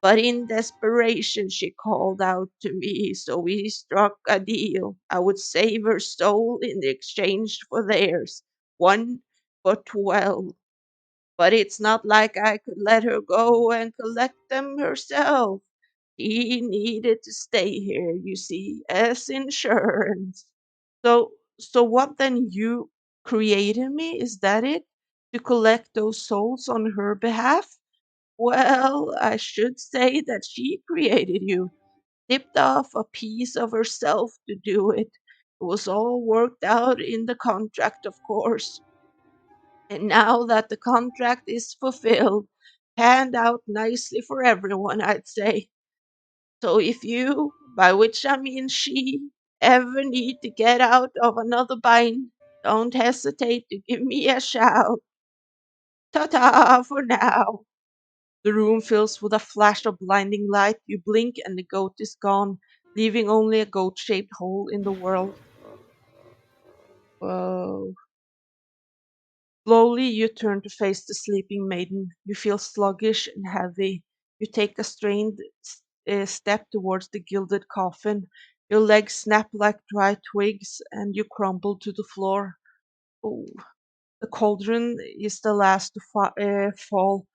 But in desperation, she called out to me, so we struck a deal. I would save her soul in exchange for theirs. One for 12. But it's not like I could let her go and collect them herself. He needed to stay here, you see, as insurance. So what then? You created me, is that it? To collect those souls on her behalf? Well, I should say that she created you, tipped off a piece of herself to do it. It was all worked out in the contract, of course. And now that the contract is fulfilled, panned out nicely for everyone, I'd say. So if you, by which I mean she, ever need to get out of another bind, don't hesitate to give me a shout. Ta ta for now. The room fills with a flash of blinding light. You blink and the goat is gone, leaving only a goat shaped hole in the world. Whoa. Slowly you turn to face the sleeping maiden. You feel sluggish and heavy. You take a strained step towards the gilded coffin. Your legs snap like dry twigs and you crumble to the floor. Oh, the cauldron is the last to fall.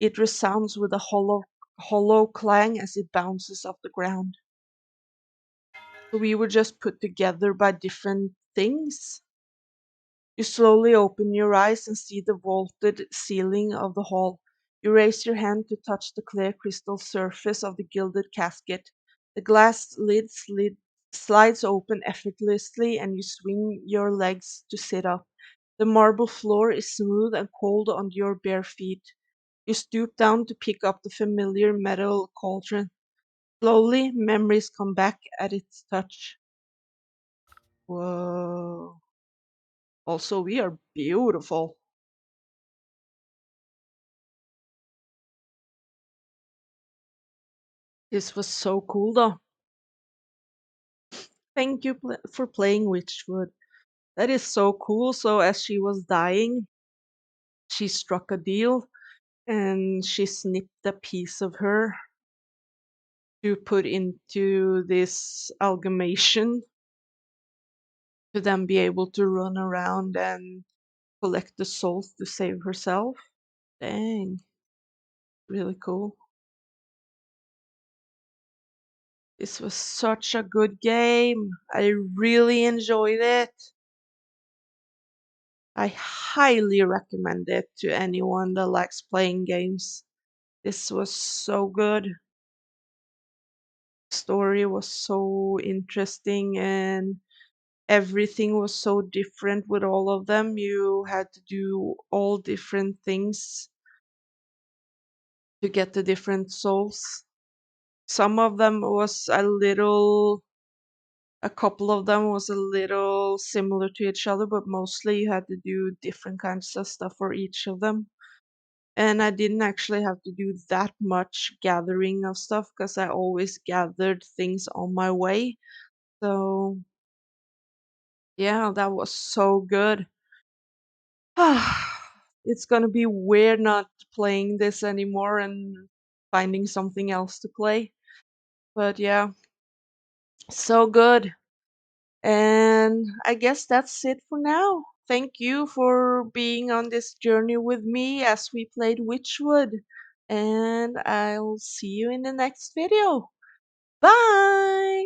It resounds with a hollow clang as it bounces off the ground. So we were just put together by different things. You slowly open your eyes and see the vaulted ceiling of the hall. You raise your hand to touch the clear crystal surface of the gilded casket. The glass slides open effortlessly and you swing your legs to sit up. The marble floor is smooth and cold under your bare feet. You stoop down to pick up the familiar metal cauldron. Slowly, memories come back at its touch. Whoa. Also, we are beautiful. This was so cool though. Thank you for playing Witchwood. That is so cool. So as she was dying, she struck a deal and she snipped a piece of her to put into this amalgamation to then be able to run around and collect the souls to save herself. Dang, really cool. This was such a good game. I really enjoyed it. I highly recommend it to anyone that likes playing games. This was so good. Story was so interesting and everything was so different with all of them. You had to do all different things to get the different souls. Some of them was a couple of them was a little similar to each other, but mostly you had to do different kinds of stuff for each of them. And I didn't actually have to do that much gathering of stuff because I always gathered things on my way. So, yeah, that was so good. It's gonna be weird not playing this anymore and finding something else to play. But yeah, so good. And I guess that's it for now. Thank you for being on this journey with me as we played Witchwood. And I'll see you in the next video. Bye!